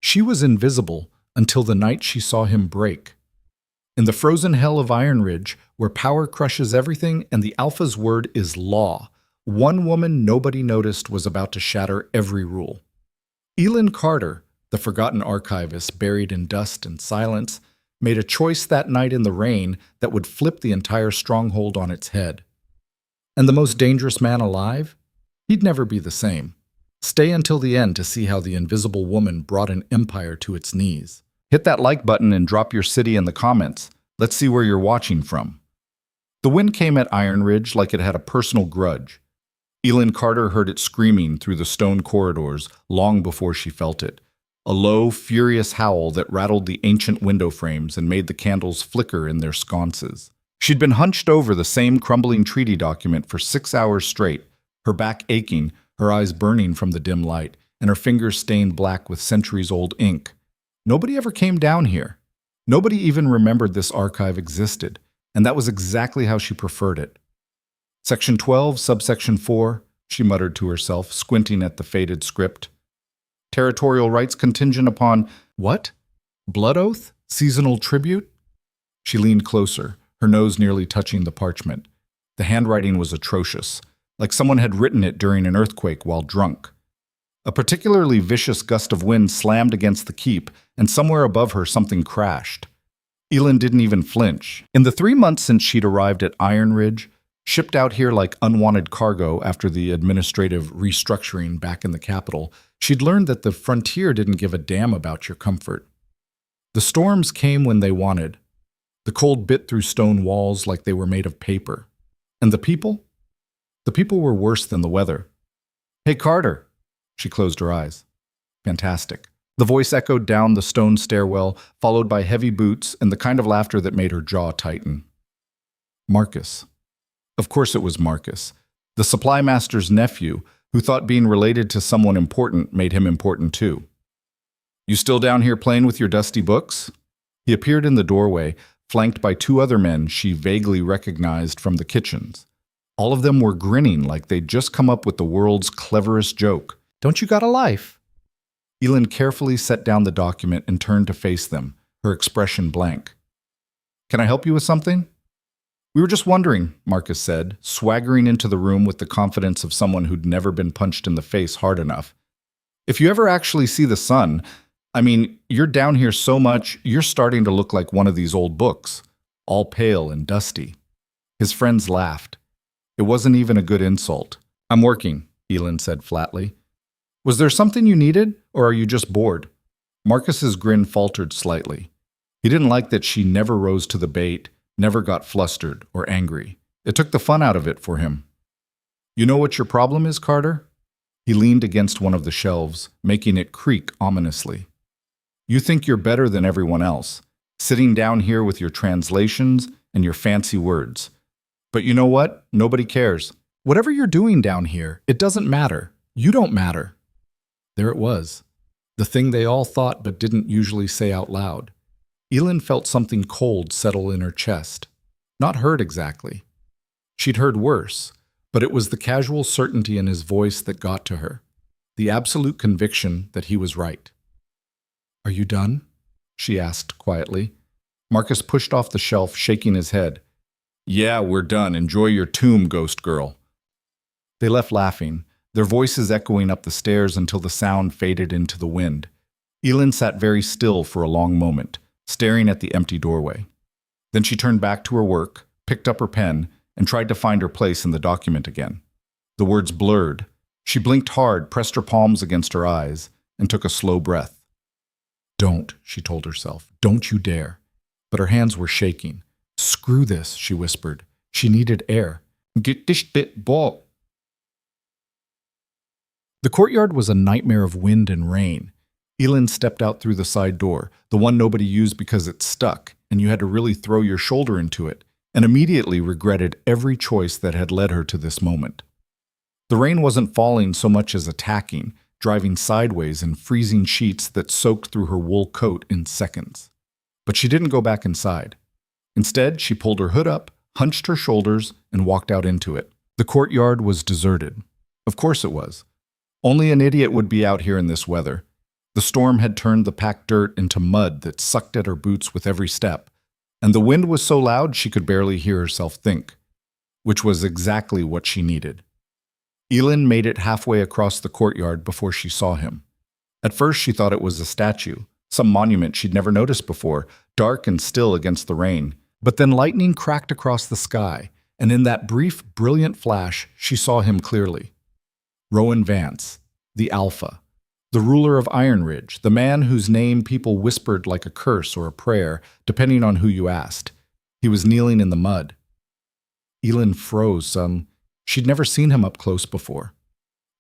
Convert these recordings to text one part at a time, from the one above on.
She was invisible until the night she saw him break. In the frozen hell of Ironridge, where power crushes everything and the Alpha's word is law, one woman nobody noticed was about to shatter every rule. Elin Carter, the forgotten archivist buried in dust and silence, made a choice that night in the rain that would flip the entire stronghold on its head. And the most dangerous man alive? He'd never be the same. Stay until the end to see how the invisible woman brought an empire to its knees. Hit that like button and drop your city in the comments. Let's see where you're watching from. The wind came at Ironridge like it had a personal grudge. Elin Carter heard it screaming through the stone corridors long before she felt it. A low, furious howl that rattled the ancient window frames and made the candles flicker in their sconces. She'd been hunched over the same crumbling treaty document for 6 hours straight, her back aching, her eyes burning from the dim light, and her fingers stained black with centuries-old ink. Nobody ever came down here. Nobody even remembered this archive existed, and that was exactly how she preferred it. Section 12, subsection 4, she muttered to herself, squinting at the faded script. Territorial rights contingent upon what? Blood oath? Seasonal tribute? She leaned closer, her nose nearly touching the parchment. The handwriting was atrocious, like someone had written it during an earthquake while drunk. A particularly vicious gust of wind slammed against the keep, and somewhere above her something crashed. Elin didn't even flinch. In the 3 months since she'd arrived at Ironridge, shipped out here like unwanted cargo after the administrative restructuring back in the capital, she'd learned that the frontier didn't give a damn about your comfort. The storms came when they wanted. The cold bit through stone walls like they were made of paper. And the people? The people were worse than the weather. "Hey, Carter!" She closed her eyes. Fantastic. The voice echoed down the stone stairwell, followed by heavy boots and the kind of laughter that made her jaw tighten. Marcus. Of course it was Marcus, the supply master's nephew, who thought being related to someone important made him important too. "You still down here playing with your dusty books?" He appeared in the doorway, flanked by 2 other men she vaguely recognized from the kitchens. All of them were grinning like they'd just come up with the world's cleverest joke. "Don't you got a life?" Elin carefully set down the document and turned to face them, her expression blank. "Can I help you with something?" "We were just wondering," Marcus said, swaggering into the room with the confidence of someone who'd never been punched in the face hard enough. "If you ever actually see the sun, I mean, you're down here so much, you're starting to look like one of these old books, all pale and dusty." His friends laughed. It wasn't even a good insult. "I'm working," Elin said flatly. "Was there something you needed, or are you just bored?" Marcus's grin faltered slightly. He didn't like that she never rose to the bait, never got flustered or angry. It took the fun out of it for him. "You know what your problem is, Carter?" He leaned against one of the shelves, making it creak ominously. "You think you're better than everyone else, sitting down here with your translations and your fancy words. But you know what? Nobody cares. Whatever you're doing down here, it doesn't matter. You don't matter." There it was, the thing they all thought but didn't usually say out loud. Elin felt something cold settle in her chest. Not hurt exactly. She'd heard worse, but it was the casual certainty in his voice that got to her, the absolute conviction that he was right. "Are you done?" she asked quietly. Marcus pushed off the shelf, shaking his head. "Yeah, we're done. Enjoy your tomb, ghost girl." They left laughing, their voices echoing up the stairs until the sound faded into the wind. Elin sat very still for a long moment, staring at the empty doorway. Then she turned back to her work, picked up her pen, and tried to find her place in the document again. The words blurred. She blinked hard, pressed her palms against her eyes, and took a slow breath. "Don't," she told herself. "Don't you dare." But her hands were shaking. "Screw this," she whispered. She needed air. "Get this bit ball." The courtyard was a nightmare of wind and rain. Elin stepped out through the side door, the one nobody used because it stuck, and you had to really throw your shoulder into it, and immediately regretted every choice that had led her to this moment. The rain wasn't falling so much as attacking, driving sideways in freezing sheets that soaked through her wool coat in seconds. But she didn't go back inside. Instead, she pulled her hood up, hunched her shoulders, and walked out into it. The courtyard was deserted. Of course it was. Only an idiot would be out here in this weather. The storm had turned the packed dirt into mud that sucked at her boots with every step, and the wind was so loud she could barely hear herself think, which was exactly what she needed. Elin made it halfway across the courtyard before she saw him. At first she thought it was a statue, some monument she'd never noticed before, dark and still against the rain. But then lightning cracked across the sky, and in that brief, brilliant flash, she saw him clearly. Rowan Vance, the Alpha, the ruler of Ironridge, the man whose name people whispered like a curse or a prayer, depending on who you asked. He was kneeling in the mud. Elin froze. She'd never seen him up close before.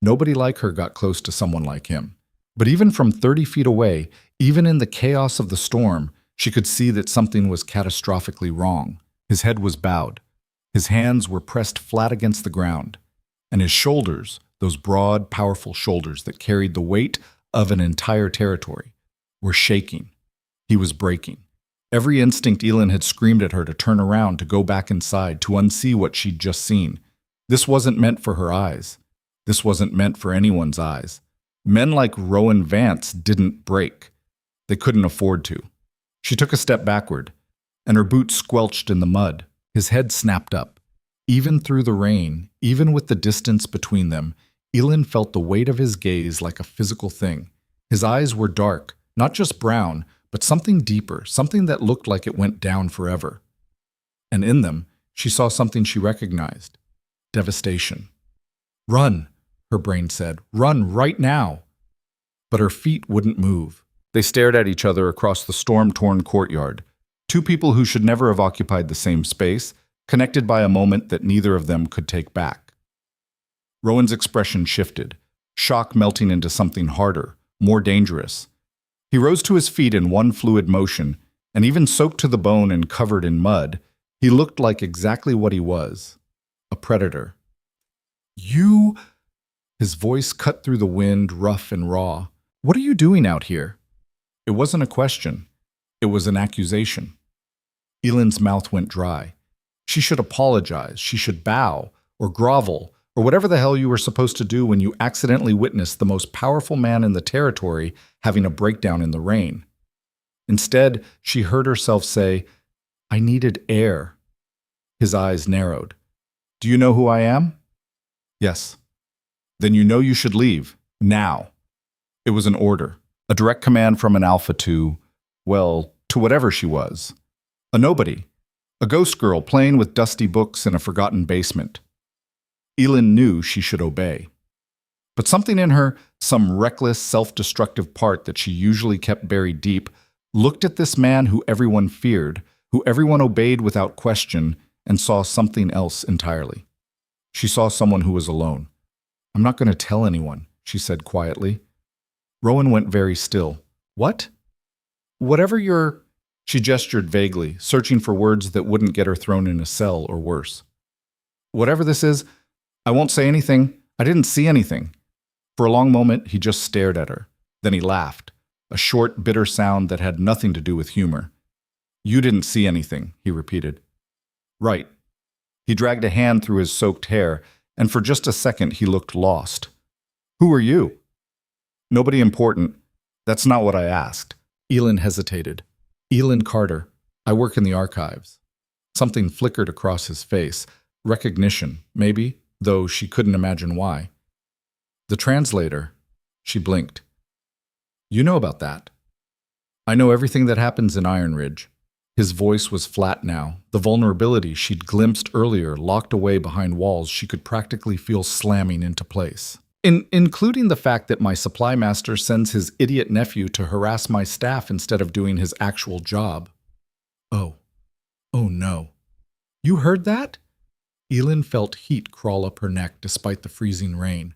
Nobody like her got close to someone like him. But even from 30 feet away, even in the chaos of the storm, she could see that something was catastrophically wrong. His head was bowed. His hands were pressed flat against the ground. And his shoulders, those broad, powerful shoulders that carried the weight of an entire territory, were shaking. He was breaking. Every instinct Elin had screamed at her to turn around, to go back inside, to unsee what she'd just seen. This wasn't meant for her eyes. This wasn't meant for anyone's eyes. Men like Rowan Vance didn't break. They couldn't afford to. She took a step backward, and her boots squelched in the mud. His head snapped up. Even through the rain, even with the distance between them, Elin felt the weight of his gaze like a physical thing. His eyes were dark, not just brown, but something deeper, something that looked like it went down forever. And in them, she saw something she recognized. Devastation. "Run," her brain said. "Run right now." But her feet wouldn't move. They stared at each other across the storm-torn courtyard. Two people who should never have occupied the same space, connected by a moment that neither of them could take back. Rowan's expression shifted, shock melting into something harder, more dangerous. He rose to his feet in one fluid motion, and even soaked to the bone and covered in mud, he looked like exactly what he was, a predator. "You..." His voice cut through the wind, rough and raw. "What are you doing out here?" It wasn't a question. It was an accusation. Elin's mouth went dry. She should apologize. She should bow, or grovel, or whatever the hell you were supposed to do when you accidentally witnessed the most powerful man in the territory having a breakdown in the rain. Instead, she heard herself say, "I needed air." His eyes narrowed. "Do you know who I am?" "Yes." "Then you know you should leave. Now." It was an order, a direct command from an alpha to, well, to whatever she was. A nobody. A ghost girl playing with dusty books in a forgotten basement. Elin knew she should obey. But something in her, some reckless, self-destructive part that she usually kept buried deep, looked at this man who everyone feared, who everyone obeyed without question, and saw something else entirely. She saw someone who was alone. "I'm not going to tell anyone," she said quietly. Rowan went very still. "What?" "Whatever you're..." She gestured vaguely, searching for words that wouldn't get her thrown in a cell or worse. "Whatever this is, I won't say anything. I didn't see anything." For a long moment, he just stared at her. Then he laughed, a short, bitter sound that had nothing to do with humor. "You didn't see anything," he repeated. "Right." He dragged a hand through his soaked hair, and for just a second he looked lost. "Who are you?" "Nobody important. That's not what I asked." Elin hesitated. "Elin Carter. I work in the archives." Something flickered across his face. Recognition, maybe, though she couldn't imagine why. "The translator." She blinked. "You know about that." "I know everything that happens in Ironridge." His voice was flat now. The vulnerability she'd glimpsed earlier, locked away behind walls she could practically feel slamming into place. Including the fact that my supply master sends his idiot nephew to harass my staff instead of doing his actual job." "Oh. Oh no. You heard that?" Elin felt heat crawl up her neck despite the freezing rain.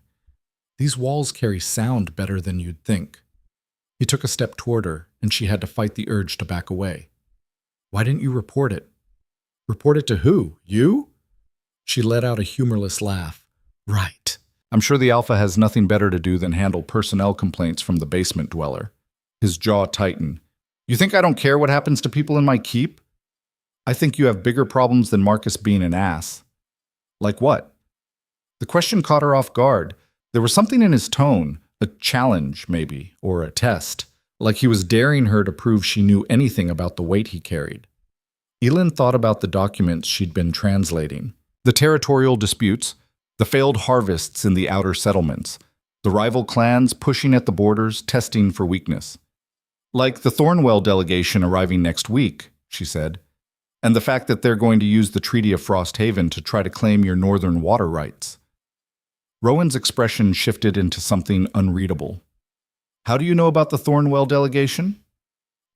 These walls carry sound better than you'd think. He took a step toward her, and she had to fight the urge to back away. "Why didn't you report it?" "Report it to who? You?" She let out a humorless laugh. "Right. I'm sure the Alpha has nothing better to do than handle personnel complaints from the basement dweller." His jaw tightened. "You think I don't care what happens to people in my keep? I think you have bigger problems than Marcus being an ass." "Like what?" The question caught her off guard. There was something in his tone, A challenge, maybe, or a test, like he was daring her to prove she knew anything about the weight he carried. Elin thought about the documents she'd been translating. The territorial disputes, the failed harvests in the outer settlements, the rival clans pushing at the borders, testing for weakness. Like the Thornwell delegation arriving next week, she said, and the fact that they're going to use the Treaty of Frosthaven to try to claim your northern water rights. Rowan's expression shifted into something unreadable. How do you know about the Thornwell delegation?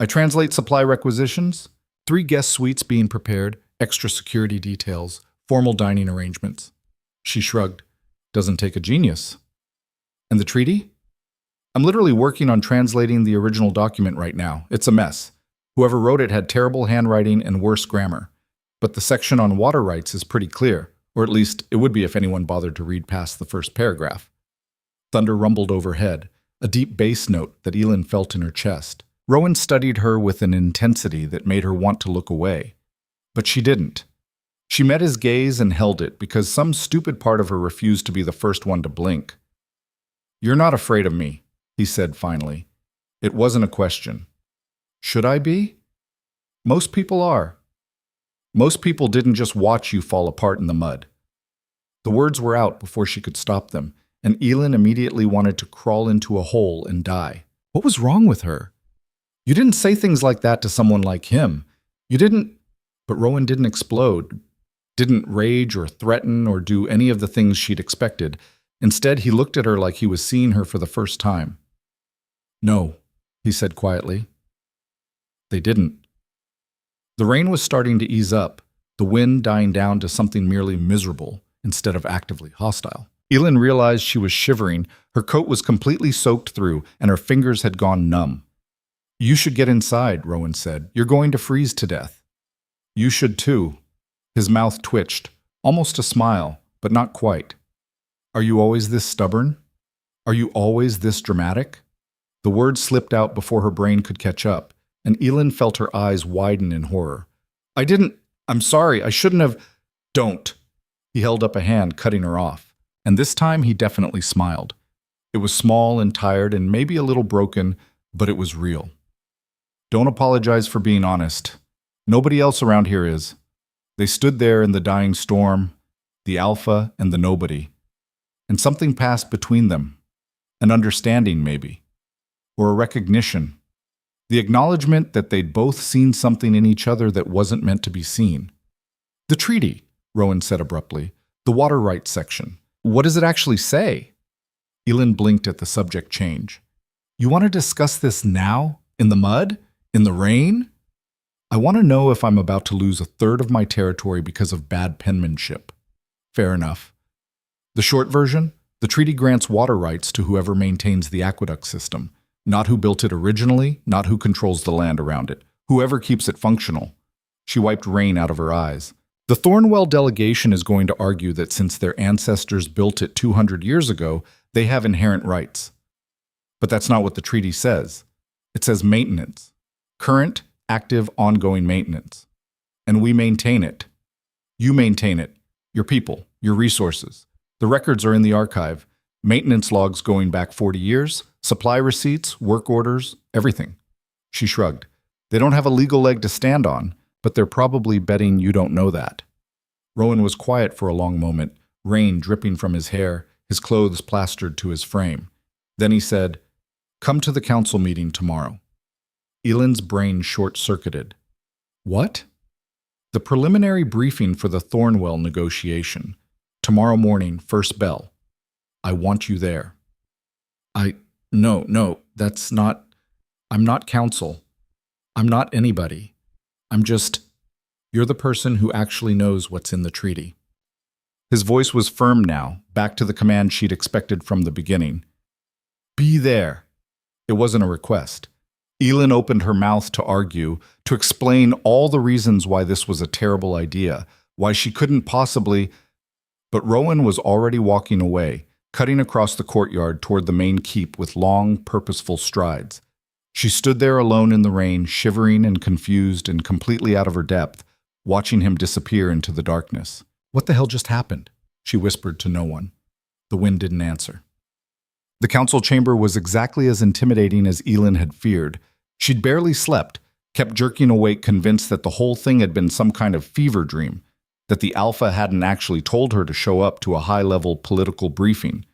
I translate supply requisitions, 3 guest suites being prepared, extra security details, formal dining arrangements. She shrugged. Doesn't take a genius. And the treaty? I'm literally working on translating the original document right now. It's a mess. Whoever wrote it had terrible handwriting and worse grammar. But the section on water rights is pretty clear, or at least it would be if anyone bothered to read past the first paragraph. Thunder rumbled overhead, a deep bass note that Elin felt in her chest. Rowan studied her with an intensity that made her want to look away. But she didn't. She met his gaze and held it because some stupid part of her refused to be the first one to blink. You're not afraid of me, he said finally. It wasn't a question. Should I be? Most people are. Most people didn't just watch you fall apart in the mud. The words were out before she could stop them, and Elin immediately wanted to crawl into a hole and die. What was wrong with her? You didn't say things like that to someone like him. You didn't... But Rowan didn't explode, didn't rage or threaten or do any of the things she'd expected. Instead, he looked at her like he was seeing her for the first time. No, he said quietly. They didn't. The rain was starting to ease up, the wind dying down to something merely miserable instead of actively hostile. Elin realized she was shivering, her coat was completely soaked through, and her fingers had gone numb. You should get inside, Rowan said. You're going to freeze to death. You should too. His mouth twitched, almost a smile, but not quite. Are you always this stubborn? Are you always this dramatic? The words slipped out before her brain could catch up, and Elin felt her eyes widen in horror. I'm sorry, I shouldn't have... Don't. He held up a hand, cutting her off, and this time he definitely smiled. It was small and tired and maybe a little broken, but it was real. Don't apologize for being honest. Nobody else around here is. They stood there in the dying storm, the alpha and the nobody, and something passed between them. An understanding, maybe. Or a recognition. The acknowledgement that they'd both seen something in each other that wasn't meant to be seen. The treaty, Rowan said abruptly. The water rights section. What does it actually say? Elin blinked at the subject change. You want to discuss this now? In the mud? In the rain? I want to know if I'm about to lose 1/3 of my territory because of bad penmanship. Fair enough. The short version? The treaty grants water rights to whoever maintains the aqueduct system. Not who built it originally, not who controls the land around it. Whoever keeps it functional. She wiped rain out of her eyes. The Thornwell delegation is going to argue that since their ancestors built it 200 years ago, they have inherent rights. But that's not what the treaty says. It says maintenance. Current, active, ongoing maintenance. And we maintain it. You maintain it. Your people, your resources. The records are in the archive. Maintenance logs going back 40 years, supply receipts, work orders, everything. She shrugged. They don't have a legal leg to stand on, but they're probably betting you don't know that. Rowan was quiet for a long moment, rain dripping from his hair, his clothes plastered to his frame. Then he said, Come to the council meeting tomorrow. Elin's brain short-circuited. What? The preliminary briefing for the Thornwell negotiation. Tomorrow morning, first bell. I want you there. No, that's not... I'm not council. I'm not anybody. I'm just... You're the person who actually knows what's in the treaty. His voice was firm now, back to the command she'd expected from the beginning. Be there. It wasn't a request. Elin opened her mouth to argue, to explain all the reasons why this was a terrible idea, why she couldn't possibly... But Rowan was already walking away, cutting across the courtyard toward the main keep with long, purposeful strides. She stood there alone in the rain, shivering and confused and completely out of her depth, watching him disappear into the darkness. What the hell just happened? She whispered to no one. The wind didn't answer. The council chamber was exactly as intimidating as Elin had feared. She'd barely slept, kept jerking awake, convinced that the whole thing had been some kind of fever dream, that the Alpha hadn't actually told her to show up to a high-level political briefing.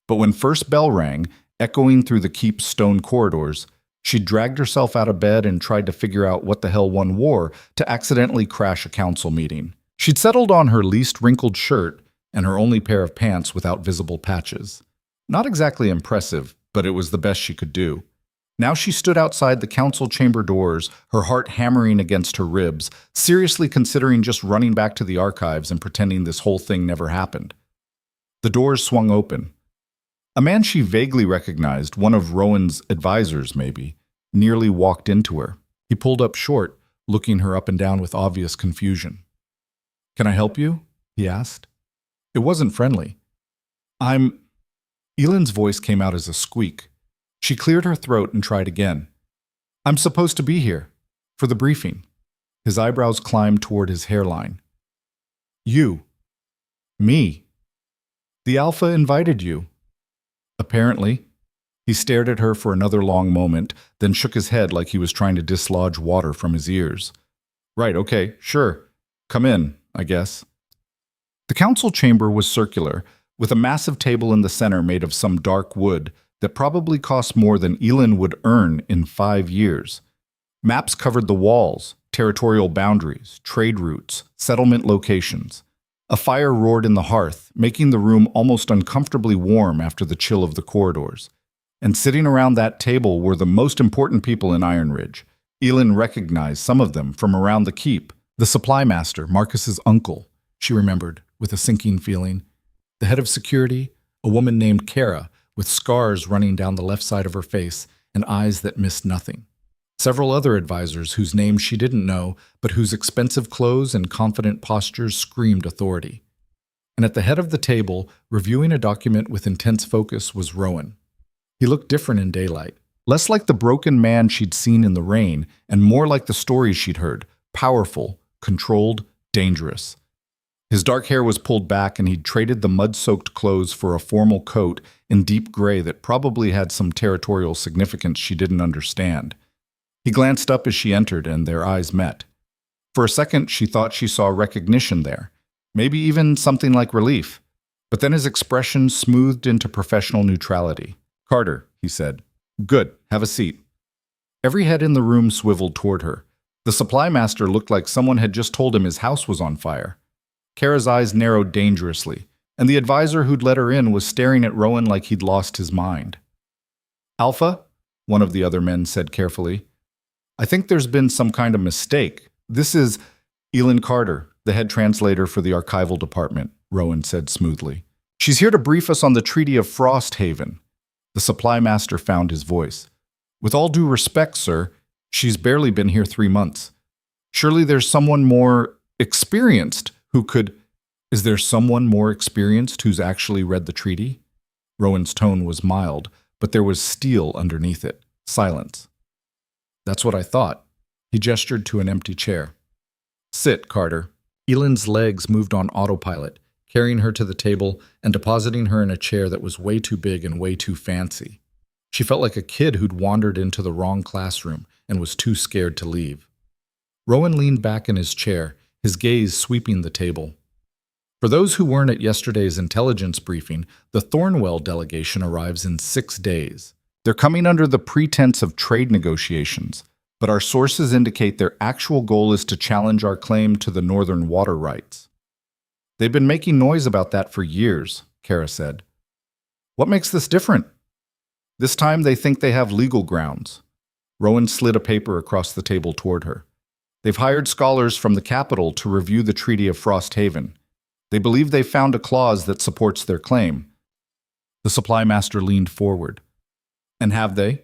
But when first bell rang, echoing through the keep's stone corridors, she dragged herself out of bed and tried to figure out what the hell one wore to accidentally crash a council meeting. She'd settled on her least wrinkled shirt and her only pair of pants without visible patches. Not exactly impressive, but it was the best she could do. Now she stood outside the council chamber doors, her heart hammering against her ribs, seriously considering just running back to the archives and pretending this whole thing never happened. The doors swung open. A man she vaguely recognized, one of Rowan's advisors maybe, nearly walked into her. He pulled up short, looking her up and down with obvious confusion. "Can I help you?" he asked. It wasn't friendly. Elin's voice came out as a squeak. She cleared her throat and tried again. "I'm supposed to be here. For the briefing." His eyebrows climbed toward his hairline. "You. Me. The Alpha invited you." "Apparently." He stared at her for another long moment, then shook his head like he was trying to dislodge water from his ears. "Right, okay, sure. Come in, I guess." The council chamber was circular, with a massive table in the center made of some dark wood that probably cost more than Elin would earn in 5 years. Maps covered the walls, territorial boundaries, trade routes, settlement locations. A fire roared in the hearth, making the room almost uncomfortably warm after the chill of the corridors. And sitting around that table were the most important people in Ironridge. Elin recognized some of them from around the keep. The supply master, Marcus's uncle, she remembered, with a sinking feeling. The head of security, a woman named Kara, with scars running down the left side of her face and eyes that missed nothing. Several other advisors whose names she didn't know, but whose expensive clothes and confident postures screamed authority. And at the head of the table, reviewing a document with intense focus, was Rowan. He looked different in daylight, less like the broken man she'd seen in the rain, and more like the stories she'd heard, powerful, controlled, dangerous. His dark hair was pulled back, and he'd traded the mud-soaked clothes for a formal coat in deep gray that probably had some territorial significance she didn't understand. He glanced up as she entered, and their eyes met. For a second, she thought she saw recognition there, maybe even something like relief. But then his expression smoothed into professional neutrality. "Carter," he said. "Good, have a seat." Every head in the room swiveled toward her. The supply master looked like someone had just told him his house was on fire. Kara's eyes narrowed dangerously, and the advisor who'd let her in was staring at Rowan like he'd lost his mind. "Alpha," one of the other men said carefully, "I think there's been some kind of mistake. This is Elin Carter, the head translator for the archival department," Rowan said smoothly. "She's here to brief us on the Treaty of Frosthaven." The supply master found his voice. "With all due respect, sir, she's barely been here 3 months. Surely there's someone more experienced who could—" "Is there someone more experienced who's actually read the treaty?" Rowan's tone was mild, but there was steel underneath it. Silence. "That's what I thought." He gestured to an empty chair. "Sit, Carter." Elin's legs moved on autopilot, carrying her to the table and depositing her in a chair that was way too big and way too fancy. She felt like a kid who'd wandered into the wrong classroom and was too scared to leave. Rowan leaned back in his chair, his gaze sweeping the table. For those who weren't at yesterday's intelligence briefing, the Thornwell delegation arrives in 6 days. They're coming under the pretense of trade negotiations, but our sources indicate their actual goal is to challenge our claim to the northern water rights. "They've been making noise about that for years," Kara said. "What makes this different?" "This time they think they have legal grounds." Rowan slid a paper across the table toward her. "They've hired scholars from the capital to review the Treaty of Frosthaven. They believe they've found a clause that supports their claim." The supply master leaned forward. "And have they?"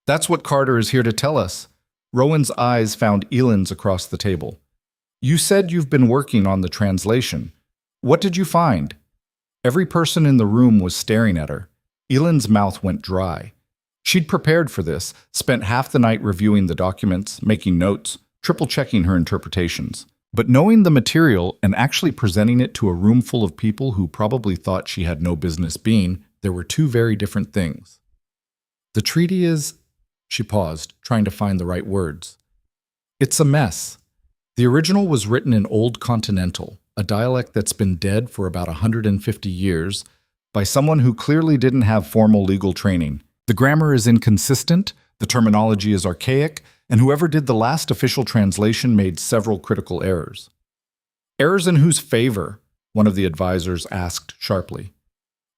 "That's what Carter is here to tell us." Rowan's eyes found Elin's across the table. "You said you've been working on the translation. What did you find?" Every person in the room was staring at her. Elin's mouth went dry. She'd prepared for this, spent half the night reviewing the documents, making notes, triple-checking her interpretations. But knowing the material and actually presenting it to a room full of people who probably thought she had no business being There were two very different things. The treaty is... She paused, trying to find the right words. It's a mess. The original was written in Old Continental, a dialect that's been dead for about 150 years, by someone who clearly didn't have formal legal training. The grammar is inconsistent, the terminology is archaic, and whoever did the last official translation made several critical errors. Errors in whose favor? One of the advisors asked sharply.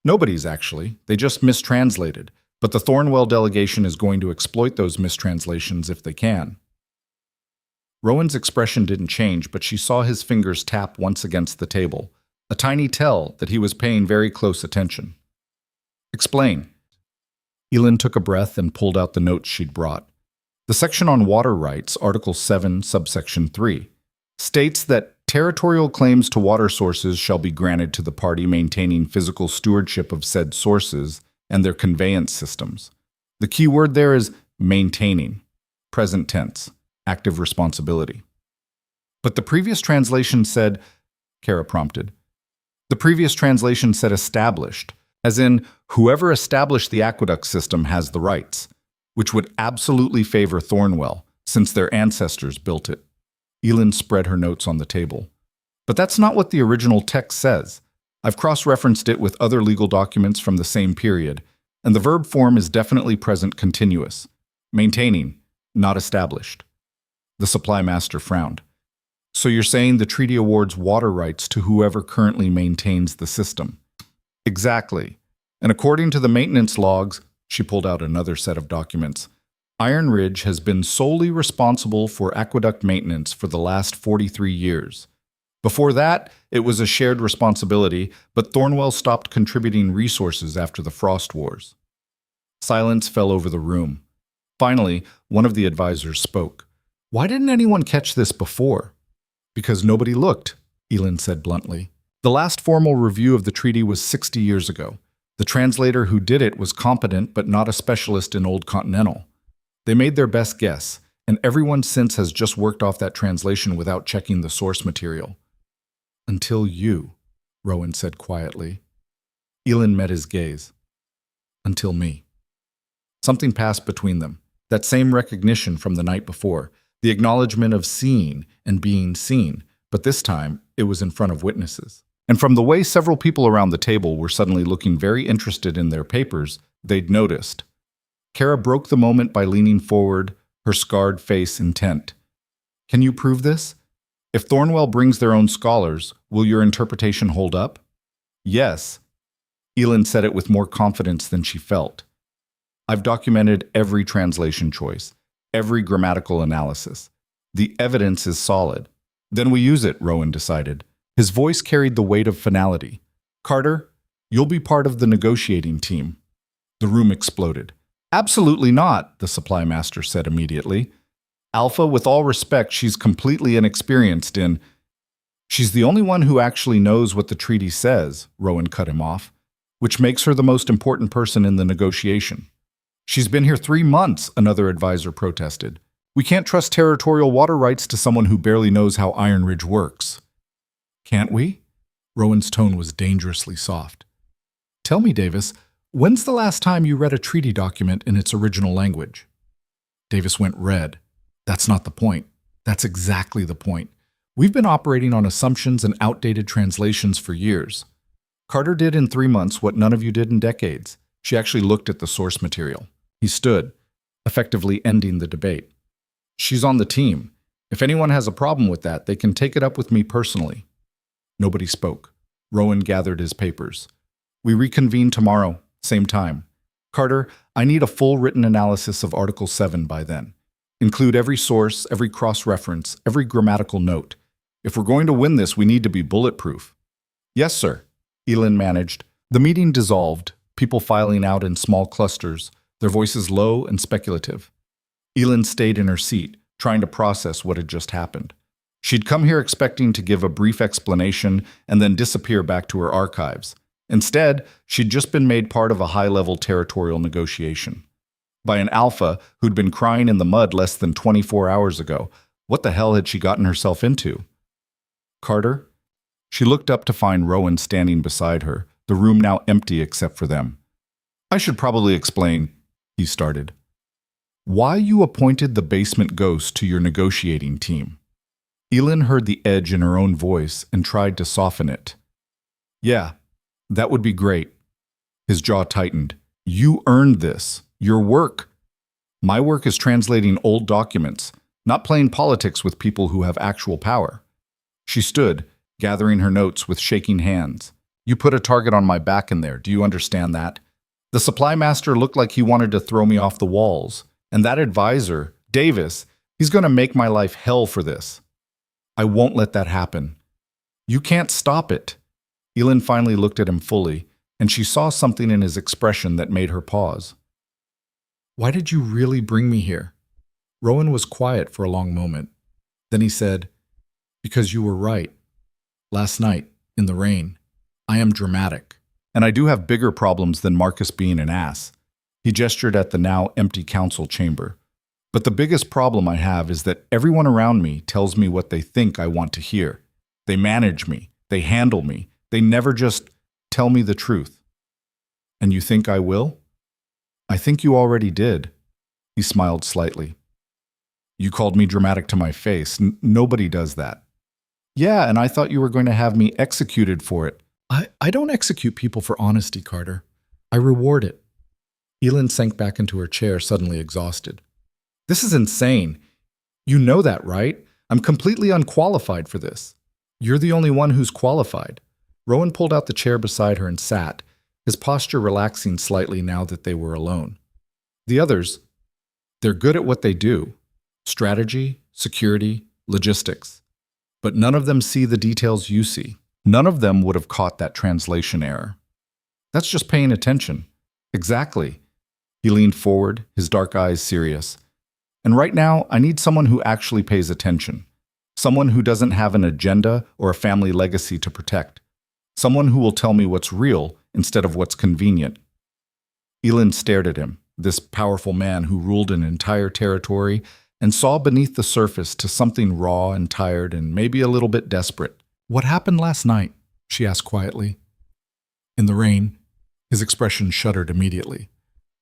Nobody's, actually. They just mistranslated, but the Thornwell delegation is going to exploit those mistranslations if they can. Rowan's expression didn't change, but she saw his fingers tap once against the table, a tiny tell that he was paying very close attention. Explain. Elin took a breath and pulled out the notes she'd brought. The section on water rights, Article 7, subsection 3, states that territorial claims to water sources shall be granted to the party maintaining physical stewardship of said sources and their conveyance systems. The key word there is maintaining, present tense, active responsibility. But the previous translation said, Kara prompted. The previous translation said established, as in whoever established the aqueduct system has the rights, which would absolutely favor Thornwell, since their ancestors built it. Elin spread her notes on the table. But that's not what the original text says. I've cross-referenced it with other legal documents from the same period, and the verb form is definitely present continuous. Maintaining, not established. The supply master frowned. So you're saying the treaty awards water rights to whoever currently maintains the system? Exactly. And according to the maintenance logs, she pulled out another set of documents, Ironridge has been solely responsible for aqueduct maintenance for the last 43 years. Before that, it was a shared responsibility, but Thornwell stopped contributing resources after the Frost Wars. Silence fell over the room. Finally, one of the advisors spoke. Why didn't anyone catch this before? Because nobody looked, Elin said bluntly. The last formal review of the treaty was 60 years ago. The translator who did it was competent but not a specialist in Old Continental. They made their best guess, and everyone since has just worked off that translation without checking the source material. Until you, Rowan said quietly. Elin met his gaze. Until me. Something passed between them, that same recognition from the night before, the acknowledgement of seeing and being seen, but this time it was in front of witnesses. And from the way several people around the table were suddenly looking very interested in their papers, they'd noticed. Kara broke the moment by leaning forward, her scarred face intent. Can you prove this? If Thornwell brings their own scholars, will your interpretation hold up? Yes. Elin said it with more confidence than she felt. I've documented every translation choice, every grammatical analysis. The evidence is solid. Then we use it, Rowan decided. His voice carried the weight of finality. Carter, you'll be part of the negotiating team. The room exploded. Absolutely not, the supply master said immediately. Alpha, with all respect, she's completely inexperienced in... She's the only one who actually knows what the treaty says, Rowan cut him off, which makes her the most important person in the negotiation. She's been here 3 months, another advisor protested. We can't trust territorial water rights to someone who barely knows how Ironridge works. Can't we? Rowan's tone was dangerously soft. Tell me, Davis, when's the last time you read a treaty document in its original language? Davis went red. That's not the point. That's exactly the point. We've been operating on assumptions and outdated translations for years. Carter did in 3 months what none of you did in decades. She actually looked at the source material. He stood, effectively ending the debate. She's on the team. If anyone has a problem with that, they can take it up with me personally. Nobody spoke. Rowan gathered his papers. We reconvene tomorrow, same time. Carter, I need a full written analysis of Article 7 by then. Include every source, every cross-reference, every grammatical note. If we're going to win this, we need to be bulletproof. Yes, sir, Elin managed. The meeting dissolved, people filing out in small clusters, their voices low and speculative. Elin stayed in her seat, trying to process what had just happened. She'd come here expecting to give a brief explanation and then disappear back to her archives. Instead, she'd just been made part of a high-level territorial negotiation. By an alpha who'd been crying in the mud less than 24 hours ago. What the hell had she gotten herself into? Carter? She looked up to find Rowan standing beside her, the room now empty except for them. I should probably explain, he started, why you appointed the basement ghost to your negotiating team. Elin heard the edge in her own voice and tried to soften it. Yeah, that would be great. His jaw tightened. You earned this. Your work. My work is translating old documents, not playing politics with people who have actual power. She stood, gathering her notes with shaking hands. You put a target on my back in there, do you understand that? The supply master looked like he wanted to throw me off the walls. And that advisor, Davis, he's going to make my life hell for this. I won't let that happen. You can't stop it. Elin finally looked at him fully, and she saw something in his expression that made her pause. Why did you really bring me here? Rowan was quiet for a long moment. Then he said, because you were right. Last night, in the rain, I am dramatic. And I do have bigger problems than Marcus being an ass. He gestured at the now empty council chamber. But the biggest problem I have is that everyone around me tells me what they think I want to hear. They manage me. They handle me. They never just tell me the truth. And you think I will? I think you already did. He smiled slightly. You called me dramatic to my face. Nobody does that. Yeah, and I thought you were going to have me executed for it. I don't execute people for honesty, Carter. I reward it. Elin sank back into her chair, suddenly exhausted. This is insane. You know that, right? I'm completely unqualified for this. You're the only one who's qualified. Rowan pulled out the chair beside her and sat, his posture relaxing slightly now that they were alone. The others, they're good at what they do. Strategy, security, logistics. But none of them see the details you see. None of them would have caught that translation error. That's just paying attention. Exactly. He leaned forward, his dark eyes serious. And right now, I need someone who actually pays attention. Someone who doesn't have an agenda or a family legacy to protect. Someone who will tell me what's real instead of what's convenient. Elin stared at him, this powerful man who ruled an entire territory, and saw beneath the surface to something raw and tired and maybe a little bit desperate. What happened last night? She asked quietly. In the rain, his expression shuddered immediately.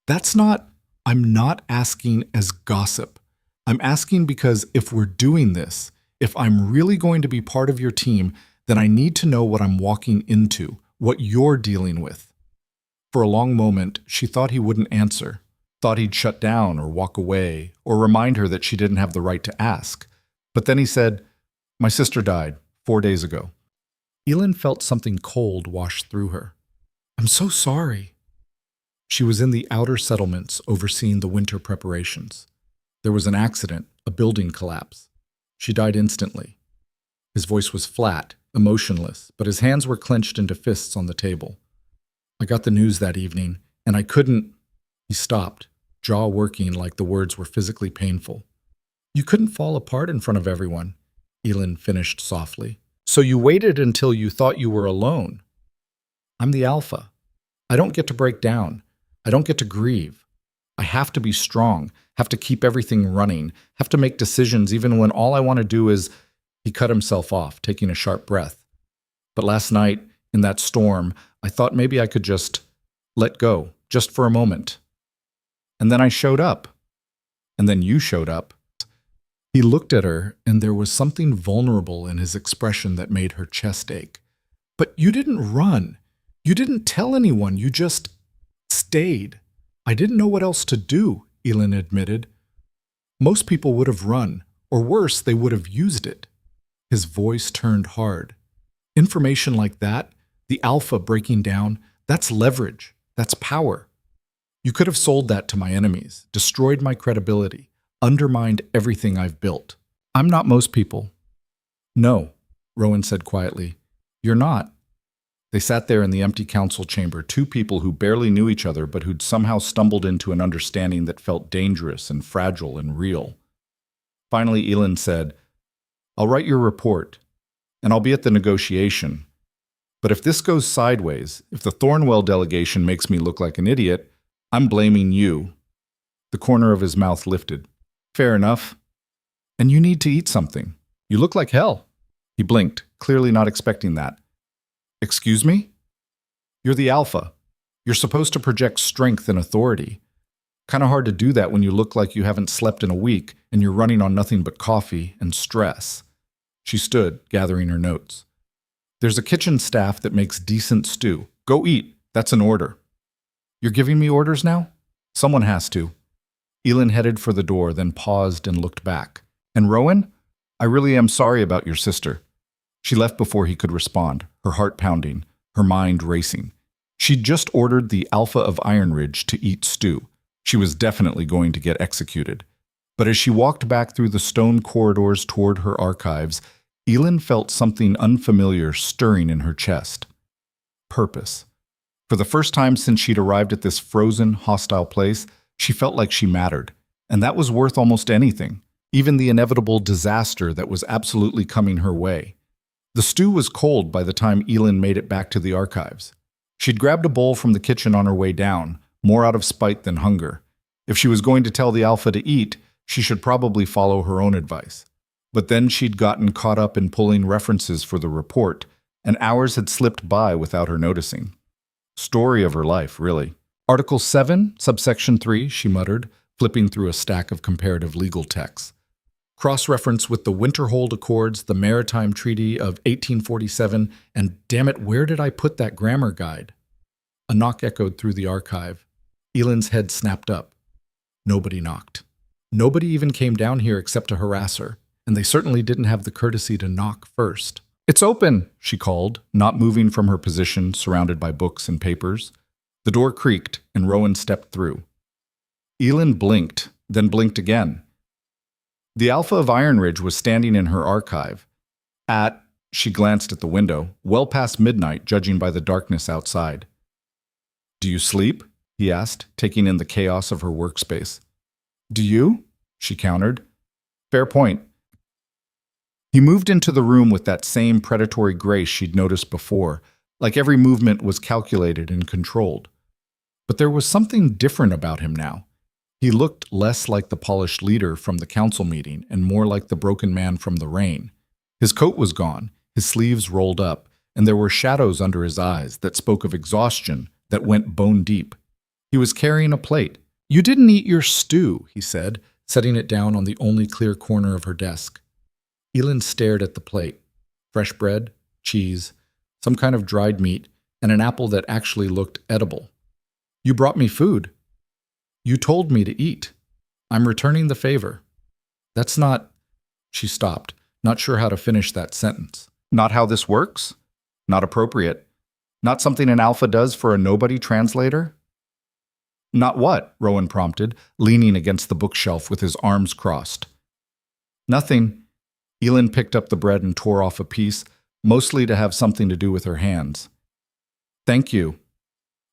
I'm not asking as gossip. I'm asking because if we're doing this, if I'm really going to be part of your team, then I need to know what I'm walking into, what you're dealing with. For a long moment, she thought he wouldn't answer, thought he'd shut down or walk away, or remind her that she didn't have the right to ask. But then he said, My sister died 4 days ago. Elin felt something cold wash through her. I'm so sorry. She was in the outer settlements overseeing the winter preparations. There was an accident, a building collapse. She died instantly. His voice was flat, emotionless, but his hands were clenched into fists on the table. I got the news that evening, and I couldn't... He stopped, jaw working like the words were physically painful. You couldn't fall apart in front of everyone, Elin finished softly. So you waited until you thought you were alone. I'm the alpha. I don't get to break down. I don't get to grieve. I have to be strong, have to keep everything running, have to make decisions even when all I want to do is... He cut himself off, taking a sharp breath. But last night, in that storm, I thought maybe I could just let go, just for a moment. And then I showed up. And then you showed up. He looked at her, and there was something vulnerable in his expression that made her chest ache. But you didn't run. You didn't tell anyone. You just stayed. I didn't know what else to do, Elin admitted. Most people would have run, or worse, they would have used it. His voice turned hard. Information like that, the alpha breaking down, that's leverage. That's power. You could have sold that to my enemies, destroyed my credibility, undermined everything I've built. I'm not most people. No, Rowan said quietly. You're not. They sat there in the empty council chamber, two people who barely knew each other but who'd somehow stumbled into an understanding that felt dangerous and fragile and real. Finally, Elin said, I'll write your report, and I'll be at the negotiation. But if this goes sideways, if the Thornwell delegation makes me look like an idiot, I'm blaming you. The corner of his mouth lifted. Fair enough. And you need to eat something. You look like hell. He blinked, clearly not expecting that. Excuse me? You're the alpha. You're supposed to project strength and authority. Kind of hard to do that when you look like you haven't slept in a week and you're running on nothing but coffee and stress. She stood, gathering her notes. There's a kitchen staff that makes decent stew. Go eat. That's an order. You're giving me orders now? Someone has to. Elin headed for the door, then paused and looked back. And Rowan? I really am sorry about your sister. She left before he could respond, her heart pounding, her mind racing. She'd just ordered the Alpha of Ironridge to eat stew. She was definitely going to get executed. But as she walked back through the stone corridors toward her archives, Elin felt something unfamiliar stirring in her chest. Purpose. For the first time since she'd arrived at this frozen, hostile place, she felt like she mattered. And that was worth almost anything, even the inevitable disaster that was absolutely coming her way. The stew was cold by the time Elin made it back to the archives. She'd grabbed a bowl from the kitchen on her way down, more out of spite than hunger. If she was going to tell the Alpha to eat, she should probably follow her own advice. But then she'd gotten caught up in pulling references for the report, and hours had slipped by without her noticing. Story of her life, really. Article 7, subsection 3, she muttered, flipping through a stack of comparative legal texts. Cross-reference with the Winterhold Accords, the Maritime Treaty of 1847, and damn it, where did I put that grammar guide? A knock echoed through the archive. Elin's head snapped up. Nobody knocked. Nobody even came down here except to harass her, and they certainly didn't have the courtesy to knock first. It's open, she called, not moving from her position, surrounded by books and papers. The door creaked, and Rowan stepped through. Elin blinked, then blinked again. The Alpha of Ironridge was standing in her archive. She glanced at the window, well past midnight, judging by the darkness outside. Do you sleep? He asked, taking in the chaos of her workspace. Do you? She countered. Fair point. He moved into the room with that same predatory grace she'd noticed before, like every movement was calculated and controlled. But there was something different about him now. He looked less like the polished leader from the council meeting and more like the broken man from the rain. His coat was gone, his sleeves rolled up, and there were shadows under his eyes that spoke of exhaustion that went bone deep. He was carrying a plate. You didn't eat your stew, he said, setting it down on the only clear corner of her desk. Elin stared at the plate. Fresh bread, cheese, some kind of dried meat, and an apple that actually looked edible. You brought me food. You told me to eat. I'm returning the favor. That's not... She stopped, not sure how to finish that sentence. Not how this works? Not appropriate. Not something an Alpha does for a nobody translator? Not what? Rowan prompted, leaning against the bookshelf with his arms crossed. Nothing. Elin picked up the bread and tore off a piece, mostly to have something to do with her hands. Thank you.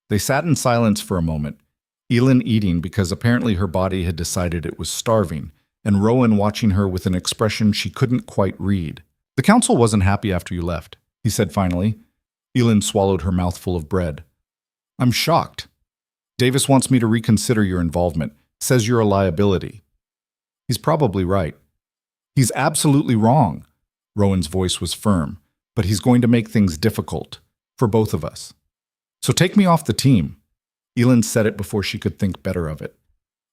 They sat in silence for a moment, Elin eating because apparently her body had decided it was starving, and Rowan watching her with an expression she couldn't quite read. The council wasn't happy after you left, he said finally. Elin swallowed her mouthful of bread. I'm shocked. Davis wants me to reconsider your involvement, says you're a liability. He's probably right. He's absolutely wrong. Rowan's voice was firm, but he's going to make things difficult, for both of us. So take me off the team. Elin said it before she could think better of it.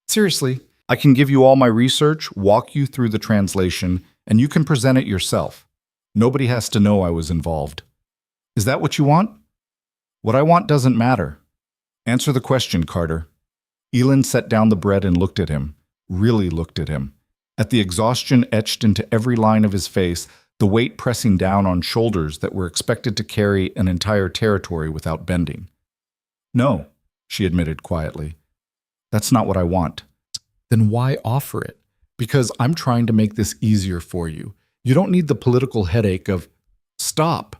Seriously, I can give you all my research, walk you through the translation, and you can present it yourself. Nobody has to know I was involved. Is that what you want? What I want doesn't matter. Answer the question, Carter. Elin set down the bread and looked at him, really looked at him. At the exhaustion etched into every line of his face, the weight pressing down on shoulders that were expected to carry an entire territory without bending. No, she admitted quietly. That's not what I want. Then why offer it? Because I'm trying to make this easier for you. You don't need the political headache of... Stop,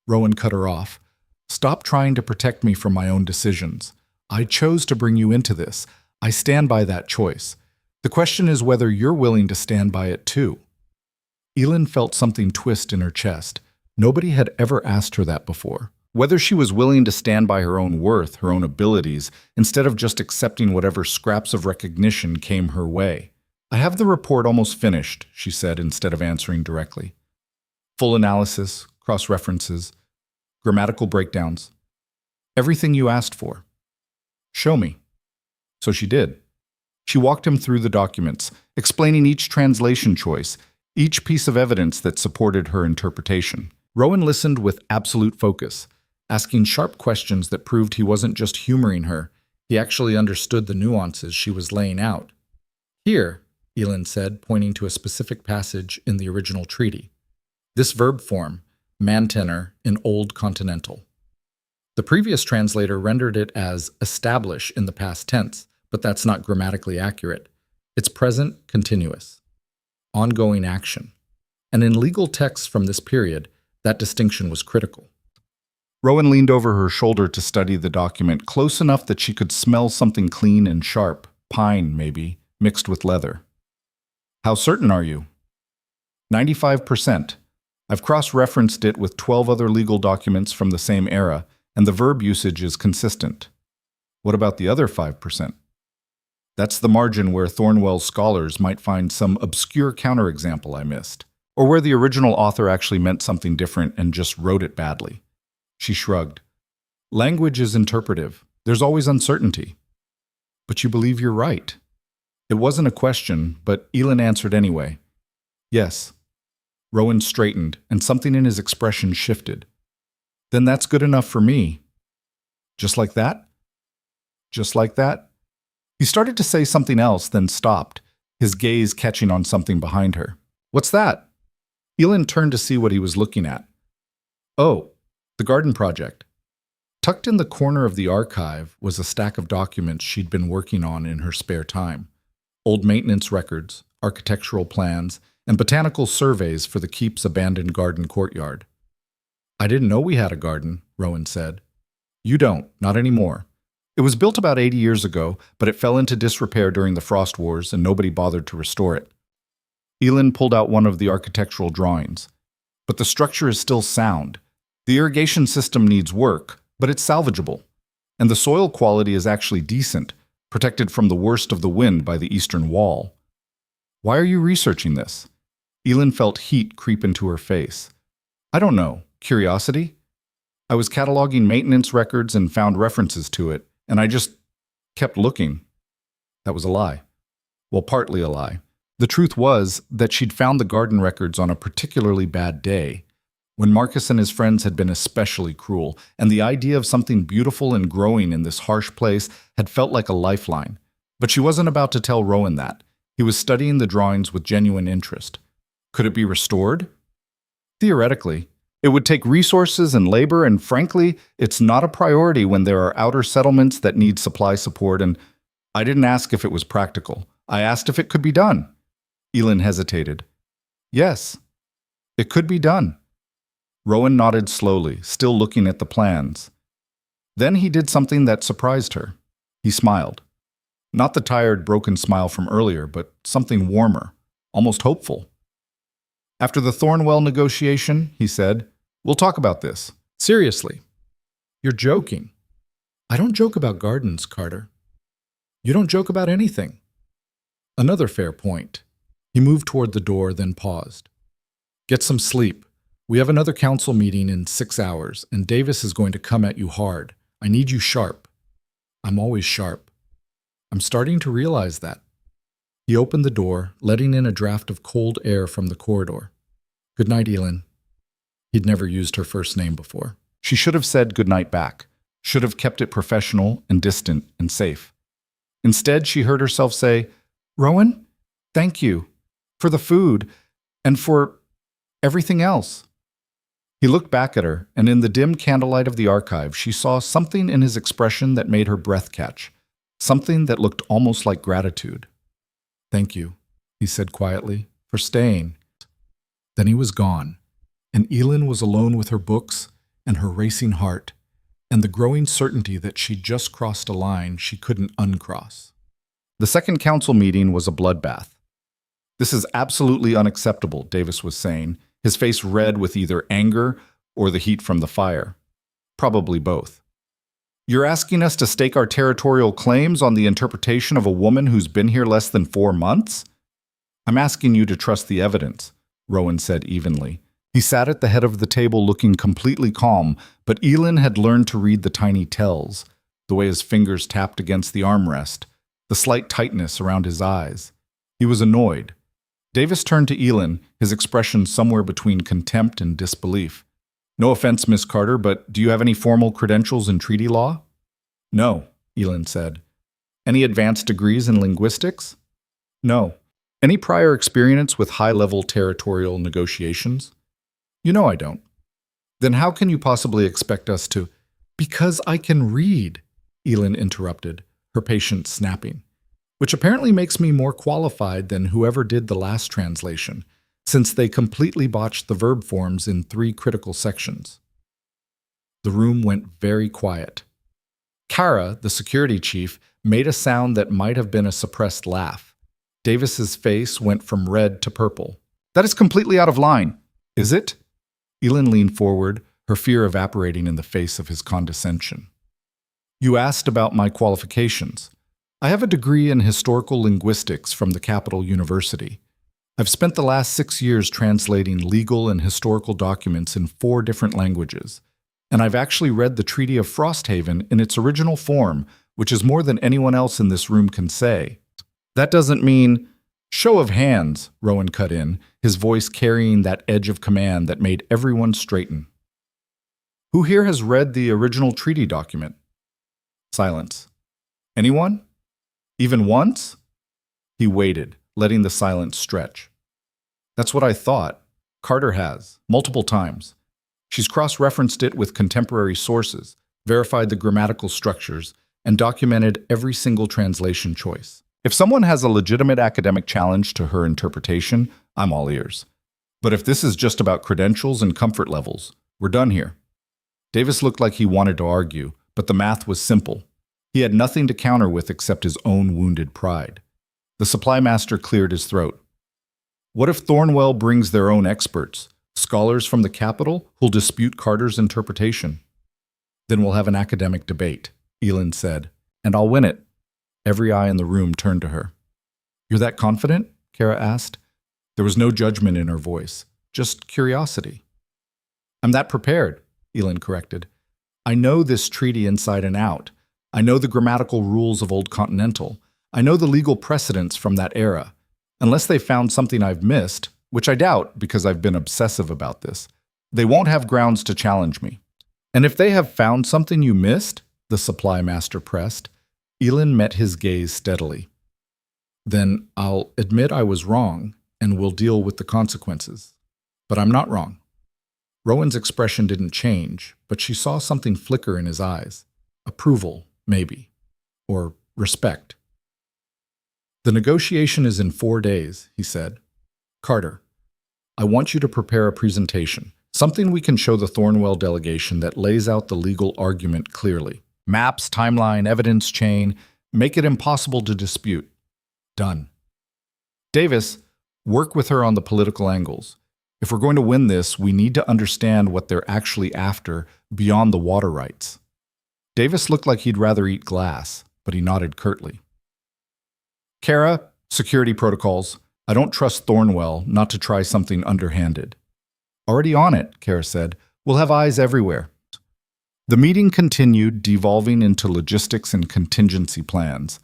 Rowan cut her off. Stop trying to protect me from my own decisions. I chose to bring you into this. I stand by that choice. The question is whether you're willing to stand by it too. Elin felt something twist in her chest. Nobody had ever asked her that before. Whether she was willing to stand by her own worth, her own abilities, instead of just accepting whatever scraps of recognition came her way. I have the report almost finished, she said instead of answering directly. Full analysis, cross-references, grammatical breakdowns. Everything you asked for. Show me. So she did. She walked him through the documents, explaining each translation choice, each piece of evidence that supported her interpretation. Rowan listened with absolute focus, asking sharp questions that proved he wasn't just humoring her. He actually understood the nuances she was laying out. Here, Elin said, pointing to a specific passage in the original treaty. This verb form, mantenor in Old Continental. The previous translator rendered it as establish in the past tense, but that's not grammatically accurate. It's present continuous, ongoing action. And in legal texts from this period, that distinction was critical. Rowan leaned over her shoulder to study the document, close enough that she could smell something clean and sharp, pine maybe, mixed with leather. How certain are you? 95%. I've cross-referenced it with 12 other legal documents from the same era, and the verb usage is consistent. What about the other 5%? That's the margin where Thornwell's scholars might find some obscure counterexample I missed, or where the original author actually meant something different and just wrote it badly. She shrugged. Language is interpretive. There's always uncertainty. But you believe you're right. It wasn't a question, but Elin answered anyway. Yes. Rowan straightened, and something in his expression shifted. Then that's good enough for me. Just like that? Just like that? He started to say something else, then stopped, his gaze catching on something behind her. What's that? Elin turned to see what he was looking at. Oh, the garden project. Tucked in the corner of the archive was a stack of documents she'd been working on in her spare time. Old maintenance records, architectural plans, and botanical surveys for the keep's abandoned garden courtyard. I didn't know we had a garden, Rowan said. You don't, not anymore. It was built about 80 years ago, but it fell into disrepair during the Frost Wars and nobody bothered to restore it. Elin pulled out one of the architectural drawings. But the structure is still sound. The irrigation system needs work, but it's salvageable. And the soil quality is actually decent, protected from the worst of the wind by the eastern wall. Why are you researching this? Elin felt heat creep into her face. I don't know. Curiosity? I was cataloging maintenance records and found references to it, and I just kept looking. That was a lie. Well, partly a lie. The truth was that she'd found the garden records on a particularly bad day, when Marcus and his friends had been especially cruel, and the idea of something beautiful and growing in this harsh place had felt like a lifeline. But she wasn't about to tell Rowan that. He was studying the drawings with genuine interest. Could it be restored? Theoretically. It would take resources and labor, and frankly, it's not a priority when there are outer settlements that need supply support, and I didn't ask if it was practical. I asked if it could be done. Elin hesitated. Yes, it could be done. Rowan nodded slowly, still looking at the plans. Then he did something that surprised her. He smiled. Not the tired, broken smile from earlier, but something warmer, almost hopeful. After the Thornwell negotiation, he said, we'll talk about this. Seriously. You're joking. I don't joke about gardens, Carter. You don't joke about anything. Another fair point. He moved toward the door, then paused. Get some sleep. We have another council meeting in 6 hours, and Davis is going to come at you hard. I need you sharp. I'm always sharp. I'm starting to realize that. He opened the door, letting in a draft of cold air from the corridor. Good night, Elin. He'd never used her first name before. She should have said good night back, should have kept it professional and distant and safe. Instead, she heard herself say, Rowan, thank you for the food and for everything else. He looked back at her, and in the dim candlelight of the archive, she saw something in his expression that made her breath catch, something that looked almost like gratitude. Thank you, he said quietly, for staying. Then he was gone, and Elin was alone with her books and her racing heart, and the growing certainty that she'd just crossed a line she couldn't uncross. The second council meeting was a bloodbath. This is absolutely unacceptable, Davis was saying, his face red with either anger or the heat from the fire. Probably both. You're asking us to stake our territorial claims on the interpretation of a woman who's been here less than 4 months? I'm asking you to trust the evidence, Rowan said evenly. He sat at the head of the table looking completely calm, but Elin had learned to read the tiny tells, the way his fingers tapped against the armrest, the slight tightness around his eyes. He was annoyed. Davis turned to Elin, his expression somewhere between contempt and disbelief. "No offense, Miss Carter, but do you have any formal credentials in treaty law?" "No," Elin said. "Any advanced degrees in linguistics?" "No." "Any prior experience with high-level territorial negotiations?" "You know I don't." "Then how can you possibly expect us to—" "Because I can read," Elin interrupted, her patience snapping. "Which apparently makes me more qualified than whoever did the last translation, since they completely botched the verb forms in 3 critical sections." The room went very quiet. Kara, the security chief, made a sound that might have been a suppressed laugh. Davis's face went from red to purple. "That is completely out of line." "Is it?" Elin leaned forward, her fear evaporating in the face of his condescension. "You asked about my qualifications. I have a degree in historical linguistics from the Capital University. I've spent the last 6 years translating legal and historical documents in 4 different languages, and I've actually read the Treaty of Frosthaven in its original form, which is more than anyone else in this room can say. That doesn't mean—" "Show of hands," Rowan cut in, his voice carrying that edge of command that made everyone straighten. "Who here has read the original treaty document?" Silence. "Anyone? Even once?" He waited, letting the silence stretch. "That's what I thought. Carter has, multiple times. She's cross-referenced it with contemporary sources, verified the grammatical structures, and documented every single translation choice. If someone has a legitimate academic challenge to her interpretation, I'm all ears. But if this is just about credentials and comfort levels, we're done here." Davis looked like he wanted to argue, but the math was simple. He had nothing to counter with except his own wounded pride. The supply master cleared his throat. "What if Thornwell brings their own experts, scholars from the capital who'll dispute Carter's interpretation?" "Then we'll have an academic debate," Elin said, "and I'll win it." Every eye in the room turned to her. "You're that confident?" Kara asked. There was no judgment in her voice, just curiosity. "I'm that prepared," Elin corrected. "I know this treaty inside and out. I know the grammatical rules of Old Continental. I know the legal precedents from that era. Unless they found something I've missed, which I doubt because I've been obsessive about this, they won't have grounds to challenge me." "And if they have found something you missed," the supply master pressed, Elin met his gaze steadily. "Then I'll admit I was wrong, and we'll deal with the consequences. But I'm not wrong." Rowan's expression didn't change, but she saw something flicker in his eyes. Approval, maybe. Or respect. "The negotiation is in 4 days," he said. "Carter, I want you to prepare a presentation, something we can show the Thornwell delegation that lays out the legal argument clearly. Maps, timeline, evidence chain, make it impossible to dispute. Done. Davis, work with her on the political angles. If we're going to win this, we need to understand what they're actually after beyond the water rights." Davis looked like he'd rather eat glass, but he nodded curtly. "Kara, security protocols. I don't trust Thornwell not to try something underhanded." "Already on it," Kara said. "We'll have eyes everywhere." The meeting continued, devolving into logistics and contingency plans.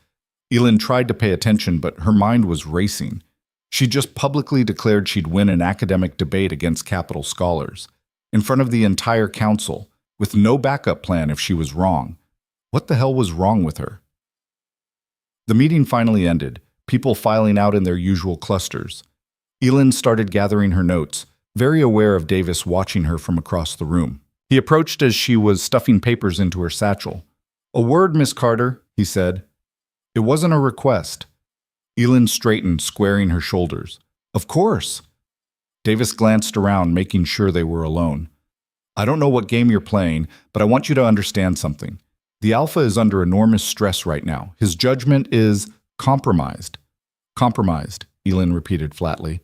Elin tried to pay attention, but her mind was racing. She just publicly declared she'd win an academic debate against Capital scholars, in front of the entire council, with no backup plan if she was wrong. What the hell was wrong with her? The meeting finally ended, people filing out in their usual clusters. Elin started gathering her notes, very aware of Davis watching her from across the room. He approached as she was stuffing papers into her satchel. "A word, Miss Carter," he said. "It wasn't a request." Elin straightened, squaring her shoulders. "Of course." Davis glanced around, making sure they were alone. "I don't know what game you're playing, but I want you to understand something. The Alpha is under enormous stress right now. His judgment is compromised." "Compromised," Elin repeated flatly.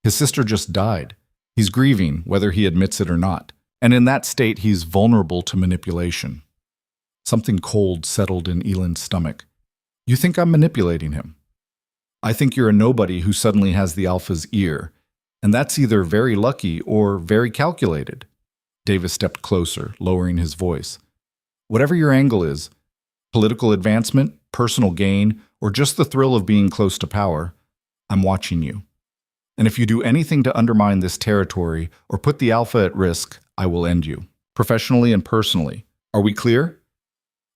"His sister just died. He's grieving, whether he admits it or not. And in that state, he's vulnerable to manipulation." Something cold settled in Elin's stomach. "You think I'm manipulating him?" "I think you're a nobody who suddenly has the Alpha's ear, and that's either very lucky or very calculated." Davis stepped closer, lowering his voice. "Whatever your angle is, Political advancement, personal gain, or just the thrill of being close to power, I'm watching you. And if you do anything to undermine this territory or put the Alpha at risk, I will end you, professionally and personally. Are we clear?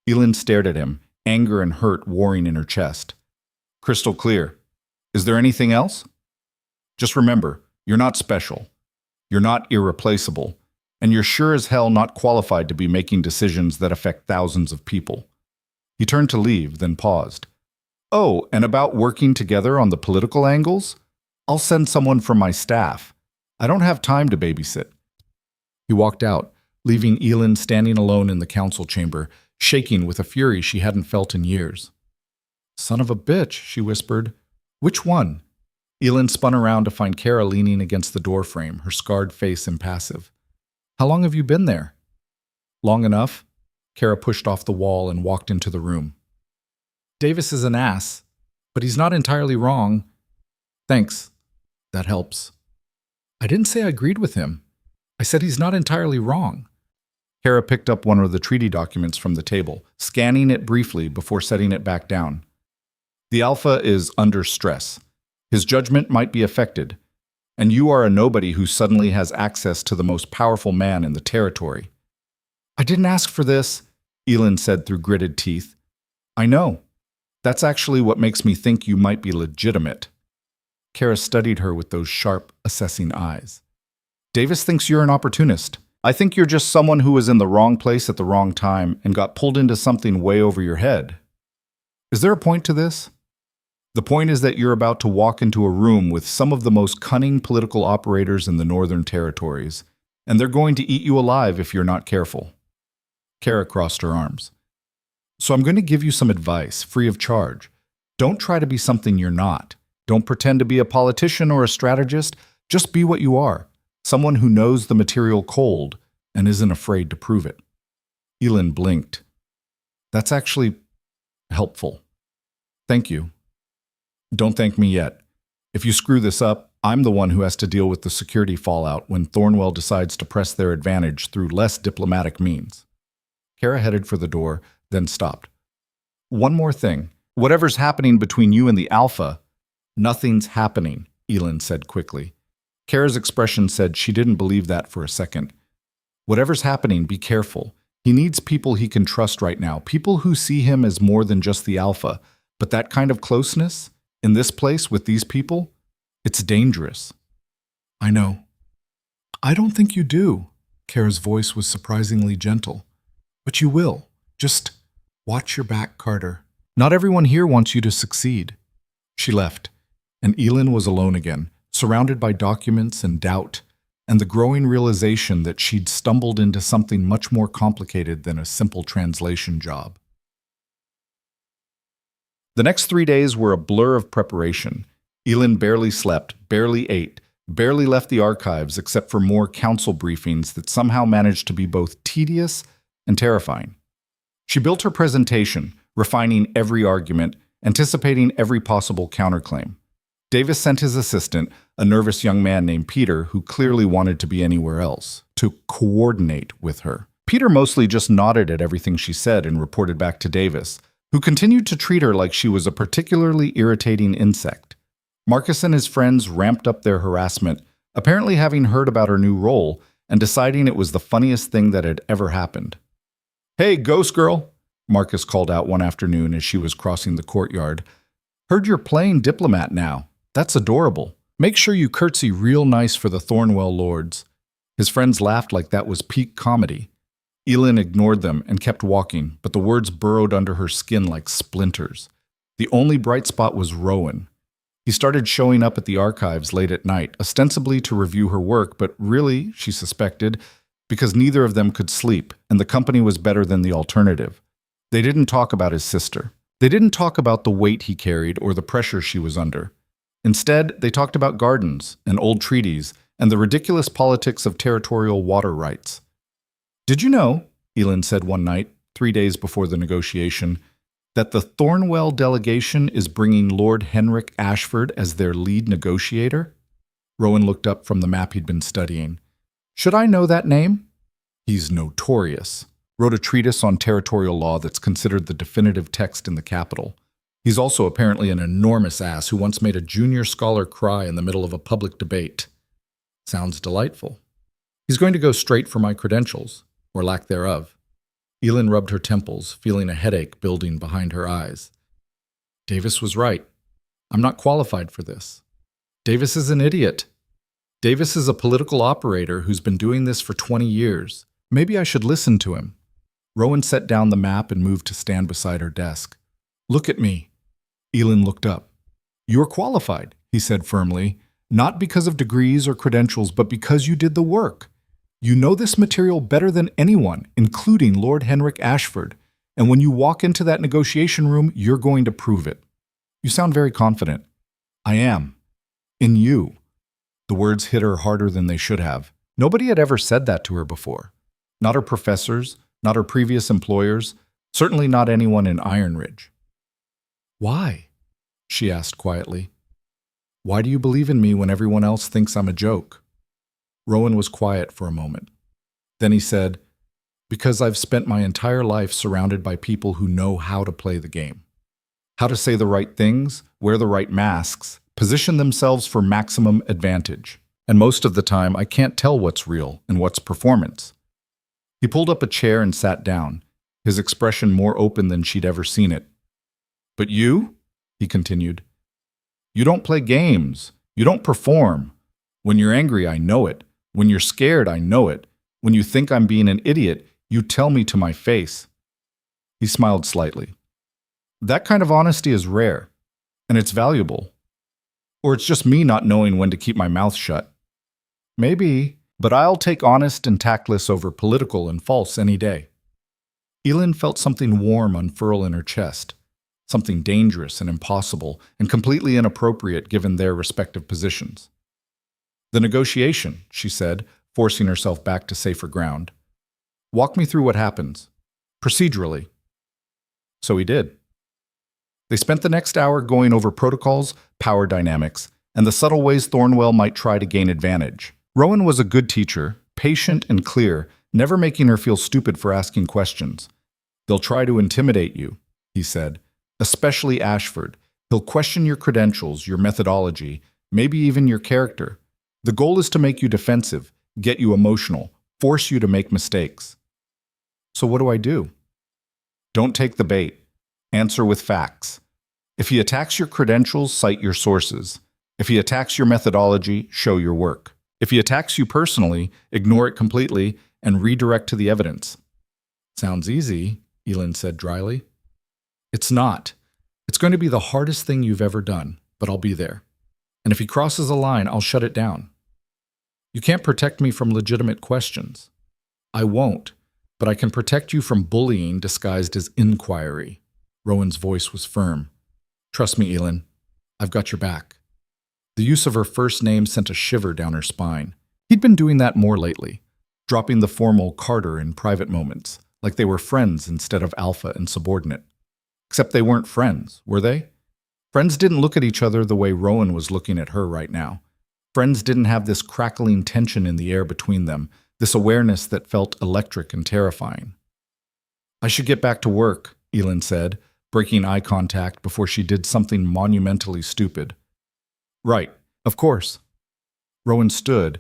Elin stared at him, anger and hurt warring in her chest. Crystal clear. Is there anything else? Just remember, you're not special. You're not irreplaceable. And you're sure as hell not qualified to be making decisions that affect thousands of people. He turned to leave, then paused. Oh, and about working together on the political angles? I'll send someone from my staff. I don't have time to babysit. He walked out, leaving Elin standing alone in the council chamber, shaking with a fury she hadn't felt in years. Son of a bitch, she whispered. Which one? Elin spun around to find Kara leaning against the doorframe, her scarred face impassive. How long have you been there? Long enough. Kara pushed off the wall and walked into the room. Davis is an ass, but he's not entirely wrong. Thanks. That helps. I didn't say I agreed with him. I said he's not entirely wrong. Kara picked up one of the treaty documents from the table, scanning it briefly before setting it back down. The Alpha is under stress. His judgment might be affected, and you are a nobody who suddenly has access to the most powerful man in the territory. I didn't ask for this, Elin said through gritted teeth. I know. That's actually what makes me think you might be legitimate. Kara studied her with those sharp, assessing eyes. Davis thinks you're an opportunist. I think you're just someone who was in the wrong place at the wrong time and got pulled into something way over your head. Is there a point to this? The point is that you're about to walk into a room with some of the most cunning political operators in the Northern Territories, and they're going to eat you alive if you're not careful. Kara crossed her arms. So I'm going to give you some advice, free of charge. Don't try to be something you're not. Don't pretend to be a politician or a strategist. Just be what you are, someone who knows the material cold and isn't afraid to prove it. Elin blinked. That's actually helpful. Thank you. Don't thank me yet. If you screw this up, I'm the one who has to deal with the security fallout when Thornwell decides to press their advantage through less diplomatic means. Kara headed for the door, then stopped. One more thing. Whatever's happening between you and the Alpha, nothing's happening, Elin said quickly. Kara's expression said she didn't believe that for a second. Whatever's happening, be careful. He needs people he can trust right now, people who see him as more than just the Alpha. But that kind of closeness, in this place with these people, it's dangerous. I know. I don't think you do. Kara's voice was surprisingly gentle. But you will. Just watch your back, Carter. Not everyone here wants you to succeed. She left, and Elin was alone again, surrounded by documents and doubt, and the growing realization that she'd stumbled into something much more complicated than a simple translation job. The next 3 days were a blur of preparation. Elin barely slept, barely ate, barely left the archives except for more council briefings that somehow managed to be both tedious and terrifying. She built her presentation, refining every argument, anticipating every possible counterclaim. Davis sent his assistant, a nervous young man named Peter, who clearly wanted to be anywhere else, to coordinate with her. Peter mostly just nodded at everything she said and reported back to Davis, who continued to treat her like she was a particularly irritating insect. Marcus and his friends ramped up their harassment, apparently having heard about her new role and deciding it was the funniest thing that had ever happened. Hey, ghost girl, Marcus called out one afternoon as she was crossing the courtyard. Heard you're playing diplomat now. That's adorable. Make sure you curtsy real nice for the Thornwell lords. His friends laughed like that was peak comedy. Elin ignored them and kept walking, but the words burrowed under her skin like splinters. The only bright spot was Rowan. He started showing up at the archives late at night, ostensibly to review her work, but really, she suspected, because neither of them could sleep, and the company was better than the alternative. They didn't talk about his sister. They didn't talk about the weight he carried or the pressure she was under. Instead, they talked about gardens and old treaties and the ridiculous politics of territorial water rights. Did you know, Elin said one night, 3 days before the negotiation, that the Thornwell delegation is bringing Lord Henrik Ashford as their lead negotiator? Rowan looked up from the map he'd been studying. Should I know that name? He's notorious. Wrote a treatise on territorial law that's considered the definitive text in the capital. He's also apparently an enormous ass who once made a junior scholar cry in the middle of a public debate. Sounds delightful. He's going to go straight for my credentials, or lack thereof. Elin rubbed her temples, feeling a headache building behind her eyes. Davis was right. I'm not qualified for this. Davis is an idiot. Davis is a political operator who's been doing this for 20 years. Maybe I should listen to him. Rowan set down the map and moved to stand beside her desk. Look at me. Elin looked up. You're qualified, he said firmly, not because of degrees or credentials, but because you did the work. You know this material better than anyone, including Lord Henrik Ashford, and when you walk into that negotiation room, you're going to prove it. You sound very confident. I am. In you. The words hit her harder than they should have. Nobody had ever said that to her before. Not her professors, not her previous employers, certainly not anyone in Ironridge. Why? She asked quietly. Why do you believe in me when everyone else thinks I'm a joke? Rowan was quiet for a moment. Then he said, because I've spent my entire life surrounded by people who know how to play the game. How to say the right things, wear the right masks, position themselves for maximum advantage. And most of the time, I can't tell what's real and what's performance. He pulled up a chair and sat down, his expression more open than she'd ever seen it. But you, he continued, you don't play games. You don't perform. When you're angry, I know it. When you're scared, I know it. When you think I'm being an idiot, you tell me to my face. He smiled slightly. That kind of honesty is rare, and it's valuable. Or it's just me not knowing when to keep my mouth shut. Maybe, but I'll take honest and tactless over political and false any day. Elin felt something warm unfurl in her chest, something dangerous and impossible and completely inappropriate given their respective positions. The negotiation, she said, forcing herself back to safer ground. Walk me through what happens, procedurally. So he did. They spent the next hour going over protocols, power dynamics, and the subtle ways Thornwell might try to gain advantage. Rowan was a good teacher, patient and clear, never making her feel stupid for asking questions. They'll try to intimidate you, he said, especially Ashford. He'll question your credentials, your methodology, maybe even your character. The goal is to make you defensive, get you emotional, force you to make mistakes. So what do I do? Don't take the bait. Answer with facts. If he attacks your credentials, cite your sources. If he attacks your methodology, show your work. If he attacks you personally, ignore it completely and redirect to the evidence. Sounds easy, Elin said dryly. It's not. It's going to be the hardest thing you've ever done, but I'll be there. And if he crosses a line, I'll shut it down. You can't protect me from legitimate questions. I won't, but I can protect you from bullying disguised as inquiry. Rowan's voice was firm. Trust me, Elin. I've got your back. The use of her first name sent a shiver down her spine. He'd been doing that more lately, dropping the formal Carter in private moments, like they were friends instead of alpha and subordinate. Except they weren't friends, were they? Friends didn't look at each other the way Rowan was looking at her right now. Friends didn't have this crackling tension in the air between them, this awareness that felt electric and terrifying. I should get back to work, Elin said, breaking eye contact before she did something monumentally stupid. Right, of course. Rowan stood,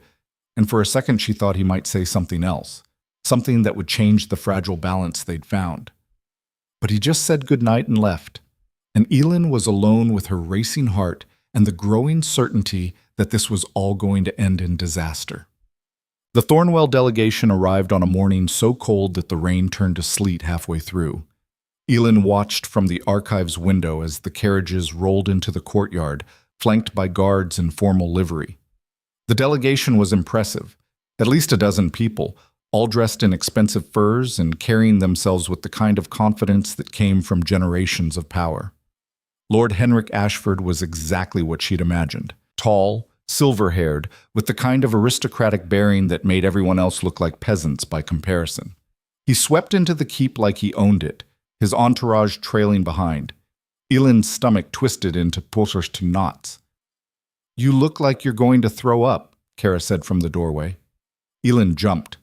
and for a second she thought he might say something else, something that would change the fragile balance they'd found. But he just said goodnight and left, and Elin was alone with her racing heart and the growing certainty that this was all going to end in disaster. The Thornwell delegation arrived on a morning so cold that the rain turned to sleet halfway through. Elin watched from the archives window as the carriages rolled into the courtyard, flanked by guards in formal livery. The delegation was impressive, at least a dozen people, all dressed in expensive furs and carrying themselves with the kind of confidence that came from generations of power. Lord Henrik Ashford was exactly what she'd imagined. Tall, silver-haired, with the kind of aristocratic bearing that made everyone else look like peasants by comparison. He swept into the keep like he owned it, his entourage trailing behind. Elin's stomach twisted into to knots. You look like you're going to throw up, Kara said from the doorway. Elin jumped.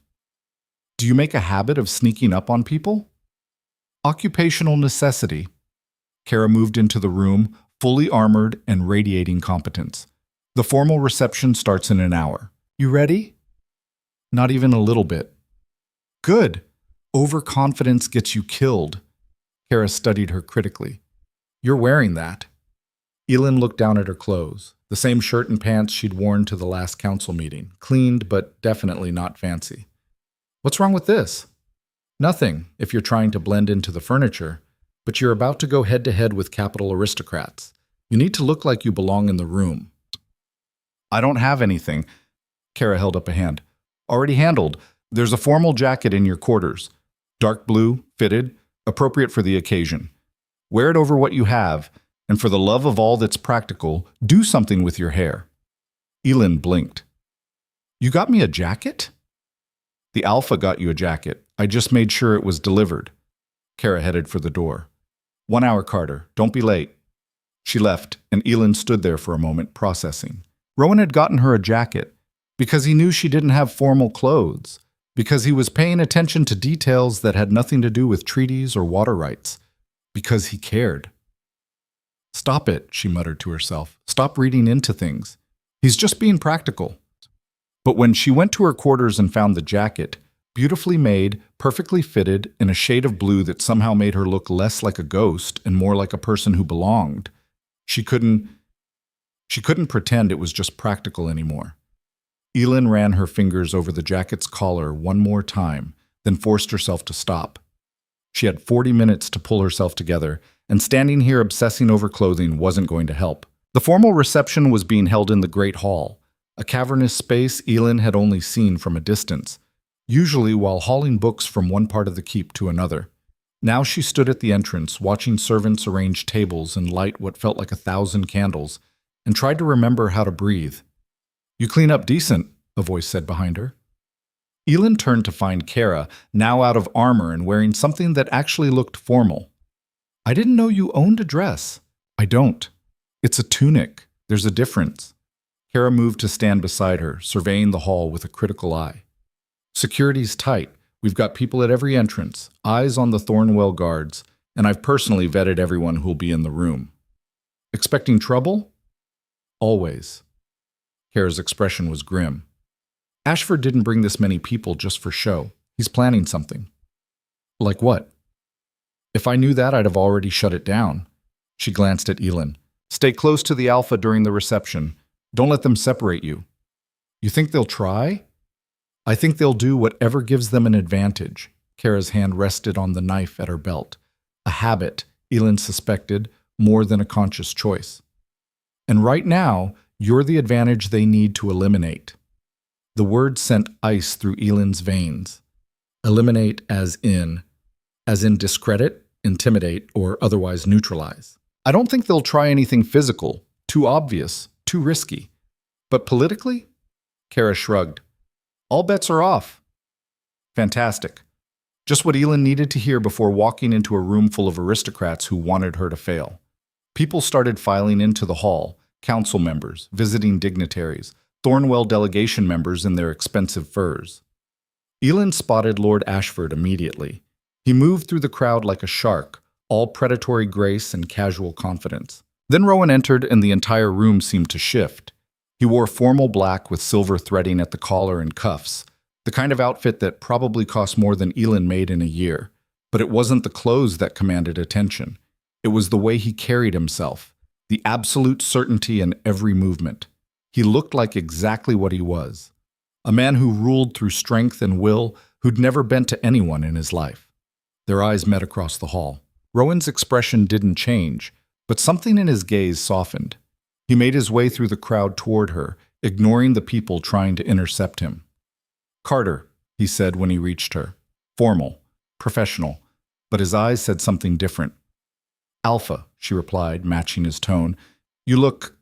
Do you make a habit of sneaking up on people? Occupational necessity. Kara moved into the room, fully armored and radiating competence. The formal reception starts in an hour. You ready? Not even a little bit. Good. Overconfidence gets you killed. Kara studied her critically. You're wearing that. Elin looked down at her clothes, the same shirt and pants she'd worn to the last council meeting, cleaned but definitely not fancy. What's wrong with this? Nothing, if you're trying to blend into the furniture, but you're about to go head-to-head with capital aristocrats. You need to look like you belong in the room. I don't have anything. Kara held up a hand. Already handled. There's a formal jacket in your quarters. Dark blue, fitted, appropriate for the occasion. Wear it over what you have, and for the love of all that's practical, do something with your hair. Elin blinked. You got me a jacket? The Alpha got you a jacket. I just made sure it was delivered. Kara headed for the door. 1 hour, Carter. Don't be late. She left, and Elin stood there for a moment, processing. Rowan had gotten her a jacket because he knew she didn't have formal clothes, because he was paying attention to details that had nothing to do with treaties or water rights, because he cared. Stop it, she muttered to herself. Stop reading into things. He's just being practical. But when she went to her quarters and found the jacket, beautifully made, perfectly fitted, in a shade of blue that somehow made her look less like a ghost and more like a person who belonged, she couldn't pretend it was just practical anymore. Elin ran her fingers over the jacket's collar one more time, then forced herself to stop. She had 40 minutes to pull herself together, and standing here obsessing over clothing wasn't going to help. The formal reception was being held in the Great Hall, a cavernous space Elin had only seen from a distance, usually while hauling books from one part of the keep to another. Now she stood at the entrance, watching servants arrange tables and light what felt like 1,000 candles, and tried to remember how to breathe. You clean up decent, a voice said behind her. Elin turned to find Kara, now out of armor and wearing something that actually looked formal. I didn't know you owned a dress. I don't. It's a tunic. There's a difference. Kara moved to stand beside her, surveying the hall with a critical eye. Security's tight. We've got people at every entrance, eyes on the Thornwell guards, and I've personally vetted everyone who'll be in the room. Expecting trouble? Always. Kara's expression was grim. Ashford didn't bring this many people just for show. He's planning something. Like what? If I knew that, I'd have already shut it down. She glanced at Elin. Stay close to the Alpha during the reception. Don't let them separate you. You think they'll try? I think they'll do whatever gives them an advantage. Kara's hand rested on the knife at her belt. A habit, Elin suspected, more than a conscious choice. And right now, you're the advantage they need to eliminate. The word sent ice through Elin's veins. Eliminate as in discredit, intimidate, or otherwise neutralize. I don't think they'll try anything physical, too obvious, too risky. But politically? Kara shrugged. All bets are off. Fantastic. Just what Elin needed to hear before walking into a room full of aristocrats who wanted her to fail. People started filing into the hall, council members, visiting dignitaries, Thornwell delegation members in their expensive furs. Elin spotted Lord Ashford immediately. He moved through the crowd like a shark, all predatory grace and casual confidence. Then Rowan entered and the entire room seemed to shift. He wore formal black with silver threading at the collar and cuffs, the kind of outfit that probably cost more than Elin made in a year. But it wasn't the clothes that commanded attention. It was the way he carried himself, the absolute certainty in every movement. He looked like exactly what he was, a man who ruled through strength and will, who'd never bent to anyone in his life. Their eyes met across the hall. Rowan's expression didn't change, but something in his gaze softened. He made his way through the crowd toward her, ignoring the people trying to intercept him. Carter, he said when he reached her. Formal, professional, but his eyes said something different. Alpha, she replied, matching his tone. You look...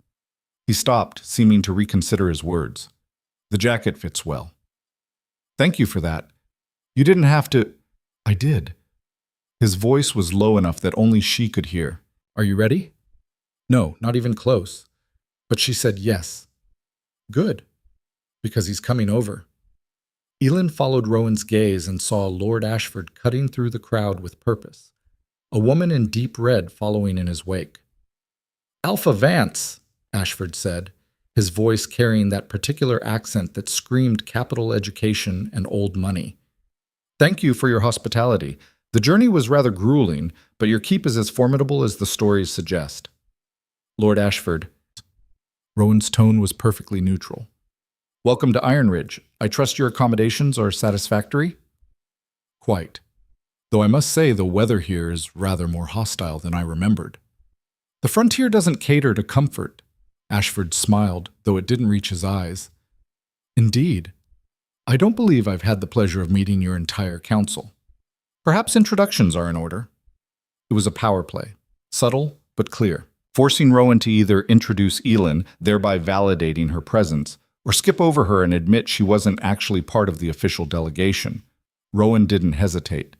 He stopped, seeming to reconsider his words. The jacket fits well. Thank you for that. You didn't have to... I did. His voice was low enough that only she could hear. Are you ready? No, not even close. But she said yes. Good, because he's coming over. Elin followed Rowan's gaze and saw Lord Ashford cutting through the crowd with purpose, a woman in deep red following in his wake. "Alpha Vance," Ashford said, his voice carrying that particular accent that screamed capital education and old money. "Thank you for your hospitality. The journey was rather grueling, but your keep is as formidable as the stories suggest." Lord Ashford. Rowan's tone was perfectly neutral. "Welcome to Ironridge. I trust your accommodations are satisfactory?" "Quite. Though I must say the weather here is rather more hostile than I remembered." "The frontier doesn't cater to comfort." Ashford smiled, though it didn't reach his eyes. "Indeed. I don't believe I've had the pleasure of meeting your entire council. Perhaps introductions are in order." It was a power play, subtle but clear, forcing Rowan to either introduce Elin, thereby validating her presence, or skip over her and admit she wasn't actually part of the official delegation. Rowan didn't hesitate.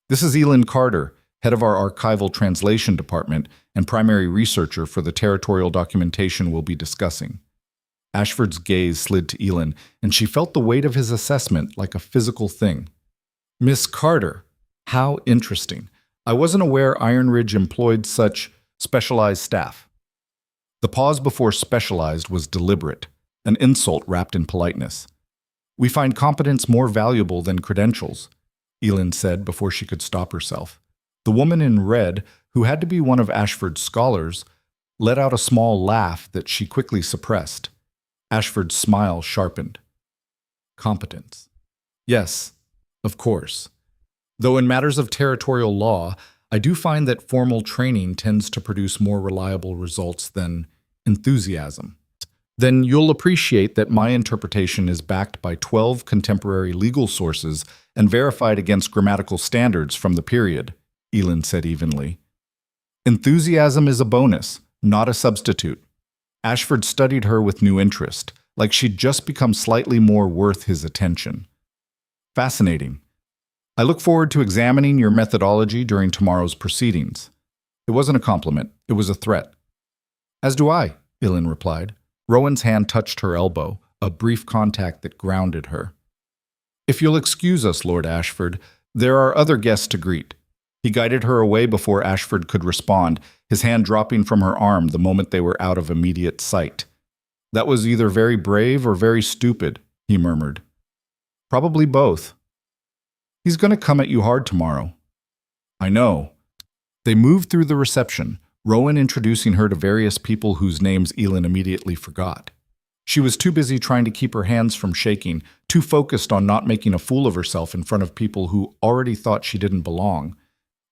"This is Elin Carter, head of our archival translation department and primary researcher for the territorial documentation we'll be discussing." Ashford's gaze slid to Elin, and she felt the weight of his assessment like a physical thing. "Miss Carter, how interesting. I wasn't aware Ironridge employed such specialized staff." The pause before specialized was deliberate, an insult wrapped in politeness. "We find competence more valuable than credentials," Elin said before she could stop herself. The woman in red, who had to be one of Ashford's scholars, let out a small laugh that she quickly suppressed. Ashford's smile sharpened. "Competence. Yes, of course. Though in matters of territorial law, I do find that formal training tends to produce more reliable results than enthusiasm. Then you'll appreciate that my interpretation is backed by 12 contemporary legal sources and verified against grammatical standards from the period," Elin said evenly. "Enthusiasm is a bonus, not a substitute." Ashford studied her with new interest, like she'd just become slightly more worth his attention. "Fascinating. I look forward to examining your methodology during tomorrow's proceedings." It wasn't a compliment, it was a threat. "As do I," Elin replied. Rowan's hand touched her elbow, a brief contact that grounded her. "If you'll excuse us, Lord Ashford, there are other guests to greet." He guided her away before Ashford could respond, his hand dropping from her arm the moment they were out of immediate sight. "That was either very brave or very stupid," he murmured. "Probably both." "He's going to come at you hard tomorrow." "I know." They moved through the reception, Rowan introducing her to various people whose names Elin immediately forgot. She was too busy trying to keep her hands from shaking, too focused on not making a fool of herself in front of people who already thought she didn't belong.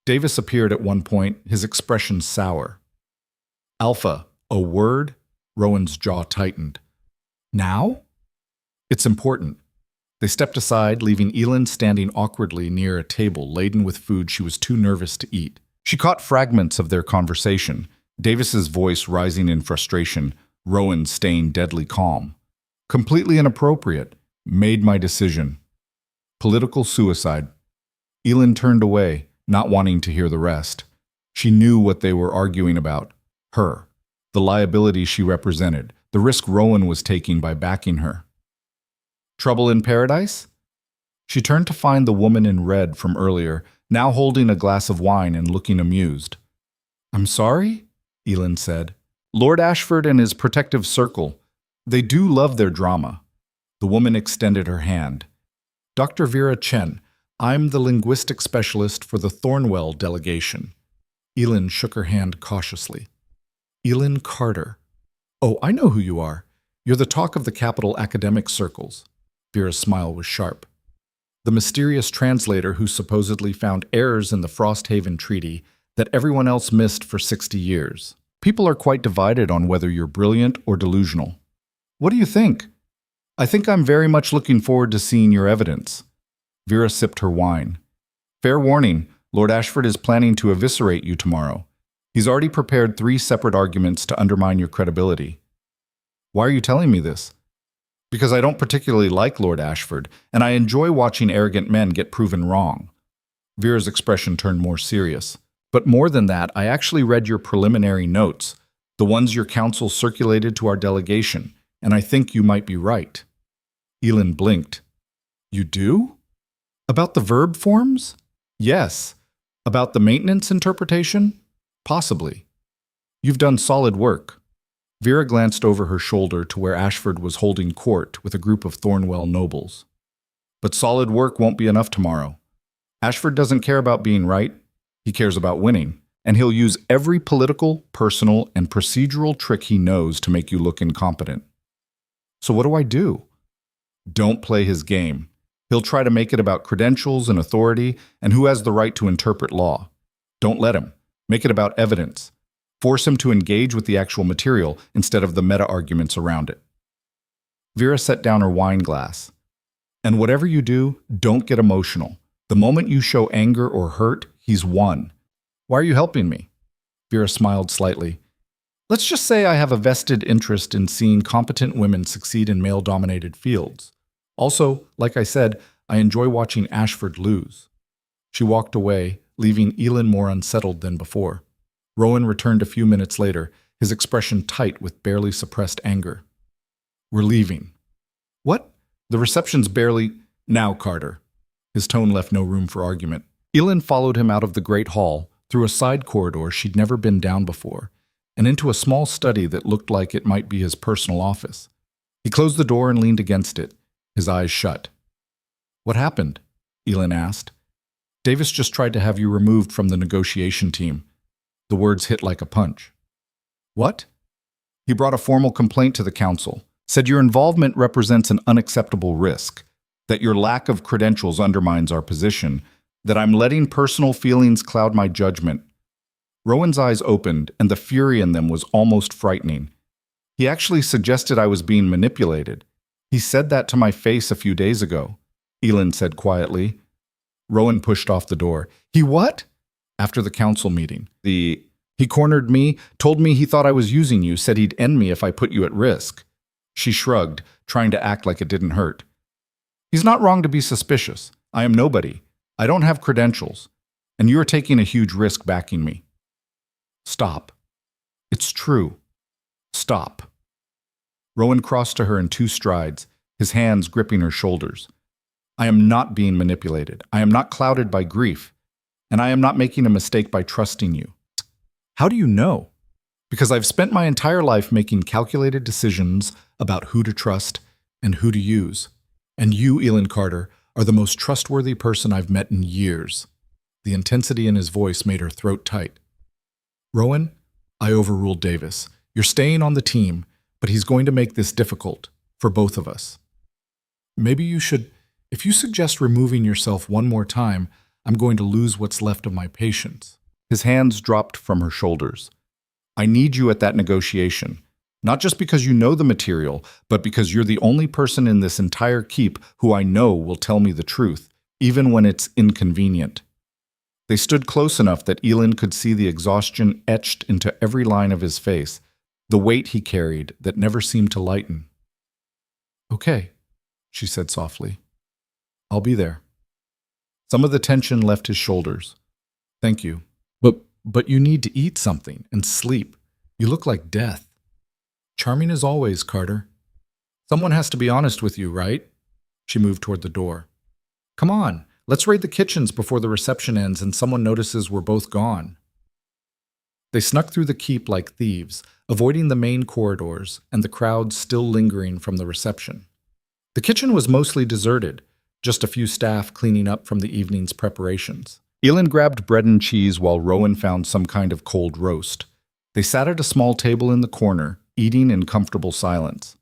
Davis appeared at one point, his expression sour. "Alpha, a word?" Rowan's jaw tightened. "Now?" "It's important." They stepped aside, leaving Elin standing awkwardly near a table laden with food she was too nervous to eat. She caught fragments of their conversation, Davis's voice rising in frustration, Rowan staying deadly calm. "Completely inappropriate. Made my decision. Political suicide." Elin turned away, not wanting to hear the rest. She knew what they were arguing about. Her. The liability she represented. The risk Rowan was taking by backing her. "Trouble in paradise?" She turned to find the woman in red from earlier, now holding a glass of wine and looking amused. "I'm sorry?" Elin said. "Lord Ashford and his protective circle. They do love their drama." The woman extended her hand. "Dr. Vera Chen. I'm the linguistic specialist for the Thornwell delegation." Elin shook her hand cautiously. "Elin Carter. Oh, I know who you are. You're the talk of the capital academic circles." Vera's smile was sharp. "The mysterious translator who supposedly found errors in the Frosthaven Treaty that everyone else missed for 60 years. People are quite divided on whether you're brilliant or delusional. What do you think?" "I think I'm very much looking forward to seeing your evidence." Vera sipped her wine. "Fair warning, Lord Ashford is planning to eviscerate you tomorrow. He's already prepared 3 separate arguments to undermine your credibility." "Why are you telling me this?" "Because I don't particularly like Lord Ashford, and I enjoy watching arrogant men get proven wrong." Vera's expression turned more serious. "But more than that, I actually read your preliminary notes, the ones your council circulated to our delegation, and I think you might be right." Elin blinked. You do? About the verb forms? Yes. About the maintenance interpretation? Possibly. You've done solid work. Vera glanced over her shoulder to where Ashford was holding court with a group of Thornwell nobles. But solid work won't be enough tomorrow. Ashford doesn't care about being right. He cares about winning, and he'll use every political, personal, and procedural trick he knows to make you look incompetent. So what do I do? Don't play his game. He'll try to make it about credentials and authority and who has the right to interpret law. Don't let him. Make it about evidence. Force him to engage with the actual material instead of the meta-arguments around it. Vera set down her wine glass. And whatever you do, don't get emotional. The moment you show anger or hurt, he's won. Why are you helping me? Vera smiled slightly. Let's just say I have a vested interest in seeing competent women succeed in male-dominated fields. Also, like I said, I enjoy watching Ashford lose. She walked away, leaving Elin more unsettled than before. Rowan returned a few minutes later, his expression tight with barely suppressed anger. We're leaving. What? The reception's barely... Now, Carter. His tone left no room for argument. Elin followed him out of the great hall, through a side corridor she'd never been down before, and into a small study that looked like it might be his personal office. He closed the door and leaned against it, his eyes shut. What happened? Elin asked. Davis just tried to have you removed from the negotiation team. The words hit like a punch. What? He brought a formal complaint to the council, said your involvement represents an unacceptable risk, that your lack of credentials undermines our position, that I'm letting personal feelings cloud my judgment. Rowan's eyes opened, and the fury in them was almost frightening. He actually suggested I was being manipulated. He said that to my face a few days ago, Elin said quietly. Rowan pushed off the door. He what? After the council meeting. He cornered me, told me he thought I was using you, said he'd end me if I put you at risk. She shrugged, trying to act like it didn't hurt. He's not wrong to be suspicious. I am nobody. I don't have credentials. And you are taking a huge risk backing me. Stop. It's true. Stop. Rowan crossed to her in 2 strides, his hands gripping her shoulders. I am not being manipulated. I am not clouded by grief. And I am not making a mistake by trusting you. How do you know? Because I've spent my entire life making calculated decisions about who to trust and who to use. And you, Elin Carter, are the most trustworthy person I've met in years. The intensity in his voice made her throat tight. Rowan, I overruled Davis. You're staying on the team, but he's going to make this difficult for both of us. Maybe you should, if you suggest removing yourself one more time, I'm going to lose what's left of my patience. His hands dropped from her shoulders. I need you at that negotiation. Not just because you know the material, but because you're the only person in this entire keep who I know will tell me the truth, even when it's inconvenient. They stood close enough that Elin could see the exhaustion etched into every line of his face, the weight he carried that never seemed to lighten. Okay, she said softly. I'll be there. Some of the tension left his shoulders. Thank you. But you need to eat something and sleep. You look like death. Charming as always, Carter. Someone has to be honest with you, right? She moved toward the door. Come on, let's raid the kitchens before the reception ends and someone notices we're both gone. They snuck through the keep like thieves, avoiding the main corridors and the crowd still lingering from the reception. The kitchen was mostly deserted, just a few staff cleaning up from the evening's preparations. Elin grabbed bread and cheese while Rowan found some kind of cold roast. They sat at a small table in the corner, eating in comfortable silence.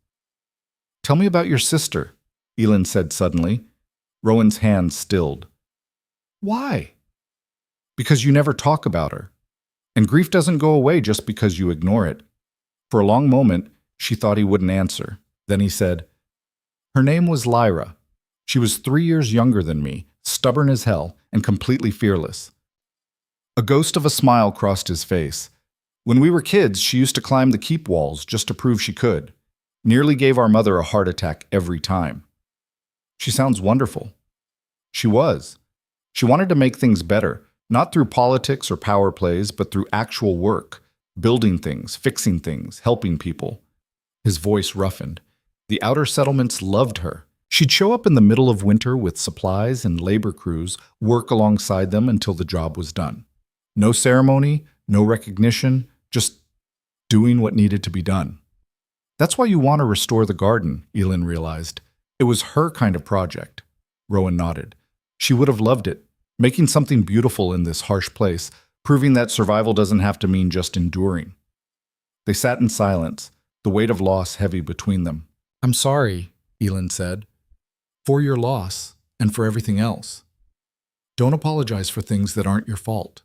Tell me about your sister, Elin said suddenly. Rowan's hands stilled. Why? Because you never talk about her. And grief doesn't go away just because you ignore it. For a long moment, she thought he wouldn't answer. Then he said, her name was Lyra. She was 3 years younger than me, stubborn as hell, and completely fearless. A ghost of a smile crossed his face. When we were kids, she used to climb the keep walls just to prove she could. Nearly gave our mother a heart attack every time. She sounds wonderful. She was. She wanted to make things better, not through politics or power plays, but through actual work, building things, fixing things, helping people. His voice roughened. The outer settlements loved her. She'd show up in the middle of winter with supplies and labor crews, work alongside them until the job was done. No ceremony, no recognition, just doing what needed to be done. That's why you want to restore the garden, Elin realized. It was her kind of project. Rowan nodded. She would have loved it, making something beautiful in this harsh place, proving that survival doesn't have to mean just enduring. They sat in silence, the weight of loss heavy between them. "I'm sorry," Elin said, "for your loss and for everything else. Don't apologize for things that aren't your fault."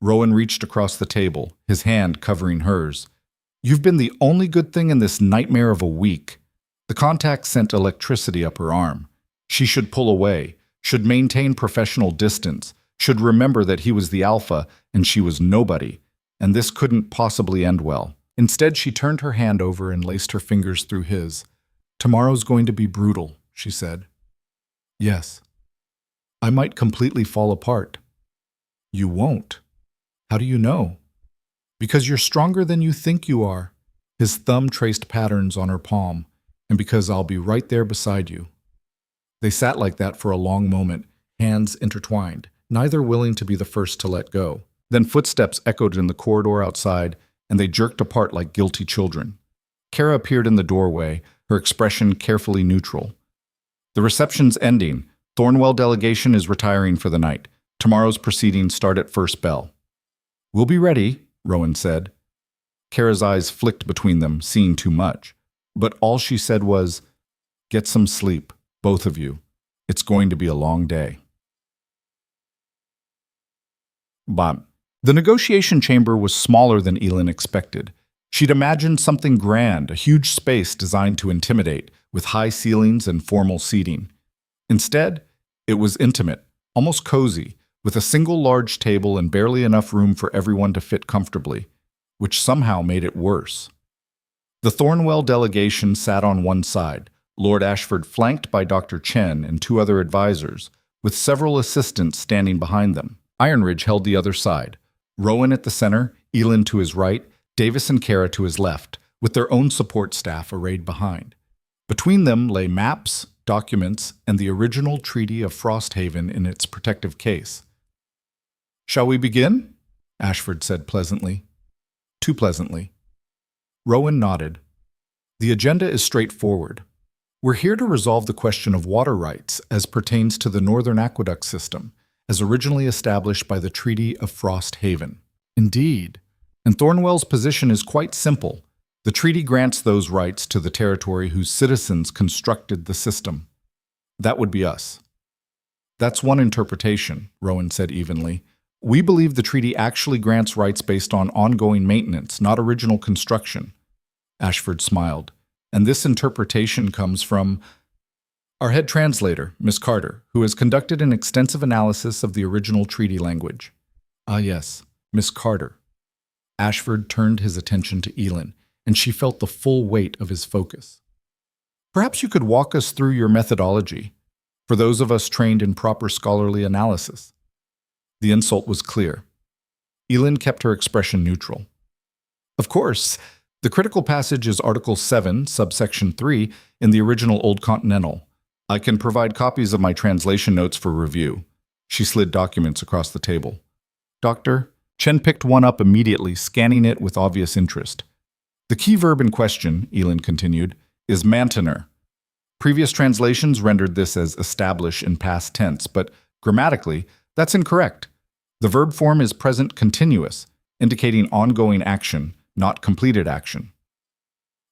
Rowan reached across the table, his hand covering hers. "You've been the only good thing in this nightmare of a week." The contact sent electricity up her arm. She should pull away, should maintain professional distance, should remember that he was the alpha and she was nobody, and this couldn't possibly end well. Instead, she turned her hand over and laced her fingers through his. "Tomorrow's going to be brutal," she said. "Yes. I might completely fall apart." "You won't. How do you know?" "Because you're stronger than you think you are." His thumb traced patterns on her palm. "And because I'll be right there beside you." They sat like that for a long moment, hands intertwined, neither willing to be the first to let go. Then footsteps echoed in the corridor outside, and they jerked apart like guilty children. Kara appeared in the doorway, her expression carefully neutral. "The reception's ending. Thornwell delegation is retiring for the night. Tomorrow's proceedings start at first bell." "We'll be ready," Rowan said. Kara's eyes flicked between them, seeing too much. But all she said was, "Get some sleep, both of you. It's going to be a long day." But the negotiation chamber was smaller than Elin expected. She'd imagined something grand, a huge space designed to intimidate, with high ceilings and formal seating. Instead, it was intimate, almost cozy, with a single large table and barely enough room for everyone to fit comfortably, which somehow made it worse. The Thornwell delegation sat on one side, Lord Ashford flanked by Dr. Chen and two other advisors, with several assistants standing behind them. Ironridge held the other side, Rowan at the center, Elin to his right, Davis and Kara to his left, with their own support staff arrayed behind. Between them lay maps, documents, and the original Treaty of Frosthaven in its protective case. "Shall we begin?" Ashford said pleasantly. Too pleasantly. Rowan nodded. "The agenda is straightforward. We're here to resolve the question of water rights as pertains to the Northern Aqueduct System, as originally established by the Treaty of Frosthaven." "Indeed. And Thornwell's position is quite simple. The treaty grants those rights to the territory whose citizens constructed the system. That would be us." "That's one interpretation," Rowan said evenly. "We believe the treaty actually grants rights based on ongoing maintenance, not original construction." Ashford smiled. "And this interpretation comes from our head translator, Miss Carter, who has conducted an extensive analysis of the original treaty language." "Ah, yes, Miss Carter." Ashford turned his attention to Elin, and she felt the full weight of his focus. "Perhaps you could walk us through your methodology, for those of us trained in proper scholarly analysis." The insult was clear. Elin kept her expression neutral. "Of course. The critical passage is Article 7, subsection 3, in the original Old Continental. I can provide copies of my translation notes for review." She slid documents across the table. "Doctor?" Chen picked one up immediately, scanning it with obvious interest. "The key verb in question," Elin continued, "is mantener. Previous translations rendered this as establish in past tense, but grammatically, that's incorrect. The verb form is present continuous, indicating ongoing action, not completed action."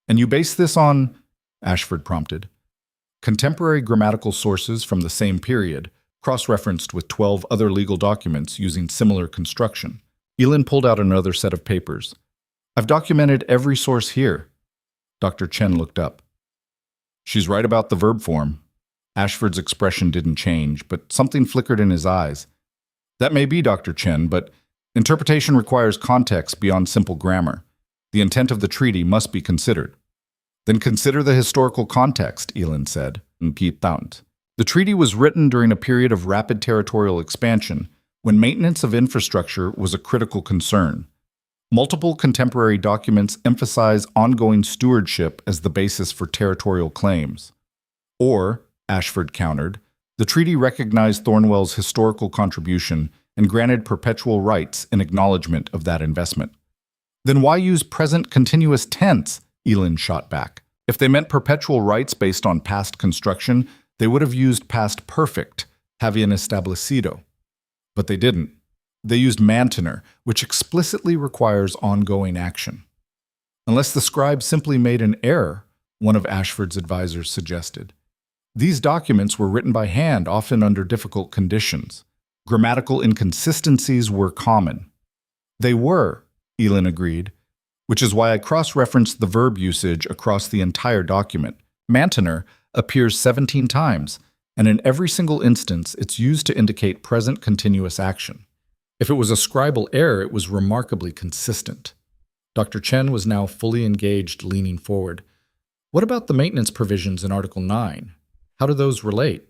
"And you base this on," Ashford prompted, "contemporary grammatical sources from the same period, cross-referenced with 12 other legal documents using similar construction." Elin pulled out another set of papers. "I've documented every source here." Dr. Chen looked up. "She's right about the verb form." Ashford's expression didn't change, but something flickered in his eyes. "That may be, Dr. Chen, but interpretation requires context beyond simple grammar. The intent of the treaty must be considered." "Then consider the historical context," Elin said, and Pete thought. "The treaty was written during a period of rapid territorial expansion, when maintenance of infrastructure was a critical concern. Multiple contemporary documents emphasize ongoing stewardship as the basis for territorial claims." Or, Ashford countered. The treaty recognized Thornwell's historical contribution and granted perpetual rights in acknowledgement of that investment. Then why use present continuous tense? Elin shot back. If they meant perpetual rights based on past construction, they would have used past perfect, habían establecido. But they didn't. They used mantener, which explicitly requires ongoing action. Unless the scribe simply made an error, one of Ashford's advisors suggested. These documents were written by hand, often under difficult conditions. Grammatical inconsistencies were common. They were, Elin agreed, which is why I cross-referenced the verb usage across the entire document. Mantener appears 17 times, and in every single instance it's used to indicate present continuous action. If it was a scribal error, it was remarkably consistent. Dr. Chen was now fully engaged, leaning forward. What about the maintenance provisions in Article 9? How do those relate?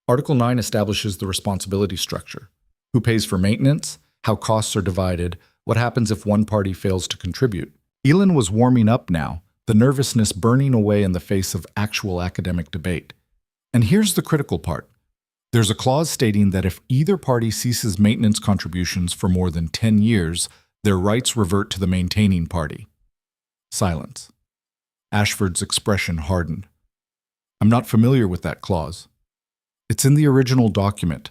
Article 9 establishes the responsibility structure. Who pays for maintenance? How costs are divided? What happens if one party fails to contribute? Elin was warming up now, the nervousness burning away in the face of actual academic debate. And here's the critical part. There's a clause stating that if either party ceases maintenance contributions for more than 10 years, their rights revert to the maintaining party. Silence. Ashford's expression hardened. I'm not familiar with that clause. It's in the original document.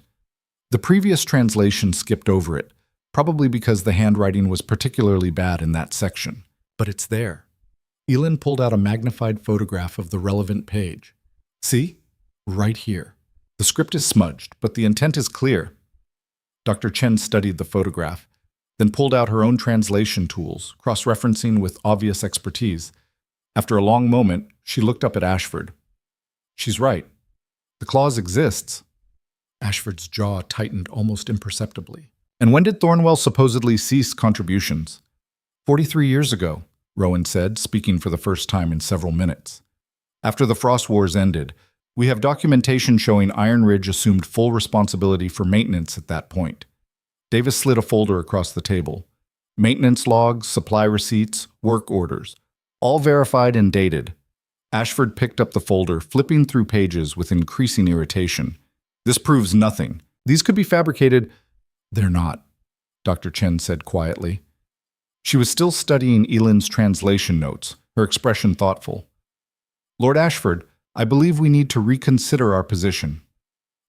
The previous translation skipped over it, probably because the handwriting was particularly bad in that section. But it's there. Elin pulled out a magnified photograph of the relevant page. See? Right here. The script is smudged, but the intent is clear. Dr. Chen studied the photograph, then pulled out her own translation tools, cross-referencing with obvious expertise. After a long moment, she looked up at Ashford. She's right. The clause exists. Ashford's jaw tightened almost imperceptibly. And when did Thornwell supposedly cease contributions? 43 years ago, Rowan said, speaking for the first time in several minutes. After the Frost Wars ended, we have documentation showing Ironridge assumed full responsibility for maintenance at that point. Davis slid a folder across the table. Maintenance logs, supply receipts, work orders, all verified and dated. Ashford picked up the folder, flipping through pages with increasing irritation. This proves nothing. These could be fabricated. They're not, Dr. Chen said quietly. She was still studying Elin's translation notes, her expression thoughtful. Lord Ashford, I believe we need to reconsider our position.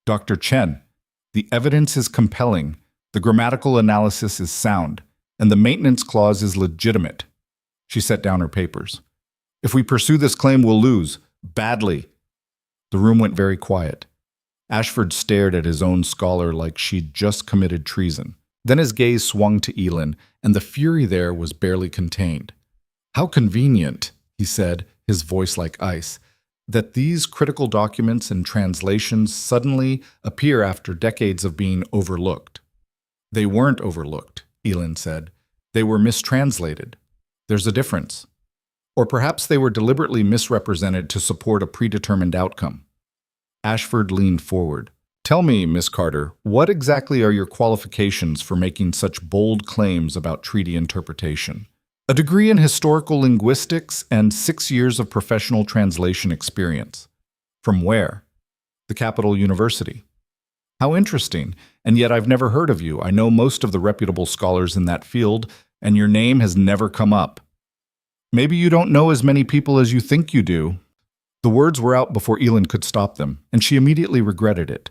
Dr. Chen, the evidence is compelling, the grammatical analysis is sound, and the maintenance clause is legitimate. She set down her papers. If we pursue this claim, we'll lose. Badly. The room went very quiet. Ashford stared at his own scholar like she'd just committed treason. Then his gaze swung to Elin, and the fury there was barely contained. How convenient, he said, his voice like ice, that these critical documents and translations suddenly appear after decades of being overlooked. They weren't overlooked, Elin said. They were mistranslated. There's a difference. Or perhaps they were deliberately misrepresented to support a predetermined outcome. Ashford leaned forward. Tell me, Miss Carter, what exactly are your qualifications for making such bold claims about treaty interpretation? A degree in historical linguistics and 6 years of professional translation experience. From where? The Capital University. How interesting, and yet I've never heard of you. I know most of the reputable scholars in that field, and your name has never come up. Maybe you don't know as many people as you think you do. The words were out before Elin could stop them, and she immediately regretted it.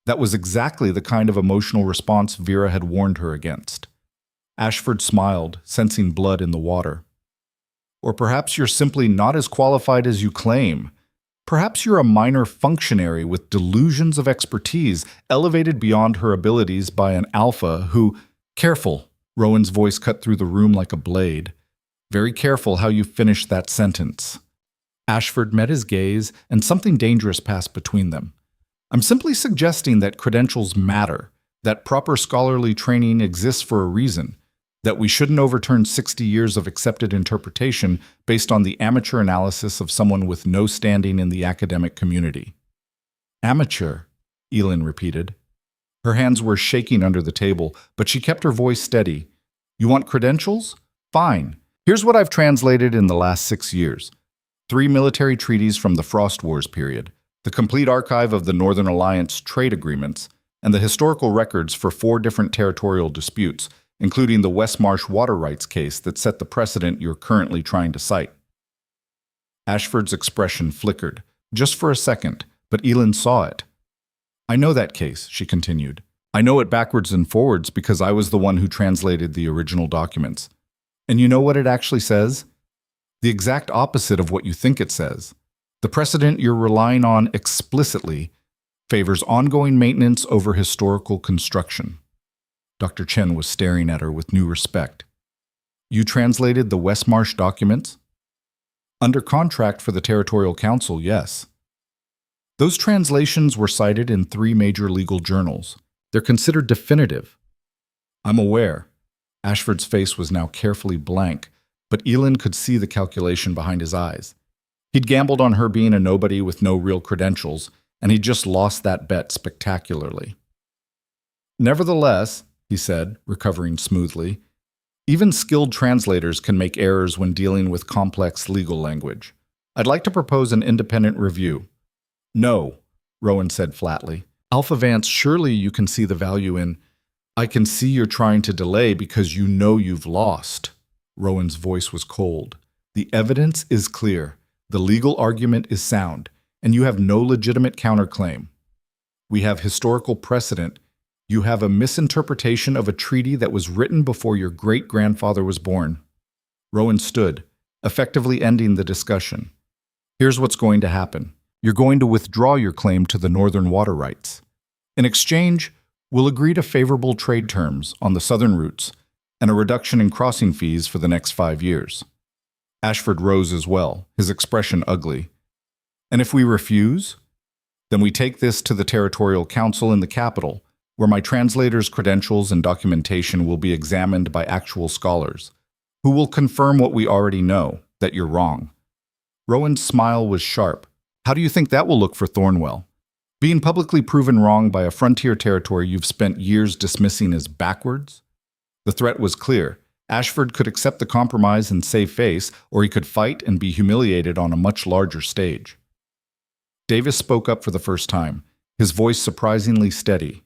That was exactly the kind of emotional response Vera had warned her against. Ashford smiled, sensing blood in the water. Or perhaps you're simply not as qualified as you claim. Perhaps you're a minor functionary with delusions of expertise elevated beyond her abilities by an alpha who— Careful, Rowan's voice cut through the room like a blade. Very careful how you finish that sentence. Ashford met his gaze, and something dangerous passed between them. I'm simply suggesting that credentials matter, that proper scholarly training exists for a reason, that we shouldn't overturn 60 years of accepted interpretation based on the amateur analysis of someone with no standing in the academic community. Amateur, Elin repeated. Her hands were shaking under the table, but she kept her voice steady. You want credentials? Fine. Here's what I've translated in the last 6 years. 3 military treaties from the Frost Wars period, the complete archive of the Northern Alliance trade agreements, and the historical records for 4 different territorial disputes, including the West Marsh water rights case that set the precedent you're currently trying to cite. Ashford's expression flickered, just for a second, but Elin saw it. I know that case, she continued. I know it backwards and forwards because I was the one who translated the original documents. And you know what it actually says? The exact opposite of what you think it says. The precedent you're relying on explicitly favors ongoing maintenance over historical construction. Dr. Chen was staring at her with new respect. You translated the West Marsh documents? Under contract for the Territorial Council, yes. Those translations were cited in 3 major legal journals. They're considered definitive. I'm aware. Ashford's face was now carefully blank, but Elin could see the calculation behind his eyes. He'd gambled on her being a nobody with no real credentials, and he'd just lost that bet spectacularly. Nevertheless, he said, recovering smoothly, even skilled translators can make errors when dealing with complex legal language. I'd like to propose an independent review. No, Rowan said flatly. Alpha Vance, surely you can see the value in... I can see you're trying to delay because you know you've lost. Rowan's voice was cold. The evidence is clear. The legal argument is sound, and you have no legitimate counterclaim. We have historical precedent. You have a misinterpretation of a treaty that was written before your great-grandfather was born. Rowan stood, effectively ending the discussion. Here's what's going to happen. You're going to withdraw your claim to the Northern water rights. In exchange, we'll agree to favorable trade terms on the southern routes and a reduction in crossing fees for the next 5 years. Ashford rose as well, his expression ugly. And if we refuse, then we take this to the Territorial Council in the capital, where my translator's credentials and documentation will be examined by actual scholars, who will confirm what we already know, that you're wrong. Rowan's smile was sharp. How do you think that will look for Thornwell? Being publicly proven wrong by a frontier territory you've spent years dismissing as backwards? The threat was clear. Ashford could accept the compromise and save face, or he could fight and be humiliated on a much larger stage. Davis spoke up for the first time, his voice surprisingly steady.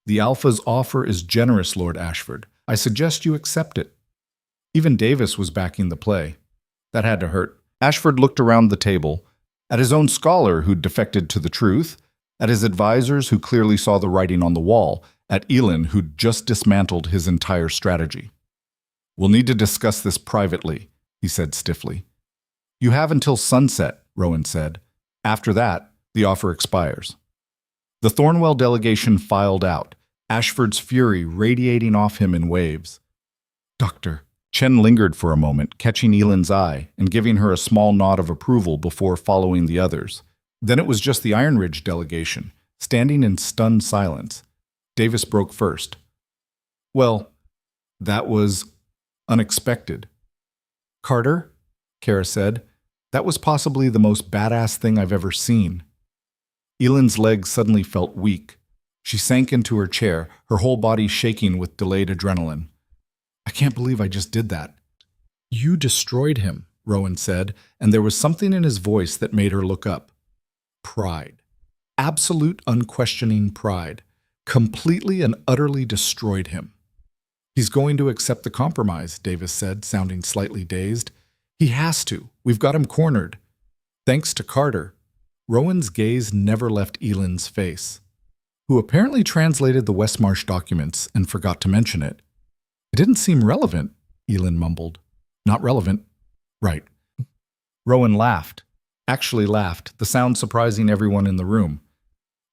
The Alpha's offer is generous, Lord Ashford. I suggest you accept it. Even Davis was backing the play. That had to hurt. Ashford looked around the table, at his own scholar who'd defected to the truth, at his advisors who clearly saw the writing on the wall, at Elin who'd just dismantled his entire strategy. We'll need to discuss this privately, he said stiffly. You have until sunset, Rowan said. After that, the offer expires. The Thornwell delegation filed out, Ashford's fury radiating off him in waves. Doctor. Chen lingered for a moment, catching Elin's eye and giving her a small nod of approval before following the others. Then it was just the Ironridge delegation, standing in stunned silence. Davis broke first. Well, that was unexpected. Carter, Kara said, that was possibly the most badass thing I've ever seen. Elin's legs suddenly felt weak. She sank into her chair, her whole body shaking with delayed adrenaline. I can't believe I just did that. You destroyed him, Rowan said, and there was something in his voice that made her look up. Pride. Absolute, unquestioning pride. Completely and utterly destroyed him. He's going to accept the compromise, Davis said, sounding slightly dazed. He has to. We've got him cornered. Thanks to Carter. Rowan's gaze never left Elin's face, who apparently translated the West Marsh documents and forgot to mention it. It didn't seem relevant, Elin mumbled. Not relevant. Right. Rowan laughed. Actually laughed, the sound surprising everyone in the room.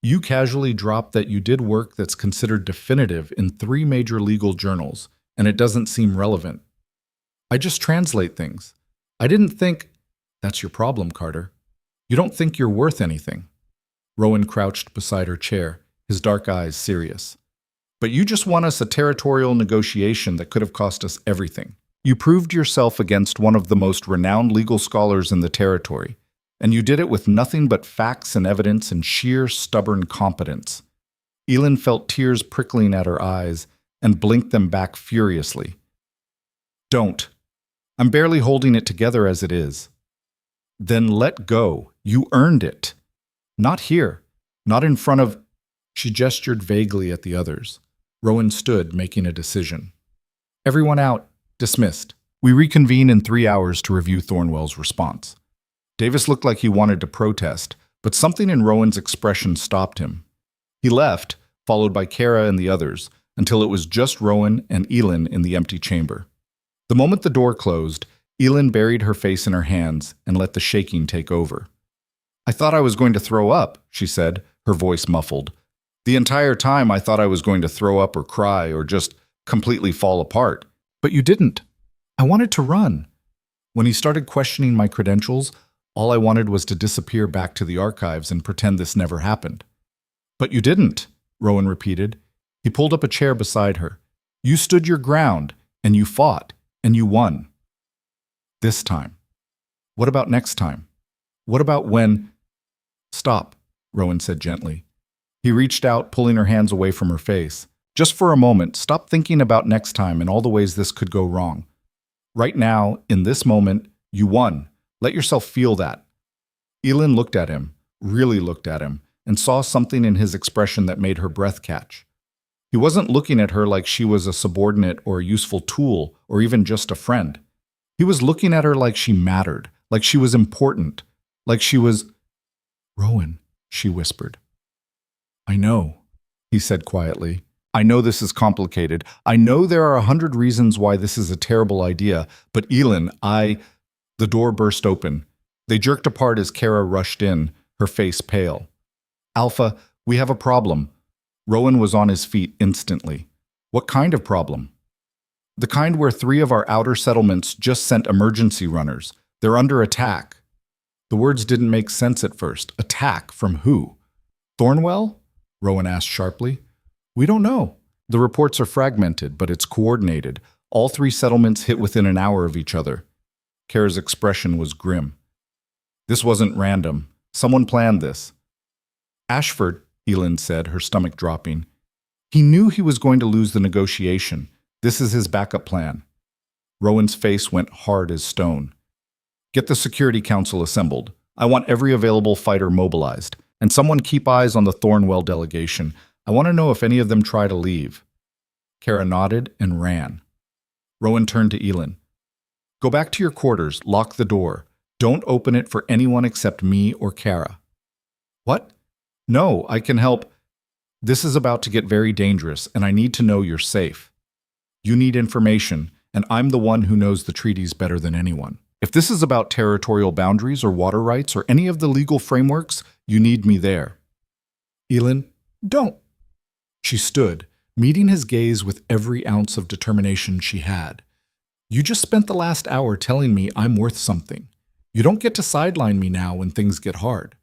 You casually dropped that you did work that's considered definitive in 3 major legal journals, and it doesn't seem relevant. I just translate things. I didn't think... That's your problem, Carter. You don't think you're worth anything. Rowan crouched beside her chair, his dark eyes serious. But you just won us a territorial negotiation that could have cost us everything. You proved yourself against one of the most renowned legal scholars in the territory, and you did it with nothing but facts and evidence and sheer stubborn competence. Elin felt tears prickling at her eyes and blinked them back furiously. Don't. I'm barely holding it together as it is. Then let go. You earned it. Not here. Not in front of... She gestured vaguely at the others. Rowan stood, making a decision. Everyone out. Dismissed. We reconvene in 3 hours to review Thornwell's response. Davis looked like he wanted to protest, but something in Rowan's expression stopped him. He left, followed by Kara and the others, until it was just Rowan and Elin in the empty chamber. The moment the door closed, Elin buried her face in her hands and let the shaking take over. I thought I was going to throw up, she said, her voice muffled. The entire time I thought I was going to throw up or cry or just completely fall apart. But you didn't. I wanted to run. When he started questioning my credentials, all I wanted was to disappear back to the archives and pretend this never happened. But you didn't, Rowan repeated. He pulled up a chair beside her. You stood your ground, and you fought, and you won. This time. What about next time? What about when... Stop, Rowan said gently. He reached out, pulling her hands away from her face. Just for a moment, stop thinking about next time and all the ways this could go wrong. Right now, in this moment, you won. Let yourself feel that. Elin looked at him, really looked at him, and saw something in his expression that made her breath catch. He wasn't looking at her like she was a subordinate or a useful tool or even just a friend. He was looking at her like she mattered, like she was important, like she was... Rowan, she whispered. I know, he said quietly. I know this is complicated. I know there are 100 reasons why this is a terrible idea, but Elin, The door burst open. They jerked apart as Kara rushed in, her face pale. Alpha, we have a problem. Rowan was on his feet instantly. What kind of problem? The kind where 3 of our outer settlements just sent emergency runners. They're under attack. The words didn't make sense at first. Attack from who? Thornwell? Rowan asked sharply. We don't know. The reports are fragmented, but it's coordinated. All 3 settlements hit within an hour of each other. Kara's expression was grim. This wasn't random. Someone planned this. Ashford, Elin said, her stomach dropping. He knew he was going to lose the negotiation. This is his backup plan. Rowan's face went hard as stone. Get the Security Council assembled. I want every available fighter mobilized. And someone keep eyes on the Thornwell delegation. I want to know if any of them try to leave. Kara nodded and ran. Rowan turned to Elin. Go back to your quarters, lock the door. Don't open it for anyone except me or Kara. What? No, I can help. This is about to get very dangerous, and I need to know you're safe. You need information, and I'm the one who knows the treaties better than anyone. If this is about territorial boundaries or water rights or any of the legal frameworks, you need me there. Elin, don't. She stood, meeting his gaze with every ounce of determination she had. You just spent the last hour telling me I'm worth something. You don't get to sideline me now when things get hard.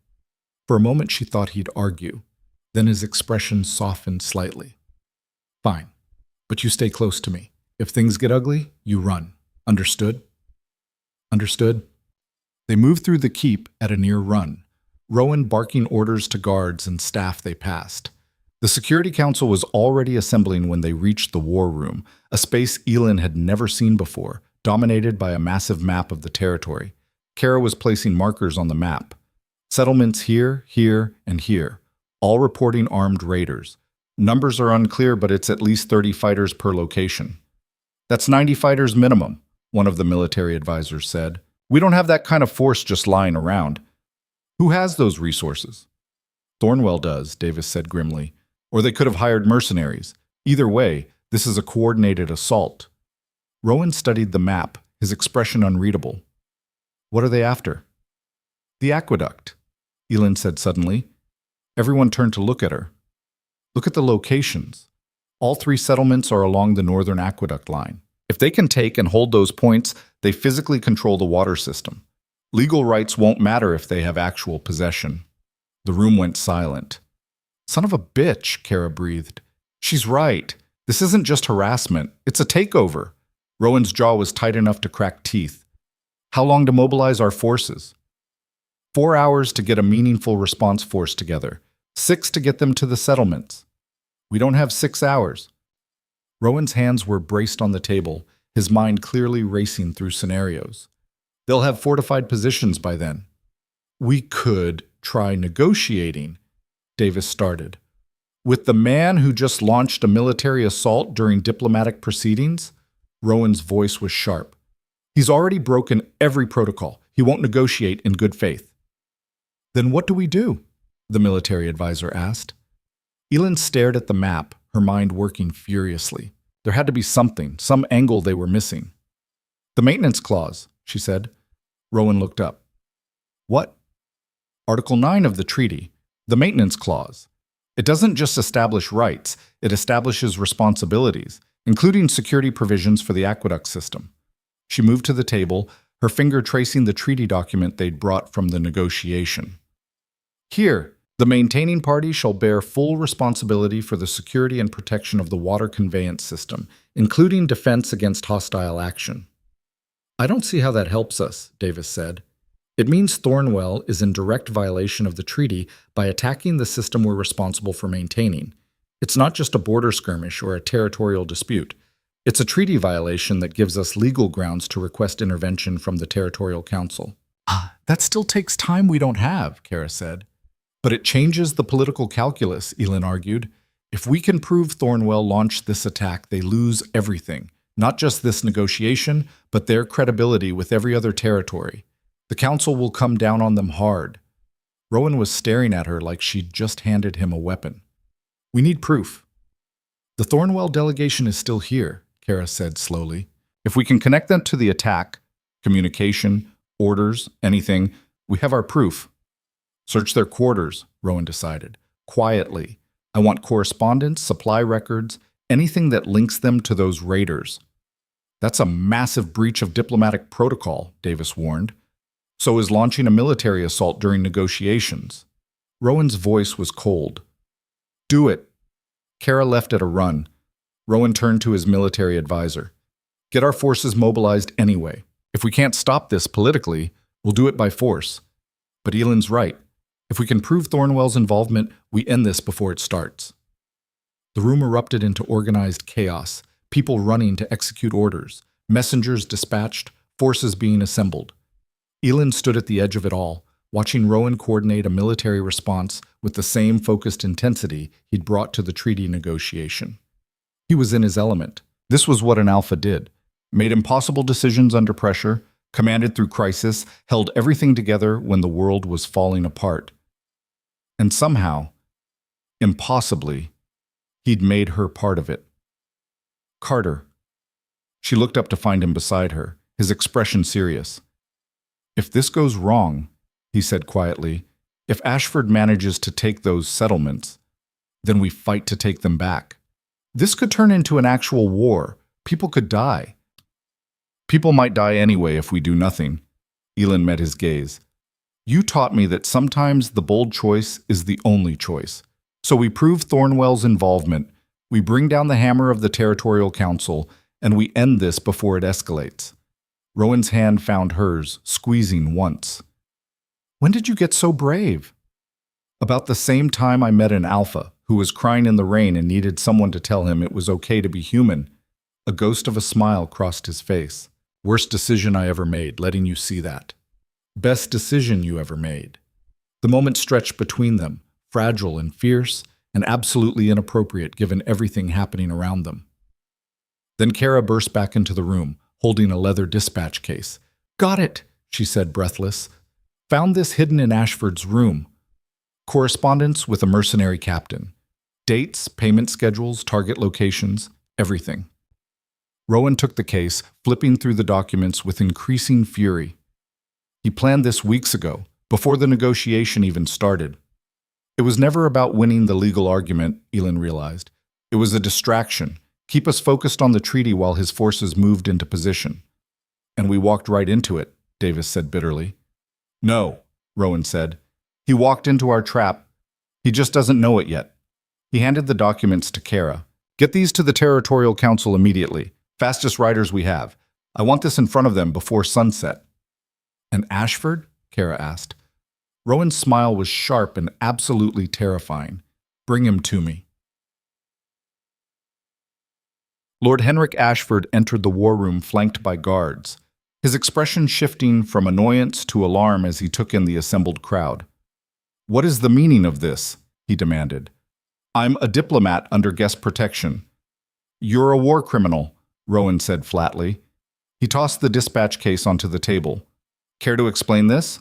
For a moment she thought he'd argue. Then his expression softened slightly. Fine, but you stay close to me. If things get ugly, you run. Understood? Understood? They moved through the keep at a near run, Rowan barking orders to guards and staff they passed. The Security Council was already assembling when they reached the war room, a space Elin had never seen before, dominated by a massive map of the territory. Kara was placing markers on the map. Settlements here, here, and here, all reporting armed raiders. Numbers are unclear, but it's at least 30 fighters per location. That's 90 fighters minimum, one of the military advisors said. We don't have that kind of force just lying around. Who has those resources? Thornwell does, Davis said grimly. Or they could have hired mercenaries. Either way, this is a coordinated assault. Rowan studied the map, his expression unreadable. What are they after? The aqueduct, Elin said suddenly. Everyone turned to look at her. Look at the locations. All 3 settlements are along the northern aqueduct line. If they can take and hold those points, they physically control the water system. Legal rights won't matter if they have actual possession. The room went silent. Son of a bitch, Kara breathed. She's right. This isn't just harassment. It's a takeover. Rowan's jaw was tight enough to crack teeth. How long to mobilize our forces? 4 hours to get a meaningful response force together. 6 to get them to the settlements. We don't have 6 hours. Rowan's hands were braced on the table, his mind clearly racing through scenarios. They'll have fortified positions by then. We could try negotiating, Davis started. With the man who just launched a military assault during diplomatic proceedings? Rowan's voice was sharp. He's already broken every protocol. He won't negotiate in good faith. Then what do we do? The military advisor asked. Elin stared at the map, her mind working furiously. There had to be something, some angle they were missing. The maintenance clause, she said. Rowan looked up. What? Article 9 of the treaty, the maintenance clause. It doesn't just establish rights, it establishes responsibilities, including security provisions for the aqueduct system. She moved to the table, her finger tracing the treaty document they'd brought from the negotiation. Here, the maintaining party shall bear full responsibility for the security and protection of the water conveyance system, including defense against hostile action. I don't see how that helps us, Davis said. It means Thornwell is in direct violation of the treaty by attacking the system we're responsible for maintaining. It's not just a border skirmish or a territorial dispute. It's a treaty violation that gives us legal grounds to request intervention from the Territorial Council. That still takes time we don't have, Kara said. But it changes the political calculus, Elin argued. If we can prove Thornwell launched this attack, they lose everything. Not just this negotiation, but their credibility with every other territory. The council will come down on them hard. Rowan was staring at her like she'd just handed him a weapon. We need proof. The Thornwell delegation is still here, Kara said slowly. If we can connect them to the attack, communication, orders, anything, we have our proof. Search their quarters, Rowan decided. Quietly. I want correspondence, supply records, anything that links them to those raiders. That's a massive breach of diplomatic protocol, Davis warned. So is launching a military assault during negotiations. Rowan's voice was cold. Do it. Kara left at a run. Rowan turned to his military advisor. Get our forces mobilized anyway. If we can't stop this politically, we'll do it by force. But Elin's right. If we can prove Thornwell's involvement, we end this before it starts. The room erupted into organized chaos, people running to execute orders, messengers dispatched, forces being assembled. Elin stood at the edge of it all, watching Rowan coordinate a military response with the same focused intensity he'd brought to the treaty negotiation. He was in his element. This was what an alpha did. Made impossible decisions under pressure, commanded through crisis, held everything together when the world was falling apart. And somehow, impossibly, he'd made her part of it. Carter. She looked up to find him beside her, his expression serious. If this goes wrong, he said quietly, if Ashford manages to take those settlements, then we fight to take them back. This could turn into an actual war. People could die. People might die anyway if we do nothing. Elin met his gaze. You taught me that sometimes the bold choice is the only choice. So we prove Thornwell's involvement, we bring down the hammer of the Territorial Council, and we end this before it escalates. Rowan's hand found hers, squeezing once. When did you get so brave? About the same time I met an alpha who was crying in the rain and needed someone to tell him it was okay to be human. A ghost of a smile crossed his face. Worst decision I ever made, letting you see that. Best decision you ever made. The moment stretched between them, fragile and fierce, and absolutely inappropriate given everything happening around them. Then Kara burst back into the room, holding a leather dispatch case. Got it, she said, breathless. Found this hidden in Ashford's room. Correspondence with a mercenary captain. Dates, payment schedules, target locations, everything. Rowan took the case, flipping through the documents with increasing fury. He planned this weeks ago, before the negotiation even started. It was never about winning the legal argument, Elin realized. It was a distraction. Keep us focused on the treaty while his forces moved into position. And we walked right into it, Davis said bitterly. No, Rowan said. He walked into our trap. He just doesn't know it yet. He handed the documents to Kara. Get these to the Territorial Council immediately. Fastest riders we have. I want this in front of them before sunset. And Ashford? Kara asked. Rowan's smile was sharp and absolutely terrifying. Bring him to me. Lord Henrik Ashford entered the war room flanked by guards, his expression shifting from annoyance to alarm as he took in the assembled crowd. What is the meaning of this? He demanded. I'm a diplomat under guest protection. You're a war criminal, Rowan said flatly. He tossed the dispatch case onto the table. Care to explain this?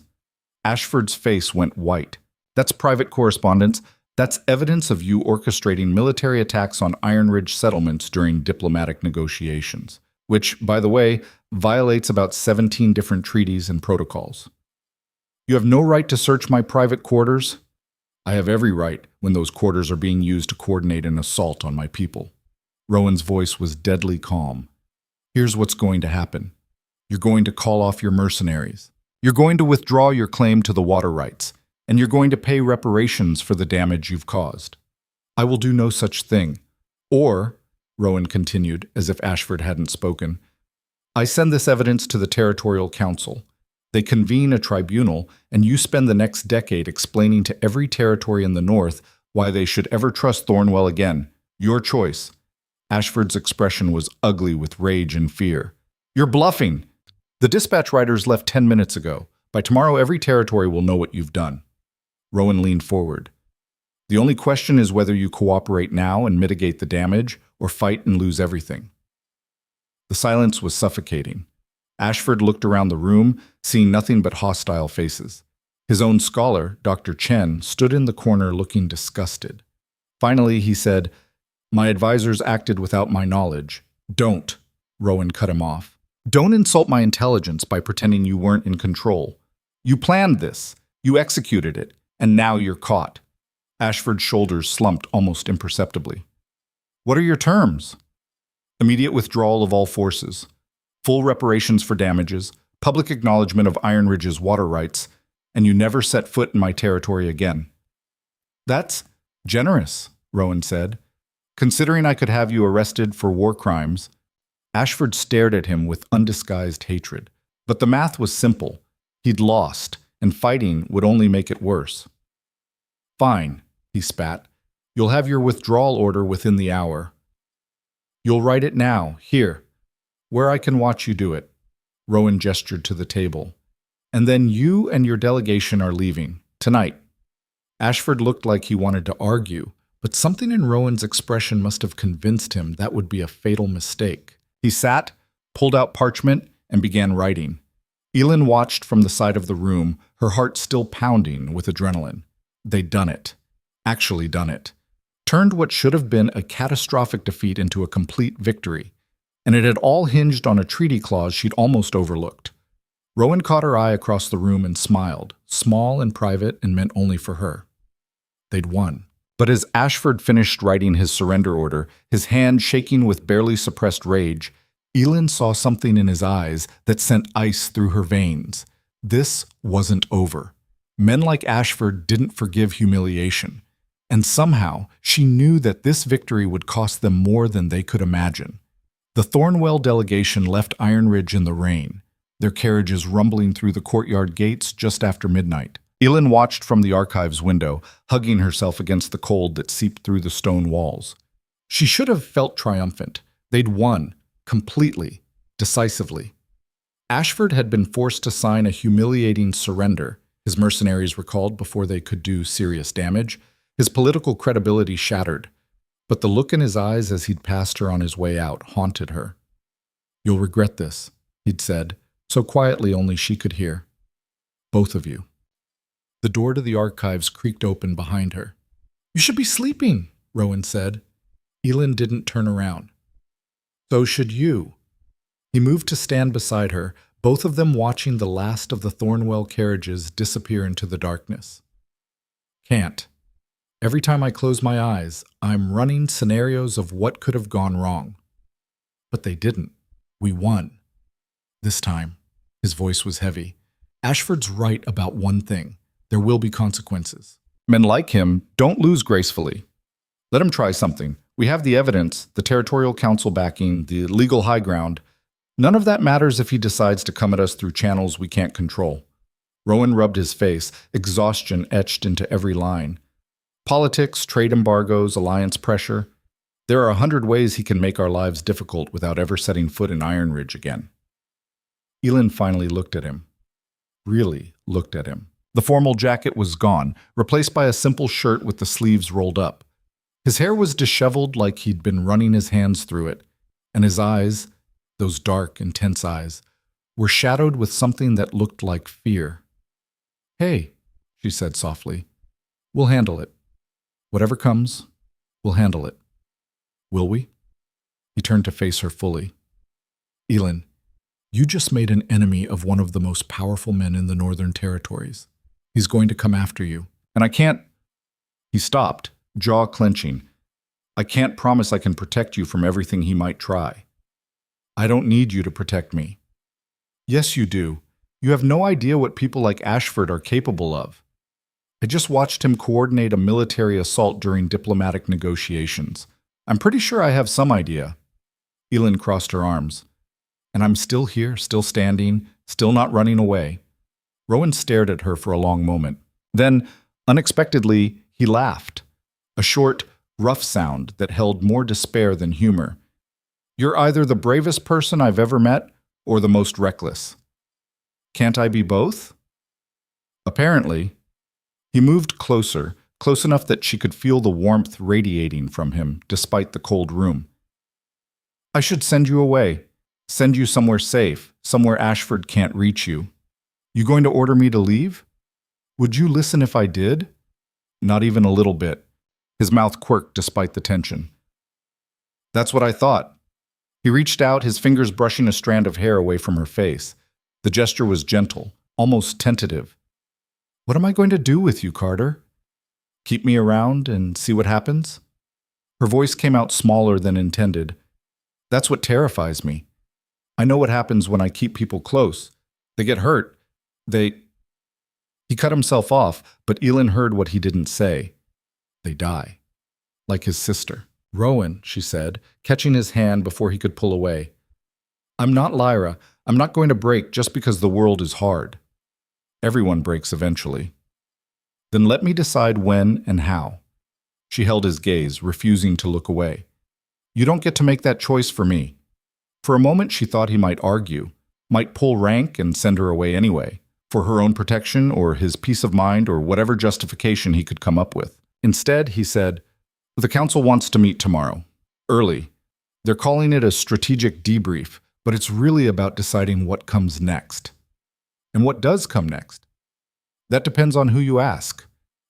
Ashford's face went white. That's private correspondence. That's evidence of you orchestrating military attacks on Ironridge settlements during diplomatic negotiations, which, by the way, violates about 17 different treaties and protocols. You have no right to search my private quarters. I have every right when those quarters are being used to coordinate an assault on my people. Rowan's voice was deadly calm. Here's what's going to happen. You're going to call off your mercenaries. You're going to withdraw your claim to the water rights, and you're going to pay reparations for the damage you've caused. I will do no such thing. Or, Rowan continued, as if Ashford hadn't spoken, I send this evidence to the Territorial Council. They convene a tribunal, and you spend the next decade explaining to every territory in the North why they should ever trust Thornwell again. Your choice. Ashford's expression was ugly with rage and fear. You're bluffing. The dispatch riders left 10 minutes ago. By tomorrow, every territory will know what you've done. Rowan leaned forward. The only question is whether you cooperate now and mitigate the damage, or fight and lose everything. The silence was suffocating. Ashford looked around the room, seeing nothing but hostile faces. His own scholar, Dr. Chen, stood in the corner looking disgusted. Finally, he said, My advisors acted without my knowledge. Don't, Rowan cut him off. Don't insult my intelligence by pretending you weren't in control. You planned this, you executed it, and now you're caught. Ashford's shoulders slumped almost imperceptibly. What are your terms? Immediate withdrawal of all forces, full reparations for damages, public acknowledgement of Ironridge's water rights, and you never set foot in my territory again. That's generous, Rowan said. Considering I could have you arrested for war crimes. Ashford stared at him with undisguised hatred. But the math was simple. He'd lost, and fighting would only make it worse. Fine, he spat. You'll have your withdrawal order within the hour. You'll write it now, here, where I can watch you do it. Rowan gestured to the table. And then you and your delegation are leaving, tonight. Ashford looked like he wanted to argue, but something in Rowan's expression must have convinced him that would be a fatal mistake. He sat, pulled out parchment, and began writing. Elin watched from the side of the room, her heart still pounding with adrenaline. They'd done it. Actually done it. Turned what should have been a catastrophic defeat into a complete victory. And it had all hinged on a treaty clause she'd almost overlooked. Rowan caught her eye across the room and smiled, small and private and meant only for her. They'd won. But as Ashford finished writing his surrender order, his hand shaking with barely suppressed rage, Elin saw something in his eyes that sent ice through her veins. This wasn't over. Men like Ashford didn't forgive humiliation. And somehow, she knew that this victory would cost them more than they could imagine. The Thornwell delegation left Ironridge in the rain, their carriages rumbling through the courtyard gates just after midnight. Elin watched from the archives window, hugging herself against the cold that seeped through the stone walls. She should have felt triumphant. They'd won, completely, decisively. Ashford had been forced to sign a humiliating surrender, his mercenaries recalled before they could do serious damage, his political credibility shattered. But the look in his eyes as he'd passed her on his way out haunted her. You'll regret this, he'd said, so quietly only she could hear. Both of you. The door to the archives creaked open behind her. You should be sleeping, Rowan said. Elin didn't turn around. So should you. He moved to stand beside her, both of them watching the last of the Thornwell carriages disappear into the darkness. Can't. Every time I close my eyes, I'm running scenarios of what could have gone wrong. But they didn't. We won. This time, his voice was heavy. Ashford's right about one thing. There will be consequences. Men like him don't lose gracefully. Let him try something. We have the evidence, the Territorial Council backing, the legal high ground. None of that matters if he decides to come at us through channels we can't control. Rowan rubbed his face, exhaustion etched into every line. Politics, trade embargoes, alliance pressure. There are 100 ways he can make our lives difficult without ever setting foot in Ironridge again. Elin finally looked at him. Really looked at him. The formal jacket was gone, replaced by a simple shirt with the sleeves rolled up. His hair was disheveled like he'd been running his hands through it, and his eyes, those dark, intense eyes, were shadowed with something that looked like fear. "Hey," she said softly, "we'll handle it. Whatever comes, we'll handle it. Will we?" He turned to face her fully. "Elin, you just made an enemy of one of the most powerful men in the Northern Territories. He's going to come after you, and I can't—" He stopped, jaw clenching. "I can't promise I can protect you from everything he might try. I don't need you to protect me." "Yes, you do. You have no idea what people like Ashford are capable of. I just watched him coordinate a military assault during diplomatic negotiations. I'm pretty sure I have some idea." Elin crossed her arms. "And I'm still here, still standing, still not running away." Rowan stared at her for a long moment. Then, unexpectedly, he laughed. A short, rough sound that held more despair than humor. "You're either the bravest person I've ever met or the most reckless. Can't I be both?" Apparently. He moved closer, close enough that she could feel the warmth radiating from him, despite the cold room. "I should send you away. Send you somewhere safe, somewhere Ashford can't reach you. You going to order me to leave? Would you listen if I did?" Not even a little bit. His mouth quirked despite the tension. "That's what I thought." He reached out, his fingers brushing a strand of hair away from her face. The gesture was gentle, almost tentative. "What am I going to do with you, Carter? Keep me around and see what happens?" Her voice came out smaller than intended. "That's what terrifies me. I know what happens when I keep people close. They get hurt. He cut himself off, but Elin heard what he didn't say. "They die. Like his sister." "Rowan," she said, catching his hand before he could pull away. "I'm not Lyra. I'm not going to break just because the world is hard. Everyone breaks eventually. Then let me decide when and how." She held his gaze, refusing to look away. "You don't get to make that choice for me." For a moment she thought he might argue, might pull rank and send her away anyway, for her own protection or his peace of mind or whatever justification he could come up with. Instead, he said, "The council wants to meet tomorrow. Early. They're calling it a strategic debrief, but it's really about deciding what comes next." "And what does come next?" "That depends on who you ask.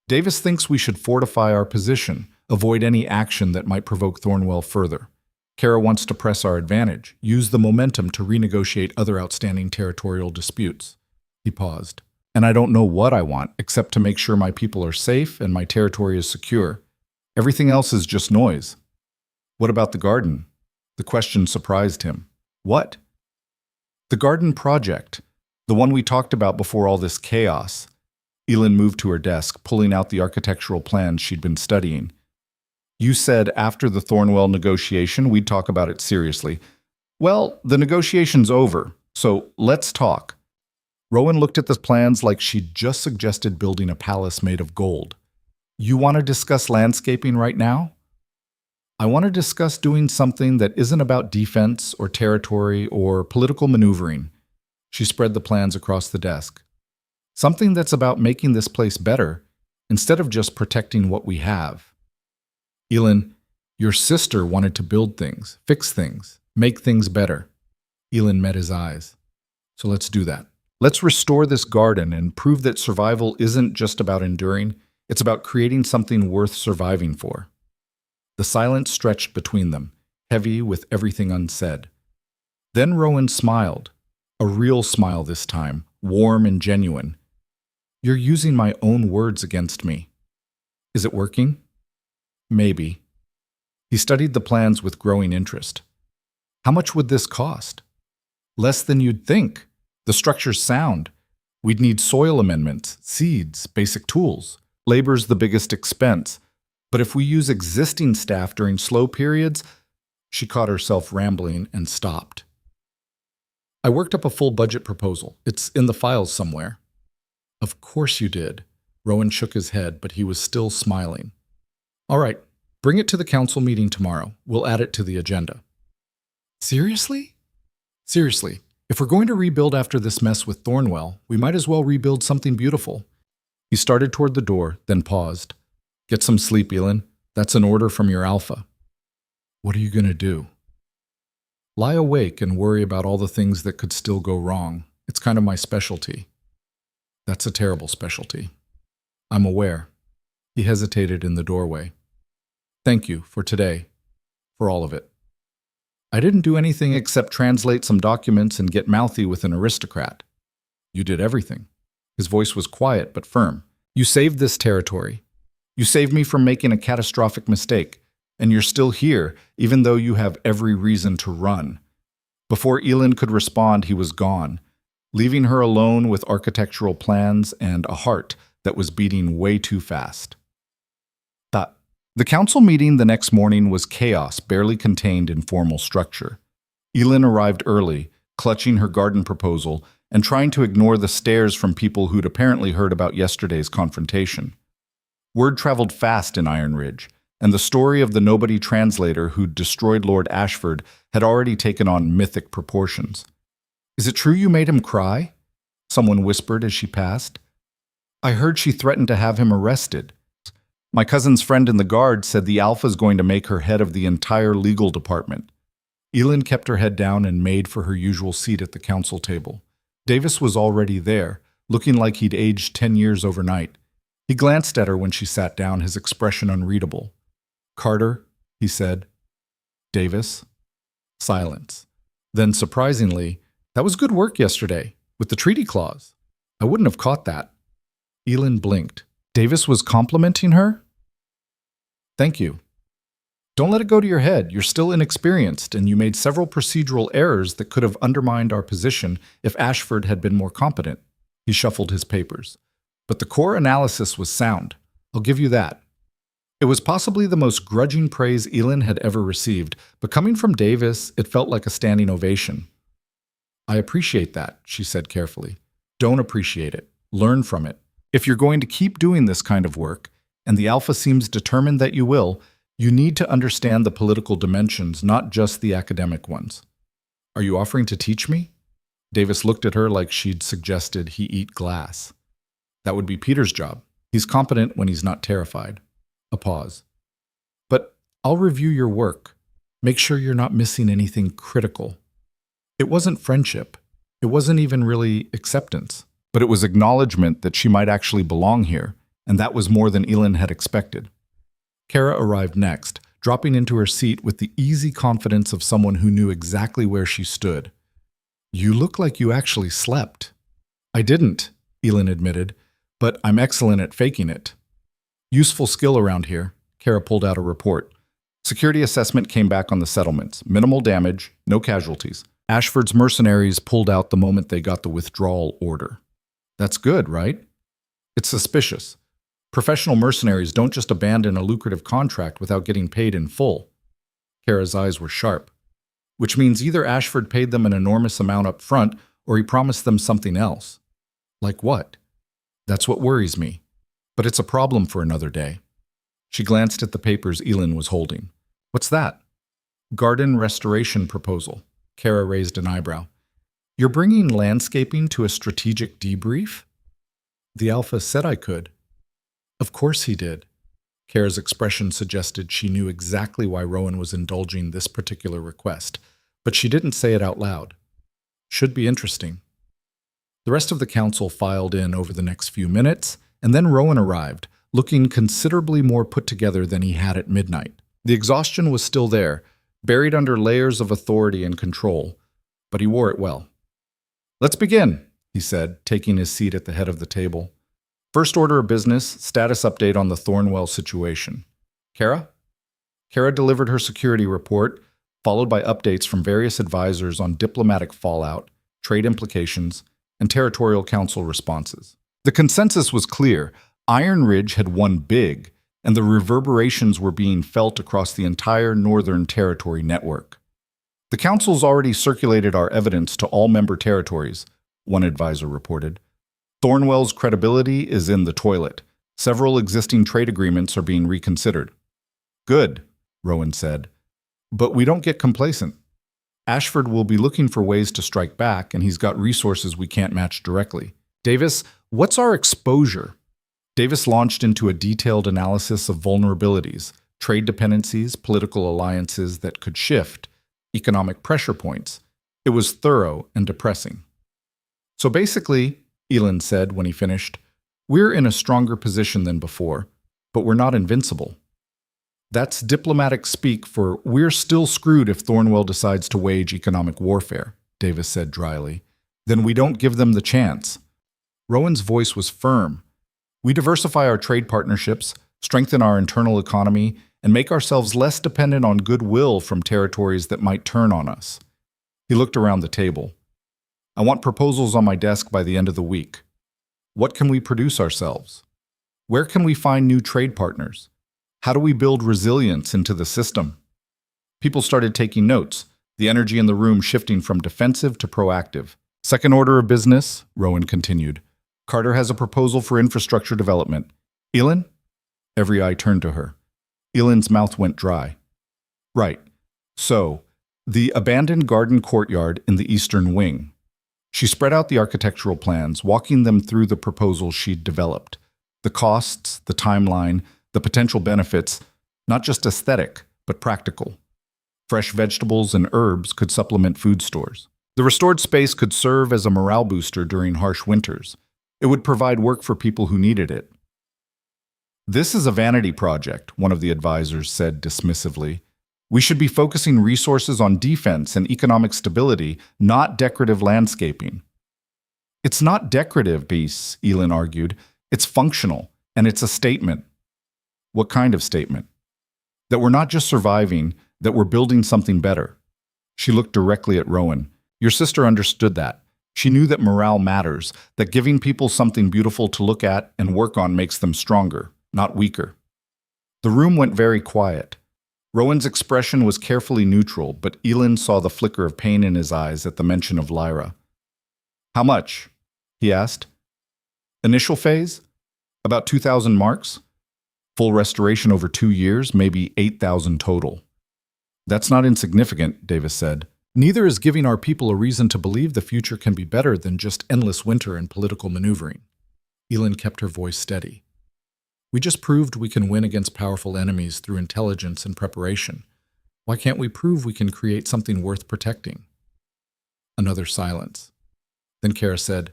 Davis thinks we should fortify our position, avoid any action that might provoke Thornwell further. Kara wants to press our advantage, use the momentum to renegotiate other outstanding territorial disputes." He paused. "And I don't know what I want, except to make sure my people are safe and my territory is secure. Everything else is just noise." "What about the garden?" The question surprised him. "What?" "The garden project. The one we talked about before all this chaos." Elin moved to her desk, pulling out the architectural plans she'd been studying. "You said after the Thornwell negotiation we'd talk about it seriously. Well, the negotiation's over, so let's talk." Rowan looked at the plans like she'd just suggested building a palace made of gold. "You want to discuss landscaping right now?" "I want to discuss doing something that isn't about defense or territory or political maneuvering." She spread the plans across the desk. "Something that's about making this place better, instead of just protecting what we have." "Elin, your sister wanted to build things, fix things, make things better." Elin met his eyes. "So let's do that. Let's restore this garden and prove that survival isn't just about enduring, it's about creating something worth surviving for." The silence stretched between them, heavy with everything unsaid. Then Rowan smiled, a real smile this time, warm and genuine. "You're using my own words against me. Is it working?" "Maybe." He studied the plans with growing interest. "How much would this cost?" "Less than you'd think. The structure's sound. We'd need soil amendments, seeds, basic tools. Labor's the biggest expense. But if we use existing staff during slow periods..." She caught herself rambling and stopped. "I worked up a full budget proposal. It's in the files somewhere." "Of course you did." Rowan shook his head, but he was still smiling. "All right, bring it to the council meeting tomorrow. We'll add it to the agenda." "Seriously?" "Seriously. If we're going to rebuild after this mess with Thornwell, we might as well rebuild something beautiful. He started toward the door, then paused. Get some sleep, Elin. That's an order from your alpha. What are you going to do? Lie awake and worry about all the things that could still go wrong. It's kind of my specialty. That's a terrible specialty. I'm aware. He hesitated in the doorway. Thank you for today, for all of it. I didn't do anything except translate some documents and get mouthy with an aristocrat. You did everything. His voice was quiet but firm. You saved this territory. You saved me from making a catastrophic mistake, and you're still here, even though you have every reason to run. Before Elin could respond, he was gone, leaving her alone with architectural plans and a heart that was beating way too fast. The council meeting the next morning was chaos, barely contained in formal structure. Elin arrived early, clutching her garden proposal and trying to ignore the stares from people who'd apparently heard about yesterday's confrontation. Word traveled fast in Ironridge, and the story of the nobody translator who'd destroyed Lord Ashford had already taken on mythic proportions. Is it true you made him cry? Someone whispered as she passed. I heard she threatened to have him arrested. My cousin's friend in the guard said the Alpha's going to make her head of the entire legal department. Elin kept her head down and made for her usual seat at the council table. Davis was already there, looking like he'd aged 10 years overnight. He glanced at her when she sat down, his expression unreadable. Carter, he said. Davis. Silence. Then, surprisingly, that was good work yesterday, with the treaty clause. I wouldn't have caught that. Elin blinked. Davis was complimenting her? Thank you. Don't let it go to your head. You're still inexperienced, and you made several procedural errors that could have undermined our position if Ashford had been more competent. He shuffled his papers. But the core analysis was sound. I'll give you that. It was possibly the most grudging praise Elin had ever received, but coming from Davis, it felt like a standing ovation. I appreciate that, she said carefully. Don't appreciate it. Learn from it. If you're going to keep doing this kind of work, and the Alpha seems determined that you will, you need to understand the political dimensions, not just the academic ones. Are you offering to teach me? Davis looked at her like she'd suggested he eat glass. That would be Peter's job. He's competent when he's not terrified. A pause. But I'll review your work. Make sure you're not missing anything critical. It wasn't friendship. It wasn't even really acceptance. But it was acknowledgement that she might actually belong here, and that was more than Elin had expected. Kara arrived next, dropping into her seat with the easy confidence of someone who knew exactly where she stood. You look like you actually slept. I didn't, Elin admitted, but I'm excellent at faking it. Useful skill around here. Kara pulled out a report. Security assessment came back on the settlements. Minimal damage, no casualties. Ashford's mercenaries pulled out the moment they got the withdrawal order. That's good, right? It's suspicious. Professional mercenaries don't just abandon a lucrative contract without getting paid in full. Kara's eyes were sharp. Which means either Ashford paid them an enormous amount up front, or he promised them something else. Like what? That's what worries me. But it's a problem for another day. She glanced at the papers Elin was holding. What's that? Garden restoration proposal. Kara raised an eyebrow. You're bringing landscaping to a strategic debrief? The Alpha said I could. Of course he did. Kara's expression suggested she knew exactly why Rowan was indulging this particular request, but she didn't say it out loud. Should be interesting. The rest of the council filed in over the next few minutes, and then Rowan arrived, looking considerably more put together than he had at midnight. The exhaustion was still there, buried under layers of authority and control, but he wore it well. Let's begin, he said, taking his seat at the head of the table. First order of business, status update on the Thornwell situation. Kara? Kara delivered her security report, followed by updates from various advisors on diplomatic fallout, trade implications, and territorial council responses. The consensus was clear. Ironridge had won big, and the reverberations were being felt across the entire Northern Territory network. The council's already circulated our evidence to all member territories, one advisor reported. Thornwell's credibility is in the toilet. Several existing trade agreements are being reconsidered. Good, Rowan said. But we don't get complacent. Ashford will be looking for ways to strike back, and he's got resources we can't match directly. Davis, what's our exposure? Davis launched into a detailed analysis of vulnerabilities, trade dependencies, political alliances that could shift, economic pressure points. It was thorough and depressing. So basically, Elin said when he finished, we're in a stronger position than before, but we're not invincible. That's diplomatic speak for we're still screwed if Thornwell decides to wage economic warfare, Davis said dryly. Then we don't give them the chance. Rowan's voice was firm. We diversify our trade partnerships, strengthen our internal economy, and make ourselves less dependent on goodwill from territories that might turn on us. He looked around the table. I want proposals on my desk by the end of the week. What can we produce ourselves? Where can we find new trade partners? How do we build resilience into the system? People started taking notes, the energy in the room shifting from defensive to proactive. Second order of business, Rowan continued. Carter has a proposal for infrastructure development. Elin? Every eye turned to her. Elin's mouth went dry. Right. So, the abandoned garden courtyard in the eastern wing. She spread out the architectural plans, walking them through the proposals she'd developed. The costs, the timeline, the potential benefits, not just aesthetic, but practical. Fresh vegetables and herbs could supplement food stores. The restored space could serve as a morale booster during harsh winters. It would provide work for people who needed it. This is a vanity project, one of the advisors said dismissively. We should be focusing resources on defense and economic stability, not decorative landscaping. It's not decorative, Beast, Elin argued. It's functional, and it's a statement. What kind of statement? That we're not just surviving, that we're building something better. She looked directly at Rowan. Your sister understood that. She knew that morale matters, that giving people something beautiful to look at and work on makes them stronger, not weaker. The room went very quiet. Rowan's expression was carefully neutral, but Elin saw the flicker of pain in his eyes at the mention of Lyra. How much? He asked. Initial phase? About 2,000 marks? Full restoration over 2 years, maybe 8,000 total. That's not insignificant, Davis said. Neither is giving our people a reason to believe the future can be better than just endless winter and political maneuvering. Elin kept her voice steady. We just proved we can win against powerful enemies through intelligence and preparation. Why can't we prove we can create something worth protecting? Another silence. Then Kara said,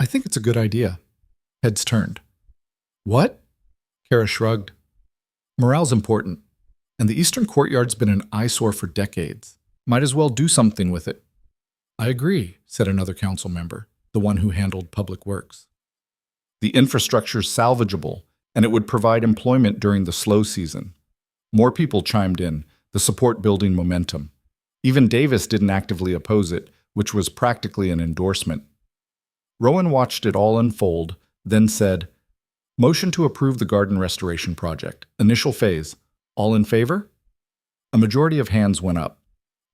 I think it's a good idea. Heads turned. What? Kara shrugged. Morale's important, and the Eastern Courtyard's been an eyesore for decades. Might as well do something with it. I agree, said another council member, the one who handled public works. The infrastructure's salvageable, and it would provide employment during the slow season. More people chimed in, the support building momentum. Even Davis didn't actively oppose it, which was practically an endorsement. Rowan watched it all unfold, then said, Motion to approve the garden restoration project. Initial phase. All in favor? A majority of hands went up.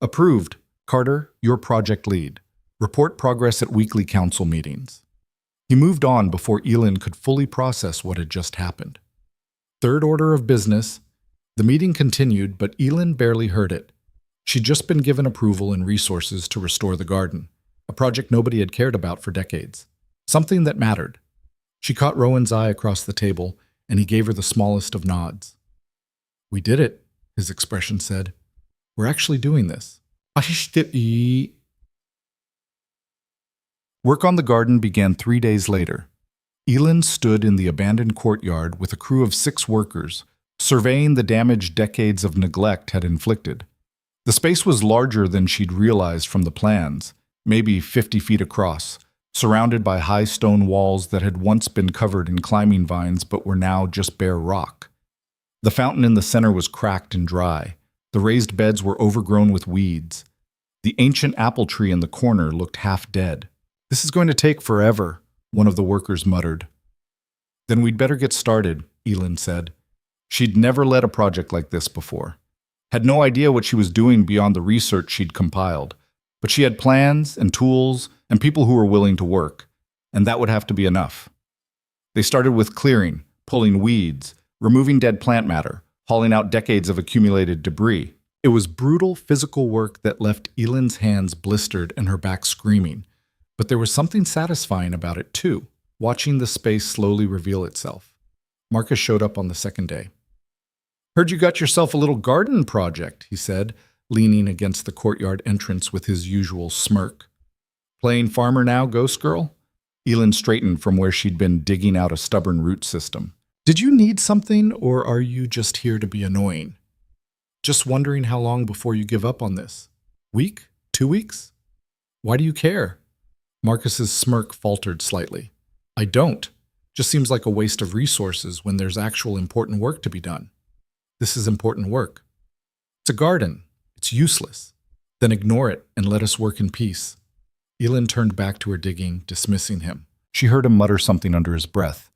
Approved. Carter, your project lead. Report progress at weekly council meetings. He moved on before Elin could fully process what had just happened. Third order of business. The meeting continued, but Elin barely heard it. She'd just been given approval and resources to restore the garden, a project nobody had cared about for decades. Something that mattered. She caught Rowan's eye across the table, and he gave her the smallest of nods. We did it, his expression said. We're actually doing this. Work on the garden began 3 days later. Elin stood in the abandoned courtyard with a crew of 6 workers, surveying the damage decades of neglect had inflicted. The space was larger than she'd realized from the plans, maybe 50 feet across, surrounded by high stone walls that had once been covered in climbing vines but were now just bare rock. The fountain in the center was cracked and dry. The raised beds were overgrown with weeds. The ancient apple tree in the corner looked half dead. This is going to take forever, one of the workers muttered. Then we'd better get started, Elin said. She'd never led a project like this before. Had no idea what she was doing beyond the research she'd compiled. But she had plans and tools and people who were willing to work, and that would have to be enough. They started with clearing, pulling weeds, removing dead plant matter, hauling out decades of accumulated debris. It was brutal physical work that left Elin's hands blistered and her back screaming, but there was something satisfying about it too. watching the space slowly reveal itself. Marcus showed up on the second day. "Heard you got yourself a little garden project," he said, leaning against the courtyard entrance with his usual smirk. "Playing farmer now, ghost girl?" Elin straightened from where she'd been digging out a stubborn root system. "Did you need something, or are you just here to be annoying? Just wondering how long before you give up on this. Week? 2 weeks? Why do you care?" Marcus's smirk faltered slightly. "I don't. Just seems like a waste of resources when there's actual important work to be done. This is important work. It's a garden. It's useless. Then ignore it and let us work in peace." Elin turned back to her digging, dismissing him. She heard him mutter something under his breath.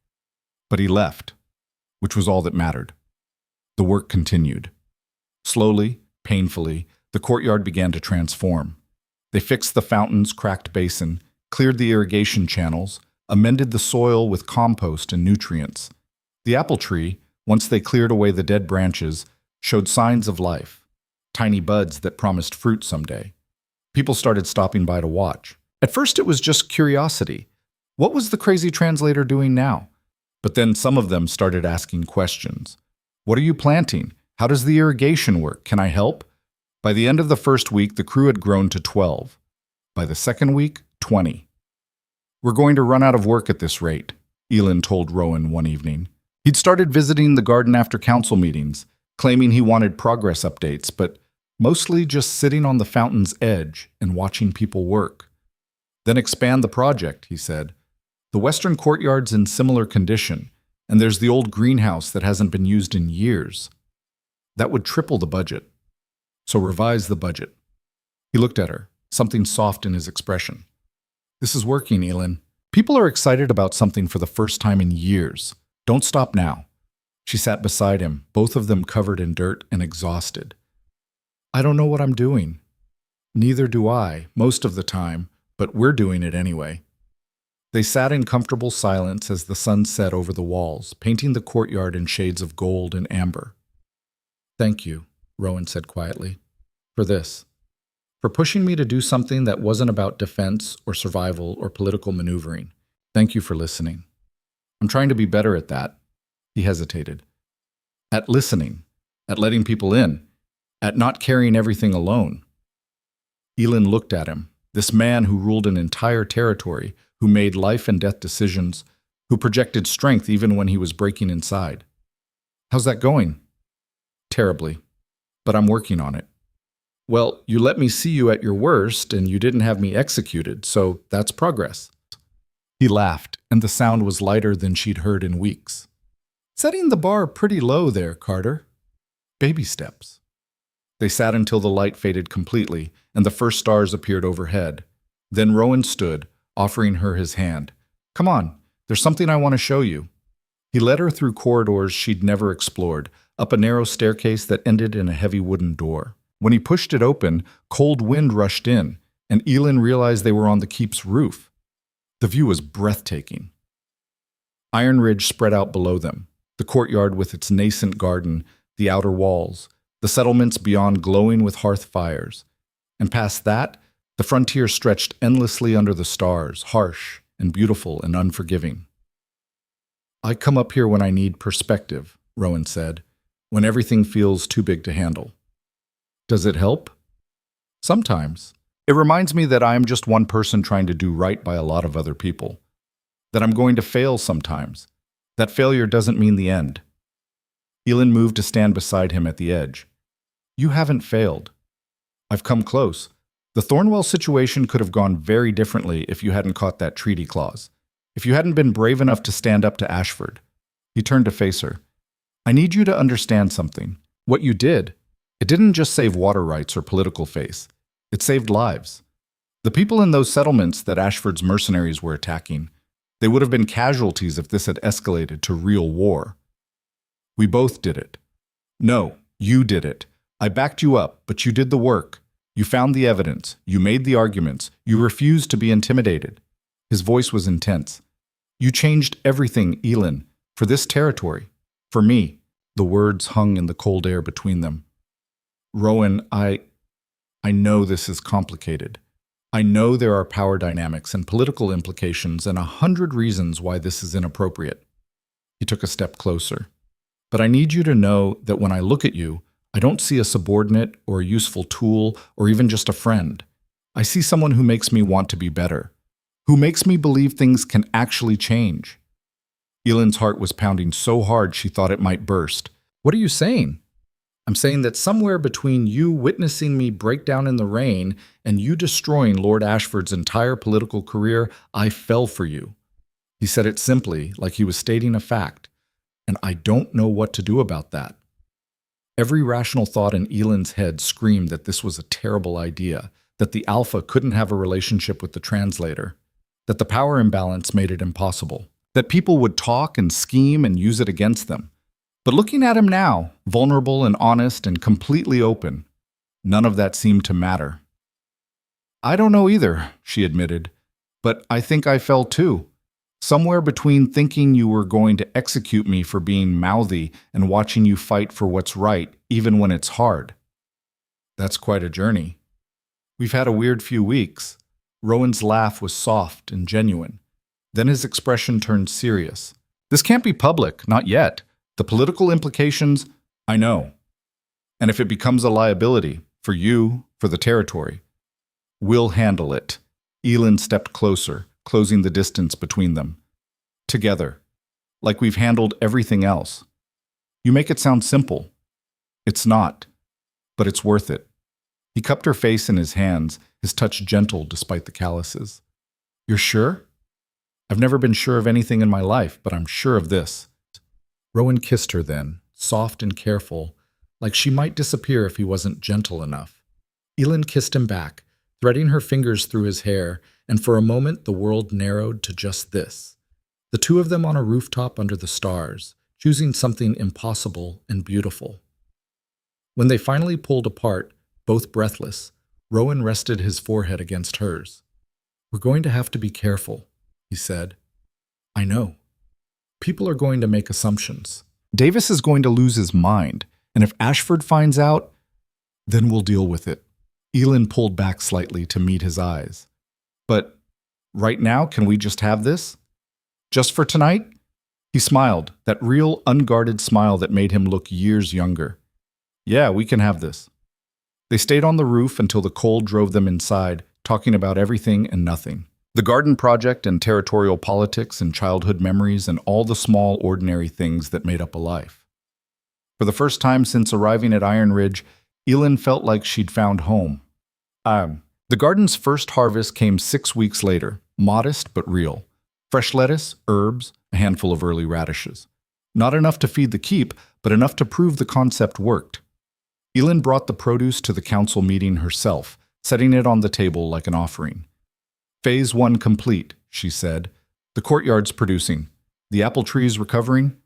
But he left, which was all that mattered. The work continued. Slowly, painfully, the courtyard began to transform. They fixed the fountain's cracked basin, cleared the irrigation channels, amended the soil with compost and nutrients. The apple tree, once they cleared away the dead branches, showed signs of life, tiny buds that promised fruit someday. People started stopping by to watch. At first it was just curiosity. What was the crazy translator doing now? But then some of them started asking questions. "What are you planting? How does the irrigation work? Can I help?" By the end of the first week, the crew had grown to 12. By the second week, 20. "We're going to run out of work at this rate," Elin told Rowan one evening. He'd started visiting the garden after council meetings, claiming he wanted progress updates, but mostly just sitting on the fountain's edge and watching people work. "Then expand the project," he said. "The western courtyard's in similar condition, and there's the old greenhouse that hasn't been used in years. That would triple the budget. So revise the budget." He looked at her, something soft in his expression. "This is working, Elin. People are excited about something for the first time in years. Don't stop now." She sat beside him, both of them covered in dirt and exhausted. "I don't know what I'm doing." "Neither do I, most of the time, but we're doing it anyway." They sat in comfortable silence as the sun set over the walls, painting the courtyard in shades of gold and amber. "Thank you," Rowan said quietly, "for this. For pushing me to do something that wasn't about defense or survival or political maneuvering. Thank you for listening. I'm trying to be better at that." He hesitated. "At listening, at letting people in, at not carrying everything alone." Elin looked at him, this man who ruled an entire territory, who made life and death decisions, who projected strength even when he was breaking inside. "How's that going?" "Terribly, but I'm working on it." "Well, you let me see you at your worst, and you didn't have me executed, so that's progress." He laughed, and the sound was lighter than she'd heard in weeks. "Setting the bar pretty low there, Carter. Baby steps." They sat until the light faded completely, and the first stars appeared overhead. Then Rowan stood, offering her his hand. "Come on, there's something I want to show you." He led her through corridors she'd never explored, up a narrow staircase that ended in a heavy wooden door. When he pushed it open, cold wind rushed in, and Elin realized they were on the keep's roof. The view was breathtaking. Ironridge spread out below them, the courtyard with its nascent garden, the outer walls, the settlements beyond glowing with hearth fires. And past that, the frontier stretched endlessly under the stars, harsh and beautiful and unforgiving. "I come up here when I need perspective," Rowan said, "when everything feels too big to handle." "Does it help?" "Sometimes. It reminds me that I am just one person trying to do right by a lot of other people. That I'm going to fail sometimes. That failure doesn't mean the end." Elin moved to stand beside him at the edge. "You haven't failed. I've come close. The Thornwell situation could have gone very differently if you hadn't caught that treaty clause. If you hadn't been brave enough to stand up to Ashford." He turned to face her. "I need you to understand something. What you did, it didn't just save water rights or political face. It saved lives. The people in those settlements that Ashford's mercenaries were attacking, they would have been casualties if this had escalated to real war. We both did it. No, you did it. I backed you up, but you did the work. You found the evidence. You made the arguments. You refused to be intimidated." His voice was intense. "You changed everything, Elin, for this territory, for me." The words hung in the cold air between them. "Rowan, I know this is complicated. I know there are power dynamics and political implications and 100 reasons why this is inappropriate. He took a step closer. But I need you to know that when I look at you, I don't see a subordinate or a useful tool or even just a friend. I see someone who makes me want to be better, who makes me believe things can actually change. Elend's heart was pounding so hard she thought it might burst. What are you saying? I'm saying that somewhere between you witnessing me break down in the rain and you destroying Lord Ashford's entire political career, I fell for you. He said it simply, like he was stating a fact, and I don't know what to do about that. Every rational thought in Elend's head screamed that this was a terrible idea, that the Alpha couldn't have a relationship with the translator, that the power imbalance made it impossible, that people would talk and scheme and use it against them. But looking at him now, vulnerable and honest and completely open, none of that seemed to matter. I don't know either, she admitted, but I think I fell too. Somewhere between thinking you were going to execute me for being mouthy and watching you fight for what's right, even when it's hard. That's quite a journey. We've had a weird few weeks. Rowan's laugh was soft and genuine. Then his expression turned serious. This can't be public, not yet. The political implications, I know. And if it becomes a liability, for you, for the territory, we'll handle it. Elend stepped closer, closing the distance between them. Together, like we've handled everything else. You make it sound simple. It's not, but it's worth it. He cupped her face in his hands, his touch gentle despite the calluses. You're sure? I've never been sure of anything in my life, but I'm sure of this. Rowan kissed her then, soft and careful, like she might disappear if he wasn't gentle enough. Elend kissed him back, threading her fingers through his hair, and for a moment the world narrowed to just this. The two of them on a rooftop under the stars, choosing something impossible and beautiful. When they finally pulled apart, both breathless, Rowan rested his forehead against hers. We're going to have to be careful, he said. I know. People are going to make assumptions. Davis is going to lose his mind, and if Ashford finds out, then we'll deal with it. Elend pulled back slightly to meet his eyes. But right now, can we just have this? Just for tonight? He smiled, that real, unguarded smile that made him look years younger. Yeah, we can have this. They stayed on the roof until the cold drove them inside, talking about everything and nothing. The garden project and territorial politics and childhood memories and all the small, ordinary things that made up a life. For the first time since arriving at Ironridge, Elend felt like she'd found home. The garden's first harvest came 6 weeks later, modest but real. Fresh lettuce, herbs, a handful of early radishes. Not enough to feed the keep, but enough to prove the concept worked. Elend brought the produce to the council meeting herself, setting it on the table like an offering. Phase 1 complete, she said. The courtyard's producing. The apple tree's recovering.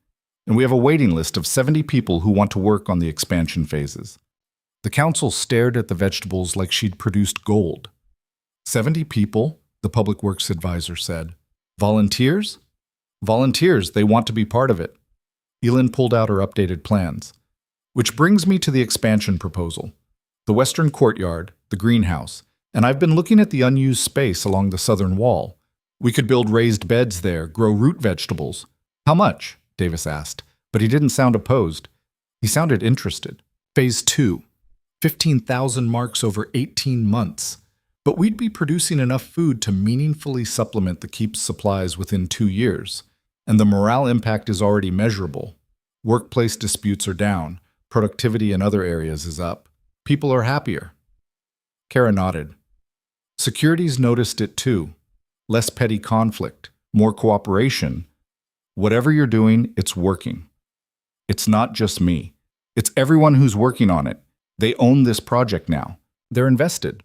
And we have a waiting list of 70 people who want to work on the expansion phases. The council stared at the vegetables like she'd produced gold. 70 people, the public works advisor said. Volunteers? Volunteers, they want to be part of it. Elend pulled out her updated plans. Which brings me to the expansion proposal. The western courtyard, the greenhouse, and I've been looking at the unused space along the southern wall. We could build raised beds there, grow root vegetables. How much? Davis asked, but he didn't sound opposed. He sounded interested. Phase 2. 15,000 marks over 18 months. But we'd be producing enough food to meaningfully supplement the keep's supplies within 2 years. And the morale impact is already measurable. Workplace disputes are down. Productivity in other areas is up. People are happier. Kara nodded. Security's noticed it too. Less petty conflict, more cooperation. Whatever you're doing, it's working. It's not just me. It's everyone who's working on it. They own this project now. They're invested.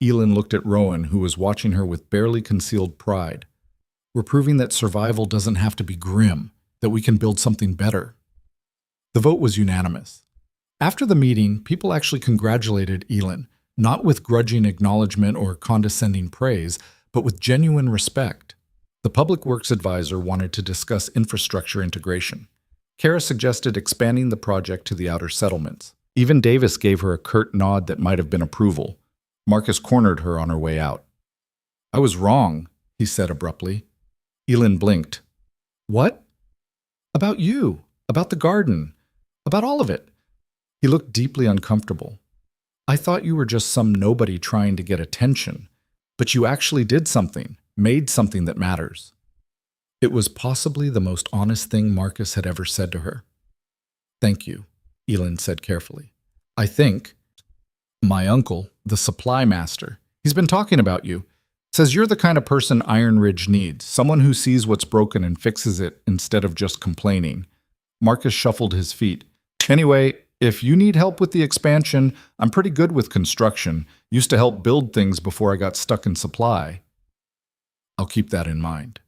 Elend looked at Rowan, who was watching her with barely concealed pride. We're proving that survival doesn't have to be grim, that we can build something better. The vote was unanimous. After the meeting, people actually congratulated Elend, not with grudging acknowledgement or condescending praise, but with genuine respect. The public works advisor wanted to discuss infrastructure integration. Kara suggested expanding the project to the outer settlements. Even Davis gave her a curt nod that might have been approval. Marcus cornered her on her way out. I was wrong, he said abruptly. Elin blinked. What? About you, about the garden, about all of it. He looked deeply uncomfortable. I thought you were just some nobody trying to get attention, but you actually did something, made something that matters. It was possibly the most honest thing Marcus had ever said to her. Thank you, Elin said carefully. I think my uncle, the supply master, he's been talking about you. Says you're the kind of person Ironridge needs, someone who sees what's broken and fixes it instead of just complaining. Marcus shuffled his feet. Anyway, if you need help with the expansion, I'm pretty good with construction. Used to help build things before I got stuck in supply. I'll keep that in mind.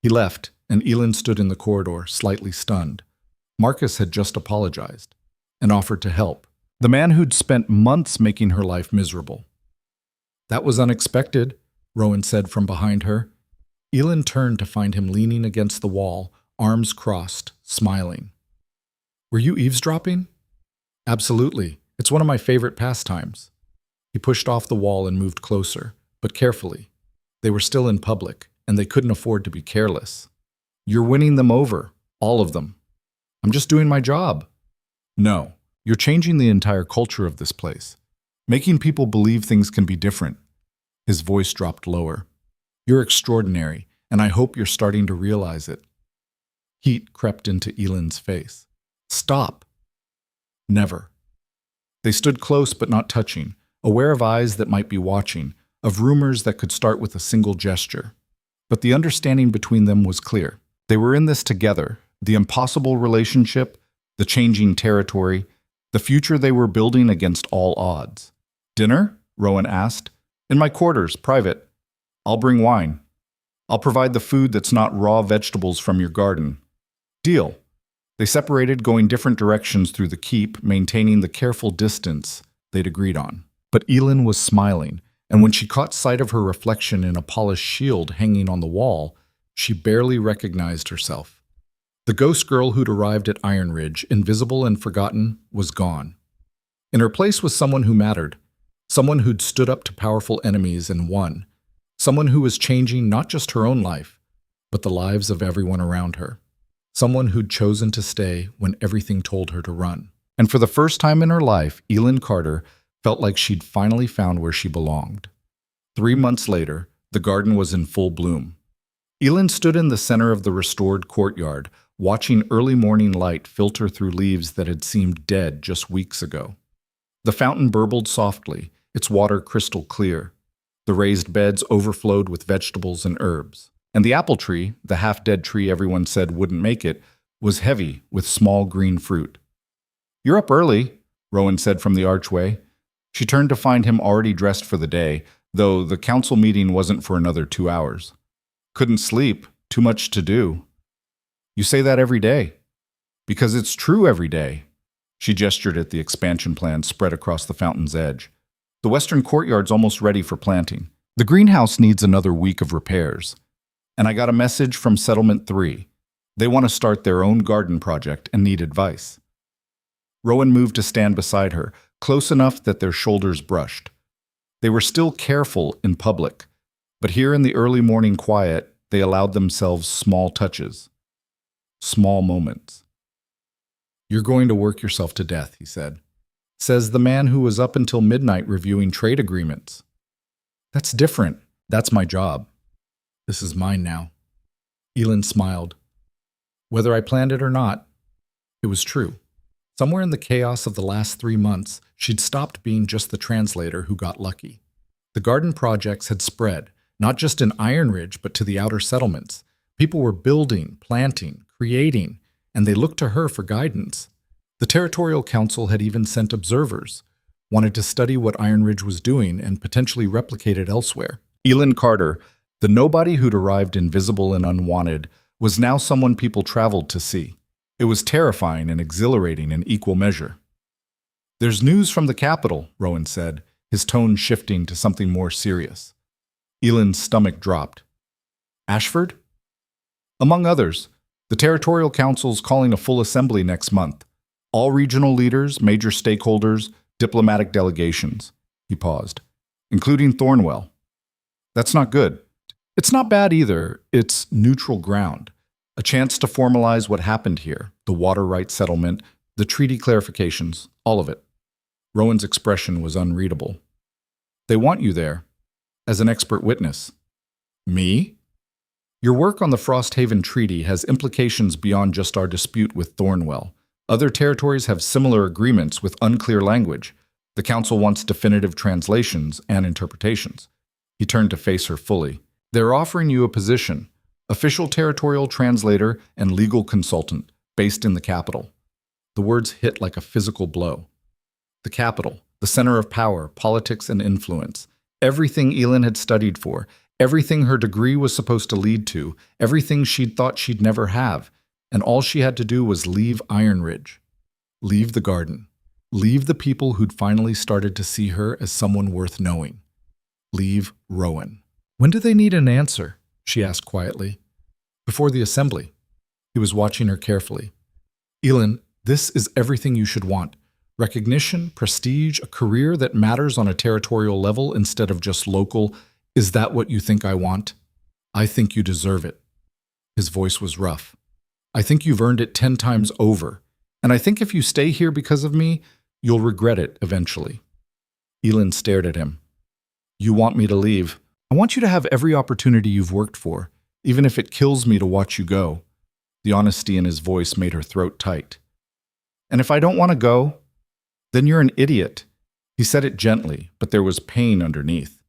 He left, and Elin stood in the corridor, slightly stunned. Marcus had just apologized and offered to help. The man who'd spent months making her life miserable. That was unexpected, Rowan said from behind her. Elin turned to find him leaning against the wall, arms crossed, smiling. Were you eavesdropping? Absolutely. It's one of my favorite pastimes. He pushed off the wall and moved closer, but carefully. They were still in public, and they couldn't afford to be careless. You're winning them over, all of them. I'm just doing my job. No, you're changing the entire culture of this place, making people believe things can be different. His voice dropped lower. You're extraordinary, and I hope you're starting to realize it. Heat crept into Elin's face. Stop. Never. They stood close but not touching, aware of eyes that might be watching, of rumors that could start with a single gesture. But the understanding between them was clear. They were in this together, the impossible relationship, the changing territory, the future they were building against all odds. Dinner? Rowan asked. In my quarters, private. I'll bring wine. I'll provide the food that's not raw vegetables from your garden. Deal. They separated, going different directions through the keep, maintaining the careful distance they'd agreed on. But Elin was smiling, and when she caught sight of her reflection in a polished shield hanging on the wall, she barely recognized herself. The ghost girl who'd arrived at Ironridge, invisible and forgotten, was gone. In her place was someone who mattered, someone who'd stood up to powerful enemies and won, someone who was changing not just her own life, but the lives of everyone around her, someone who'd chosen to stay when everything told her to run. And for the first time in her life, Elin Carter felt like she'd finally found where she belonged. 3 months later, the garden was in full bloom. Elin stood in the center of the restored courtyard, watching early morning light filter through leaves that had seemed dead just weeks ago. The fountain burbled softly, its water crystal clear. The raised beds overflowed with vegetables and herbs. And the apple tree, the half-dead tree everyone said wouldn't make it, was heavy with small green fruit. You're up early, Rowan said from the archway. She turned to find him already dressed for the day, though the council meeting wasn't for another 2 hours. Couldn't sleep, too much to do. You say that every day. Because it's true every day. She gestured at the expansion plan spread across the fountain's edge. The western courtyard's almost ready for planting. The greenhouse needs another week of repairs. And I got a message from Settlement 3. They want to start their own garden project and need advice. Rowan moved to stand beside her, close enough that their shoulders brushed. They were still careful in public, but here in the early morning quiet, they allowed themselves small touches. Small moments. You're going to work yourself to death, he said. Says the man who was up until midnight reviewing trade agreements. That's different. That's my job. This is mine now. Elin smiled. Whether I planned it or not, it was true. Somewhere in the chaos of the last 3 months, she'd stopped being just the translator who got lucky. The garden projects had spread, not just in Ironridge, but to the outer settlements. People were building, planting, creating, and they looked to her for guidance. The Territorial Council had even sent observers, wanted to study what Ironridge was doing and potentially replicate it elsewhere. Elin Carter, the nobody who'd arrived invisible and unwanted, was now someone people traveled to see. It was terrifying and exhilarating in equal measure. There's news from the capital, Rowan said, his tone shifting to something more serious. Elin's stomach dropped. Ashford? Among others, the Territorial Council's calling a full assembly next month. All regional leaders, major stakeholders, diplomatic delegations. He paused. including Thornwell. That's not good. It's not bad either. It's neutral ground. A chance to formalize what happened here, the water rights settlement, the treaty clarifications, all of it. Rowan's expression was unreadable. They want you there, as an expert witness. Me? Your work on the Frosthaven Treaty has implications beyond just our dispute with Thornwell. Other territories have similar agreements with unclear language. The Council wants definitive translations and interpretations. He turned to face her fully. They're offering you a position, official territorial translator and legal consultant, based in the capital. The words hit like a physical blow. The capital, the center of power, politics, and influence. Everything Elin had studied for, everything her degree was supposed to lead to, everything she'd thought she'd never have, and all she had to do was leave Ironridge. Leave the garden. Leave the people who'd finally started to see her as someone worth knowing. Leave Rowan. When do they need an answer? She asked quietly. Before the assembly. He was watching her carefully. Elin, this is everything you should want. Recognition, prestige, a career that matters on a territorial level instead of just local. Is that what you think I want? I think you deserve it. His voice was rough. I think you've earned it 10 times over. And I think if you stay here because of me, you'll regret it eventually. Elin stared at him. You want me to leave? I want you to have every opportunity you've worked for, even if it kills me to watch you go. The honesty in his voice made her throat tight. And if I don't want to go, then you're an idiot. He said it gently, but there was pain underneath.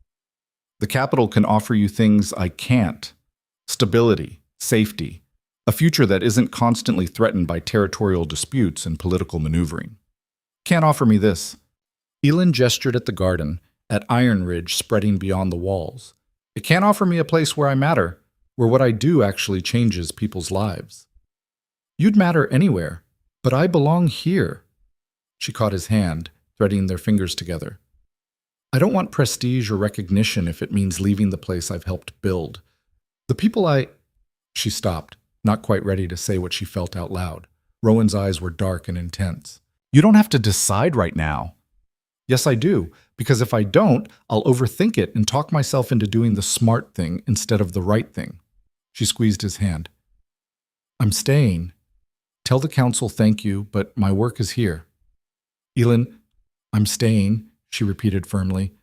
The capital can offer you things I can't. Stability, safety, a future that isn't constantly threatened by territorial disputes and political maneuvering. Can't offer me this. Elin gestured at the garden, at Ironridge spreading beyond the walls. It can't offer me a place where I matter, where what I do actually changes people's lives. You'd matter anywhere, but I belong here. She caught his hand, threading their fingers together. I don't want prestige or recognition if it means leaving the place I've helped build. The people She stopped, not quite ready to say what she felt out loud. Rowan's eyes were dark and intense. You don't have to decide right now. Yes, I do, because if I don't, I'll overthink it and talk myself into doing the smart thing instead of the right thing. She squeezed his hand. I'm staying. Tell the council thank you, but my work is here. Elin, I'm staying, she repeated firmly.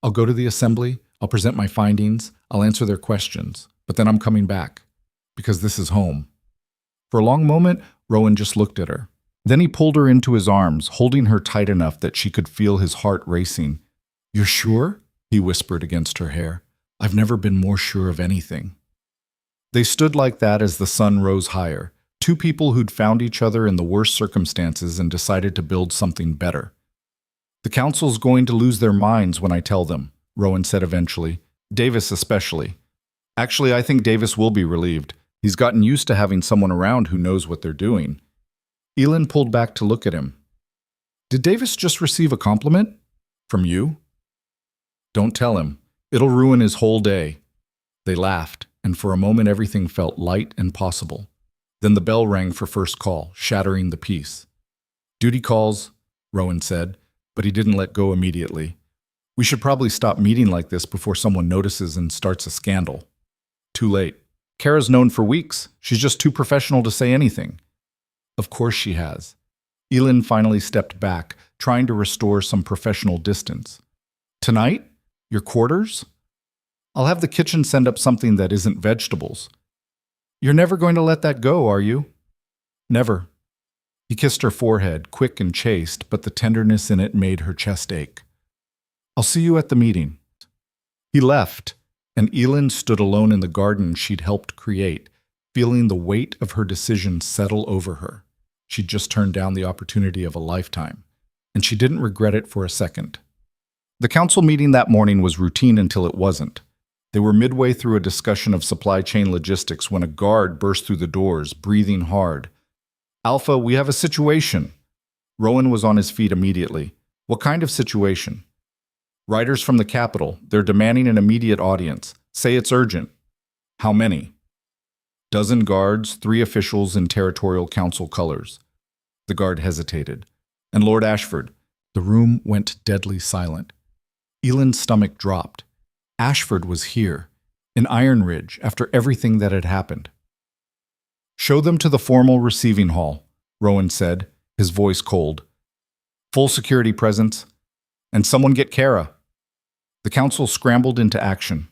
I'll go to the assembly, I'll present my findings, I'll answer their questions, but then I'm coming back, because this is home. For a long moment, Rowan just looked at her. Then he pulled her into his arms, holding her tight enough that she could feel his heart racing. You're sure? He whispered against her hair. I've never been more sure of anything. They stood like that as the sun rose higher, two people who'd found each other in the worst circumstances and decided to build something better. The council's going to lose their minds when I tell them, Rowan said eventually. Davis especially. Actually, I think Davis will be relieved. He's gotten used to having someone around who knows what they're doing. Elin pulled back to look at him. Did Davis just receive a compliment? From you? Don't tell him. It'll ruin his whole day. They laughed, and for a moment everything felt light and possible. Then the bell rang for first call, shattering the peace. Duty calls, Rowan said, but he didn't let go immediately. We should probably stop meeting like this before someone notices and starts a scandal. Too late. Kara's known for weeks. She's just too professional to say anything. Of course she has. Elin finally stepped back, trying to restore some professional distance. Tonight? Your quarters? I'll have the kitchen send up something that isn't vegetables. You're never going to let that go, are you? Never. He kissed her forehead, quick and chaste, but the tenderness in it made her chest ache. I'll see you at the meeting. He left, and Elin stood alone in the garden she'd helped create, feeling the weight of her decision settle over her. She'd just turned down the opportunity of a lifetime, and she didn't regret it for a second. The council meeting that morning was routine until it wasn't. They were midway through a discussion of supply chain logistics when a guard burst through the doors, breathing hard. Alpha, we have a situation. Rowan was on his feet immediately. What kind of situation? Writers from the capital. They're demanding an immediate audience. Say it's urgent. How many? Dozen guards, 3 officials in territorial council colors. The guard hesitated. And Lord Ashford. The room went deadly silent. Elin's stomach dropped. Ashford was here, in Ironridge, after everything that had happened. "Show them to the formal receiving hall," Rowan said, his voice cold. "Full security presence. And someone get Kara." The council scrambled into action.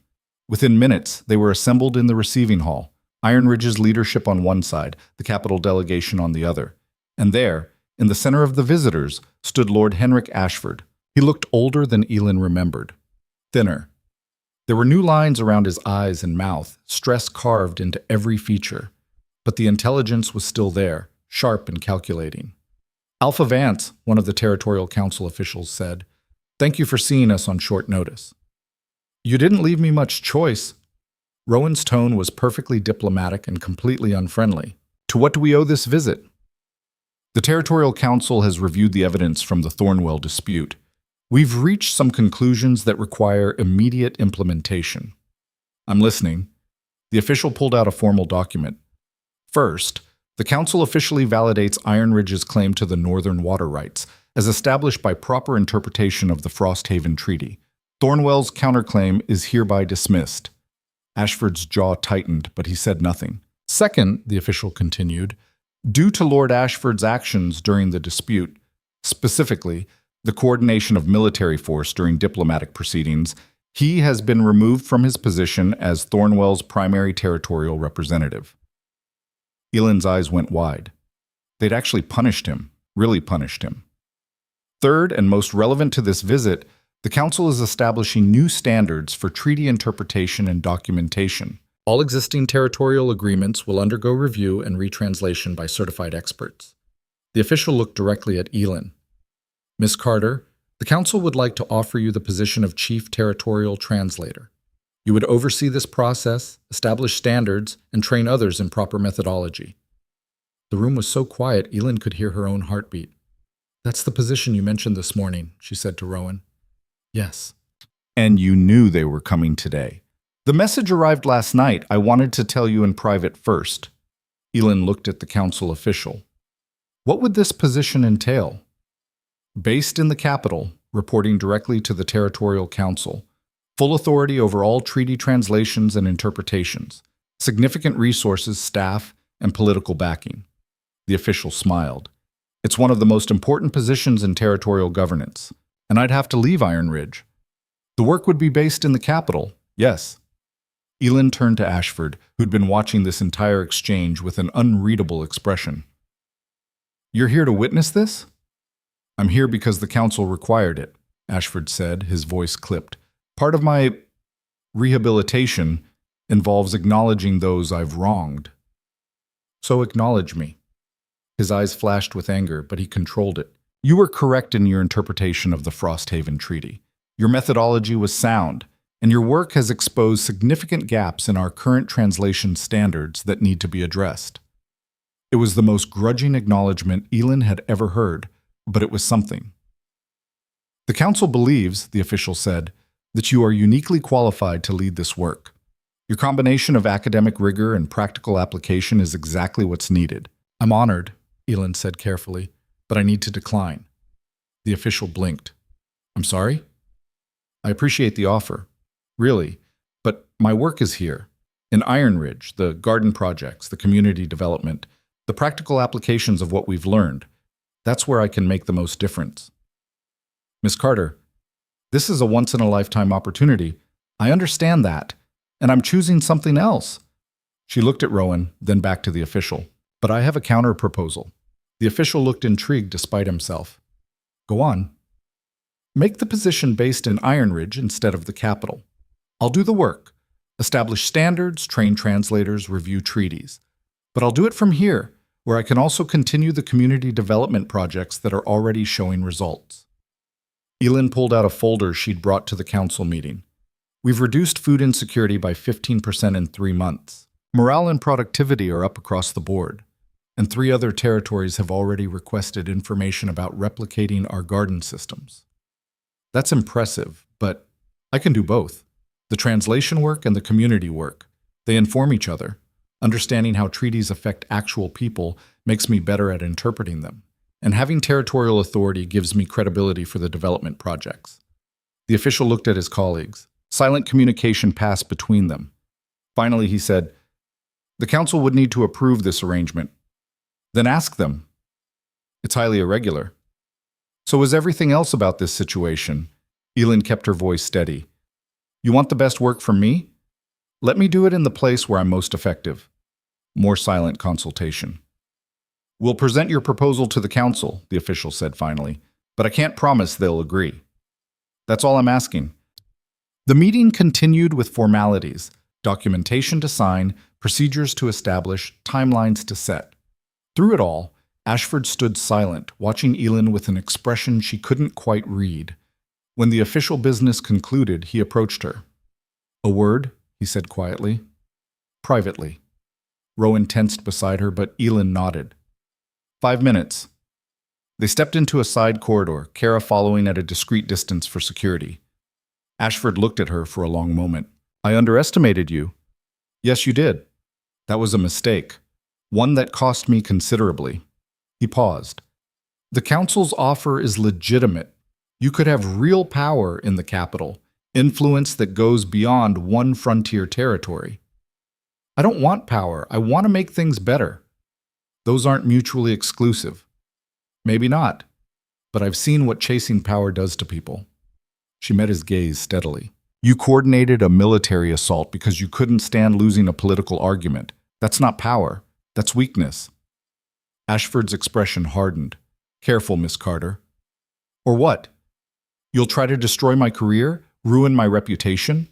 Within minutes, they were assembled in the receiving hall, Ironridge's leadership on one side, the capital delegation on the other. And there, in the center of the visitors, stood Lord Henrik Ashford. He looked older than Elin remembered. Thinner. There were new lines around his eyes and mouth, stress carved into every feature. But the intelligence was still there, sharp and calculating. "Alpha Vance," one of the Territorial Council officials said, "thank you for seeing us on short notice." "You didn't leave me much choice." Rowan's tone was perfectly diplomatic and completely unfriendly. "To what do we owe this visit?" "The Territorial Council has reviewed the evidence from the Thornwell dispute. We've reached some conclusions that require immediate implementation." "I'm listening." The official pulled out a formal document. "First, the Council officially validates Ironridge's claim to the Northern water rights, as established by proper interpretation of the Frosthaven Treaty. Thornwell's counterclaim is hereby dismissed." Ashford's jaw tightened, but he said nothing. "Second," the official continued, "due to Lord Ashford's actions during the dispute, specifically the coordination of military force during diplomatic proceedings, he has been removed from his position as Thornwell's primary territorial representative." Elin's eyes went wide. They'd actually punished him, really punished him. "Third, and most relevant to this visit, the Council is establishing new standards for treaty interpretation and documentation. All existing territorial agreements will undergo review and retranslation by certified experts." The official looked directly at Elin. "Miss Carter, the Council would like to offer you the position of Chief Territorial Translator. You would oversee this process, establish standards, and train others in proper methodology." The room was so quiet, Elin could hear her own heartbeat. "That's the position you mentioned this morning," she said to Rowan. "Yes." "And you knew they were coming today." "The message arrived last night. I wanted to tell you in private first." Elin looked at the Council official. "What would this position entail?" "Based in the capital, reporting directly to the Territorial Council. Full authority over all treaty translations and interpretations. Significant resources, staff, and political backing." The official smiled. "It's one of the most important positions in territorial governance, and I'd have to leave Ironridge. The work would be based in the capital, yes." Elin turned to Ashford, who'd been watching this entire exchange with an unreadable expression. "You're here to witness this?" "I'm here because the Council required it," Ashford said, his voice clipped. "Part of my rehabilitation involves acknowledging those I've wronged." "So acknowledge me." His eyes flashed with anger, but he controlled it. "You were correct in your interpretation of the Frosthaven Treaty. Your methodology was sound, and your work has exposed significant gaps in our current translation standards that need to be addressed." It was the most grudging acknowledgement Elin had ever heard, but it was something. "The Council believes," the official said, "that you are uniquely qualified to lead this work. Your combination of academic rigor and practical application is exactly what's needed." "I'm honored," Elin said carefully, "but I need to decline." The official blinked. "I'm sorry?" "I appreciate the offer. Really. But my work is here. In Ironridge, the garden projects, the community development, the practical applications of what we've learned. That's where I can make the most difference." "Miss Carter, this is a once-in-a-lifetime opportunity. I understand that, and I'm choosing something else." She looked at Rowan, then back to the official. "But I have a counter-proposal." The official looked intrigued despite himself. "Go on." "Make the position based in Ironridge instead of the capital. I'll do the work, establish standards, train translators, review treaties. But I'll do it from here, where I can also continue the community development projects that are already showing results." Elin pulled out a folder she'd brought to the council meeting. "We've reduced food insecurity by 15% in 3 months. Morale and productivity are up across the board. And 3 other territories have already requested information about replicating our garden systems." "That's impressive, but I can do both. The translation work and the community work. They inform each other. Understanding how treaties affect actual people makes me better at interpreting them. And having territorial authority gives me credibility for the development projects." The official looked at his colleagues. Silent communication passed between them. Finally, he said, "The council would need to approve this arrangement." "Then ask them." "It's highly irregular." "So is everything else about this situation?" Elin kept her voice steady. "You want the best work from me? Let me do it in the place where I'm most effective." More silent consultation. "We'll present your proposal to the council," the official said finally, "but I can't promise they'll agree. That's all I'm asking." The meeting continued with formalities, documentation to sign, procedures to establish, timelines to set. Through it all, Ashford stood silent, watching Elin with an expression she couldn't quite read. When the official business concluded, he approached her. "A word," he said quietly. "Privately." Rowan tensed beside her, but Elin nodded. 5 minutes. They stepped into a side corridor, Kara following at a discreet distance for security. Ashford looked at her for a long moment. "I underestimated you." "Yes, you did. That was a mistake. One that cost me considerably." He paused. "The council's offer is legitimate. You could have real power in the capital, influence that goes beyond one frontier territory." "I don't want power. I want to make things better." "Those aren't mutually exclusive." "Maybe not. But I've seen what chasing power does to people." She met his gaze steadily. "You coordinated a military assault because you couldn't stand losing a political argument. That's not power. That's weakness." Ashford's expression hardened. "Careful, Miss Carter." "Or what? You'll try to destroy my career? Ruin my reputation?"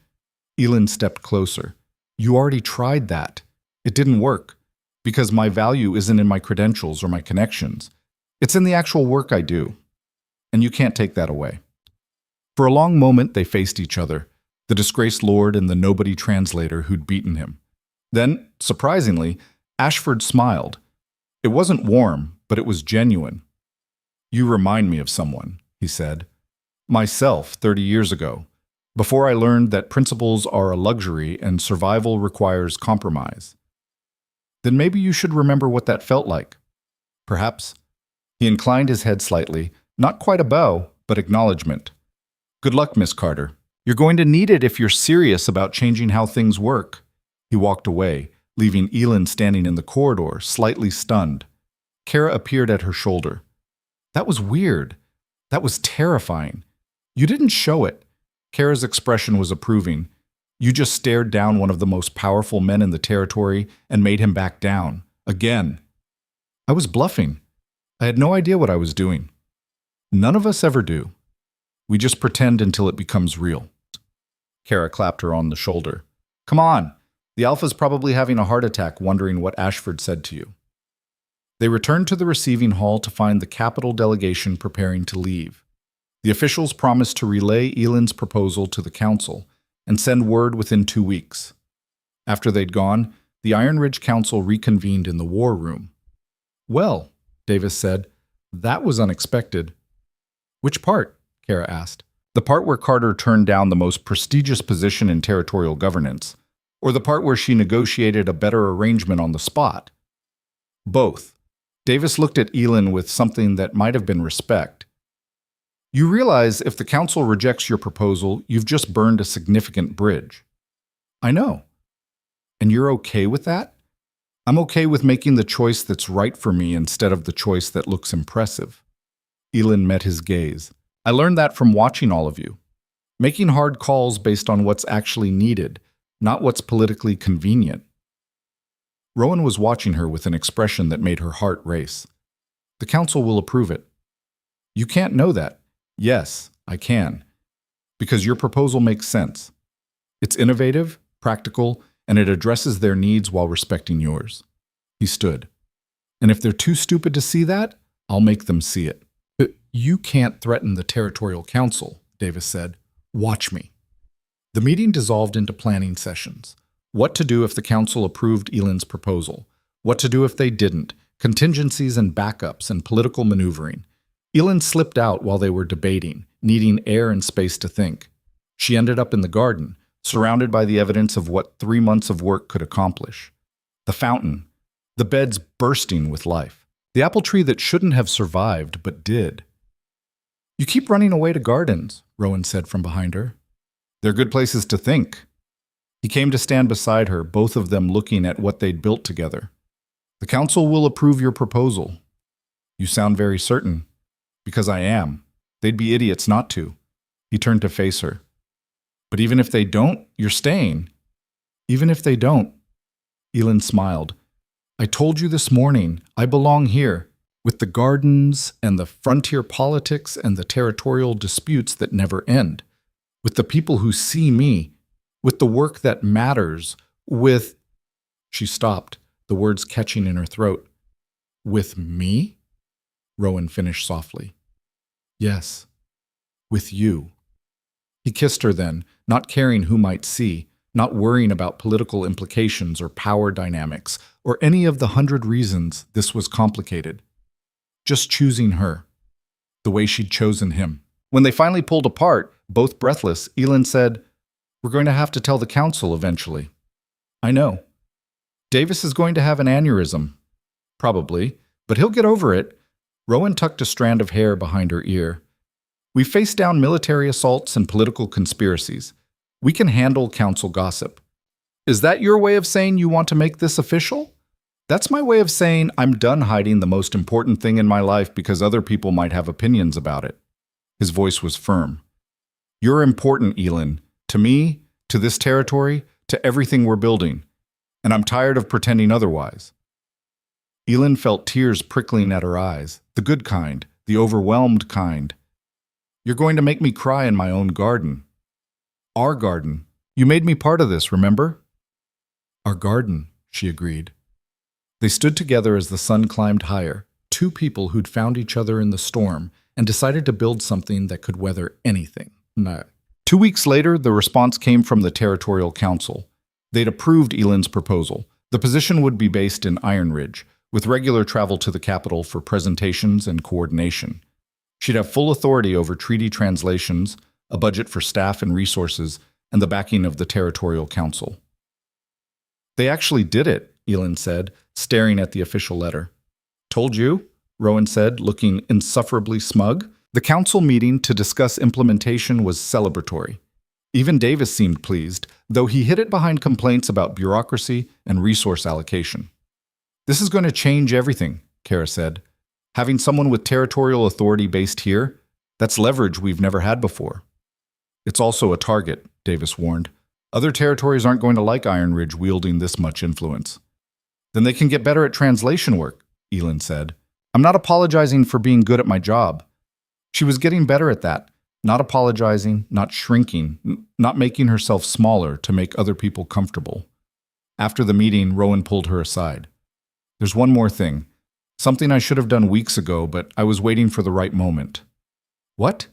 Elin stepped closer. "You already tried that. It didn't work. Because my value isn't in my credentials or my connections. It's in the actual work I do. And you can't take that away." For a long moment they faced each other, the disgraced lord and the nobody translator who'd beaten him. Then, surprisingly, Ashford smiled. It wasn't warm, but it was genuine. "You remind me of someone," he said. "Myself, 30 years ago, before I learned that principles are a luxury and survival requires compromise." "Then maybe you should remember what that felt like." "Perhaps." He inclined his head slightly, not quite a bow, but acknowledgement. "Good luck, Miss Carter. You're going to need it if you're serious about changing how things work." He walked away, leaving Elin standing in the corridor, slightly stunned. Kara appeared at her shoulder. "That was weird. That was terrifying. You didn't show it." Kara's expression was approving. "You just stared down one of the most powerful men in the territory and made him back down. Again." "I was bluffing. I had no idea what I was doing." "None of us ever do. We just pretend until it becomes real." Kara clapped her on the shoulder. "Come on. The Alpha's probably having a heart attack wondering what Ashford said to you." They returned to the receiving hall to find the capital delegation preparing to leave. The officials promised to relay Elin's proposal to the council and send word within 2 weeks. After they'd gone, the Ironridge Council reconvened in the war room. "Well," Davis said, "that was unexpected." "Which part?" Kara asked. "The part where Carter turned down the most prestigious position in territorial governance, or the part where she negotiated a better arrangement on the spot?" "Both." Davis looked at Elin with something that might have been respect. "You realize if the council rejects your proposal, you've just burned a significant bridge." "I know." "And you're okay with that?" "I'm okay with making the choice that's right for me instead of the choice that looks impressive." Elin met his gaze. "I learned that from watching all of you. Making hard calls based on what's actually needed, not what's politically convenient." Rowan was watching her with an expression that made her heart race. "The council will approve it." "You can't know that." "Yes, I can. Because your proposal makes sense. It's innovative, practical, and it addresses their needs while respecting yours." He stood. "And if they're too stupid to see that, I'll make them see it." "You can't threaten the territorial council," Davis said. "Watch me." The meeting dissolved into planning sessions. What to do if the council approved Elin's proposal. What to do if they didn't. Contingencies and backups and political maneuvering. Elin slipped out while they were debating, needing air and space to think. She ended up in the garden, surrounded by the evidence of what 3 months of work could accomplish. The fountain. The beds bursting with life. The apple tree that shouldn't have survived but did. You keep running away to gardens, Rowan said from behind her. They're good places to think. He came to stand beside her, both of them looking at what they'd built together. The council will approve your proposal. You sound very certain. Because I am. They'd be idiots not to. He turned to face her. But even if they don't, you're staying. Even if they don't. Elin smiled. I told you this morning, I belong here, with the gardens and the frontier politics and the territorial disputes that never end, with the people who see me, with the work that matters, with... She stopped, the words catching in her throat. With me? Rowan finished softly. Yes, with you. He kissed her then, not caring who might see, not worrying about political implications or power dynamics, or any of the 100 reasons this was complicated. Just choosing her, the way she'd chosen him. When they finally pulled apart, both breathless, Elin said, We're going to have to tell the council eventually. I know. Davis is going to have an aneurysm. Probably, but he'll get over it. Rowan tucked a strand of hair behind her ear. We faced down military assaults and political conspiracies. We can handle council gossip. Is that your way of saying you want to make this official? That's my way of saying I'm done hiding the most important thing in my life because other people might have opinions about it. His voice was firm. You're important, Elin. To me, to this territory, to everything we're building. And I'm tired of pretending otherwise. Elin felt tears prickling at her eyes, the good kind, the overwhelmed kind. You're going to make me cry in my own garden. Our garden. You made me part of this, remember? Our garden, she agreed. They stood together as the sun climbed higher, two people who'd found each other in the storm and decided to build something that could weather anything. No. 2 weeks later, the response came from the Territorial Council. They'd approved Elin's proposal. The position would be based in Ironridge, with regular travel to the capital for presentations and coordination. She'd have full authority over treaty translations, a budget for staff and resources, and the backing of the Territorial Council. They actually did it, Elin said, staring at the official letter. Told you, Rowan said, looking insufferably smug. The council meeting to discuss implementation was celebratory. Even Davis seemed pleased, though he hid it behind complaints about bureaucracy and resource allocation. This is going to change everything, Kara said. Having someone with territorial authority based here, that's leverage we've never had before. It's also a target, Davis warned. Other territories aren't going to like Ironridge wielding this much influence. Then they can get better at translation work, Elin said. I'm not apologizing for being good at my job. She was getting better at that, not apologizing, not shrinking, not making herself smaller to make other people comfortable. After the meeting, Rowan pulled her aside. There's one more thing. Something I should have done weeks ago, but I was waiting for the right moment. What?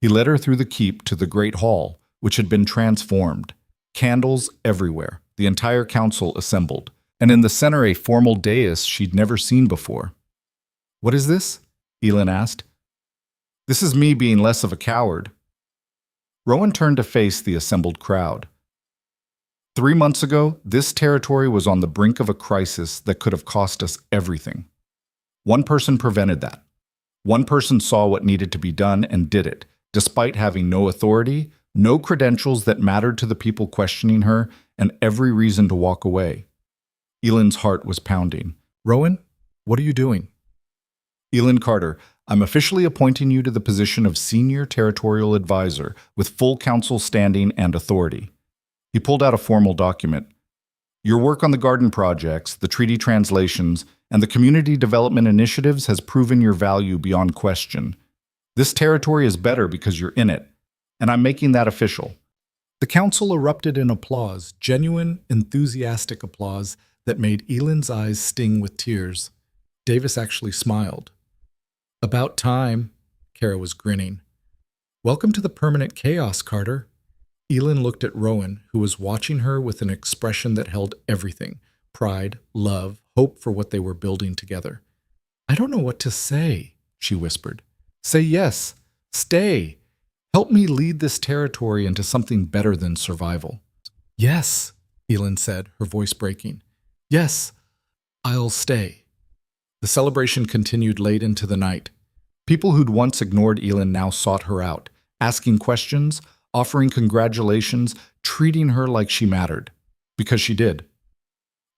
He led her through the keep to the great hall, which had been transformed. Candles everywhere, the entire council assembled, and in the center a formal dais she'd never seen before. What is this? Elin asked. This is me being less of a coward. Rowan turned to face the assembled crowd. 3 months ago, this territory was on the brink of a crisis that could have cost us everything. One person prevented that. One person saw what needed to be done and did it, despite having no authority, no credentials that mattered to the people questioning her, and every reason to walk away. Elin's heart was pounding. Rowan, what are you doing? Elin Carter, I'm officially appointing you to the position of Senior Territorial Advisor with full council standing and authority. He pulled out a formal document. Your work on the garden projects, the treaty translations, and the community development initiatives has proven your value beyond question. This territory is better because you're in it, and I'm making that official. The council erupted in applause, genuine, enthusiastic applause that made Elin's eyes sting with tears. Davis actually smiled. About time, Kara was grinning. Welcome to the permanent chaos, Carter. Elin looked at Rowan, who was watching her with an expression that held everything: pride, love, hope for what they were building together. I don't know what to say, she whispered. Say yes. Stay. Help me lead this territory into something better than survival. Yes, Elin said, her voice breaking. Yes, I'll stay. The celebration continued late into the night. People who'd once ignored Elin now sought her out, asking questions, offering congratulations, treating her like she mattered. Because she did.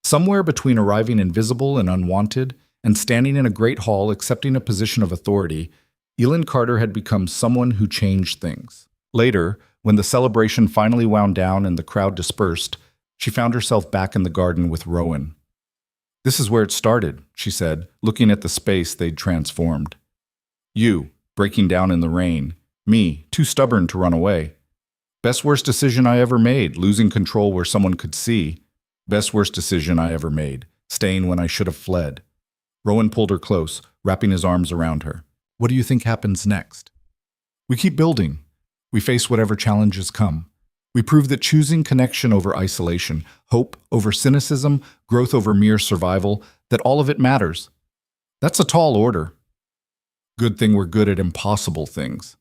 Somewhere between arriving invisible and unwanted and standing in a great hall accepting a position of authority, Elin Carter had become someone who changed things. Later, when the celebration finally wound down and the crowd dispersed, she found herself back in the garden with Rowan. "This is where it started," she said, looking at the space they'd transformed. "You, breaking down in the rain. Me, too stubborn to run away. Best worst decision I ever made, losing control where someone could see. Best worst decision I ever made, staying when I should have fled." Rowan pulled her close, wrapping his arms around her. "What do you think happens next?" "We keep building. We face whatever challenges come. We prove that choosing connection over isolation, hope over cynicism, growth over mere survival, that all of it matters. That's a tall order. Good thing we're good at impossible things."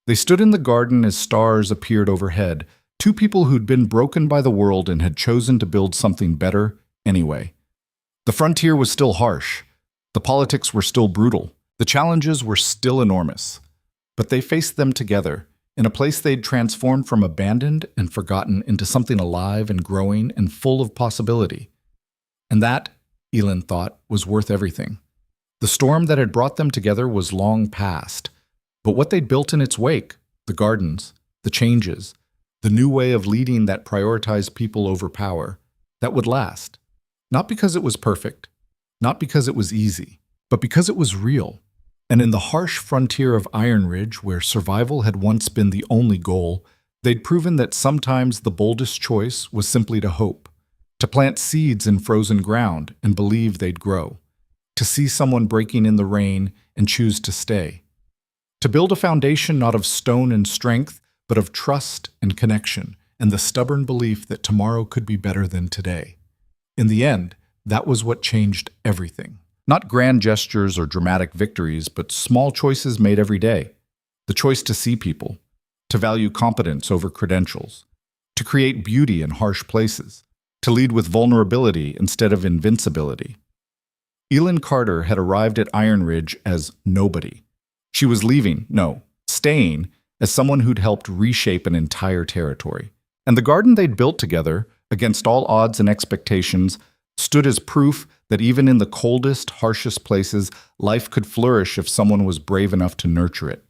They stood in the garden as stars appeared overhead, two people who'd been broken by the world and had chosen to build something better anyway. The frontier was still harsh. The politics were still brutal. The challenges were still enormous. But they faced them together, in a place they'd transformed from abandoned and forgotten into something alive and growing and full of possibility. And that, Elin thought, was worth everything. The storm that had brought them together was long past, but what they'd built in its wake, the gardens, the changes, the new way of leading that prioritized people over power, that would last. Not because it was perfect, not because it was easy, but because it was real. And in the harsh frontier of Ironridge, where survival had once been the only goal, they'd proven that sometimes the boldest choice was simply to hope, to plant seeds in frozen ground and believe they'd grow, to see someone breaking in the rain and choose to stay, to build a foundation not of stone and strength, but of trust and connection, and the stubborn belief that tomorrow could be better than today. In the end, that was what changed everything. Not grand gestures or dramatic victories, but small choices made every day. The choice to see people, to value competence over credentials, to create beauty in harsh places, to lead with vulnerability instead of invincibility. Elin Carter had arrived at Ironridge as nobody. She was leaving, no, staying, as someone who'd helped reshape an entire territory. And the garden they'd built together, against all odds and expectations, stood as proof that even in the coldest, harshest places, life could flourish if someone was brave enough to nurture it.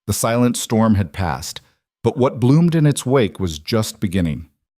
The silent storm had passed, but what bloomed in its wake was just beginning.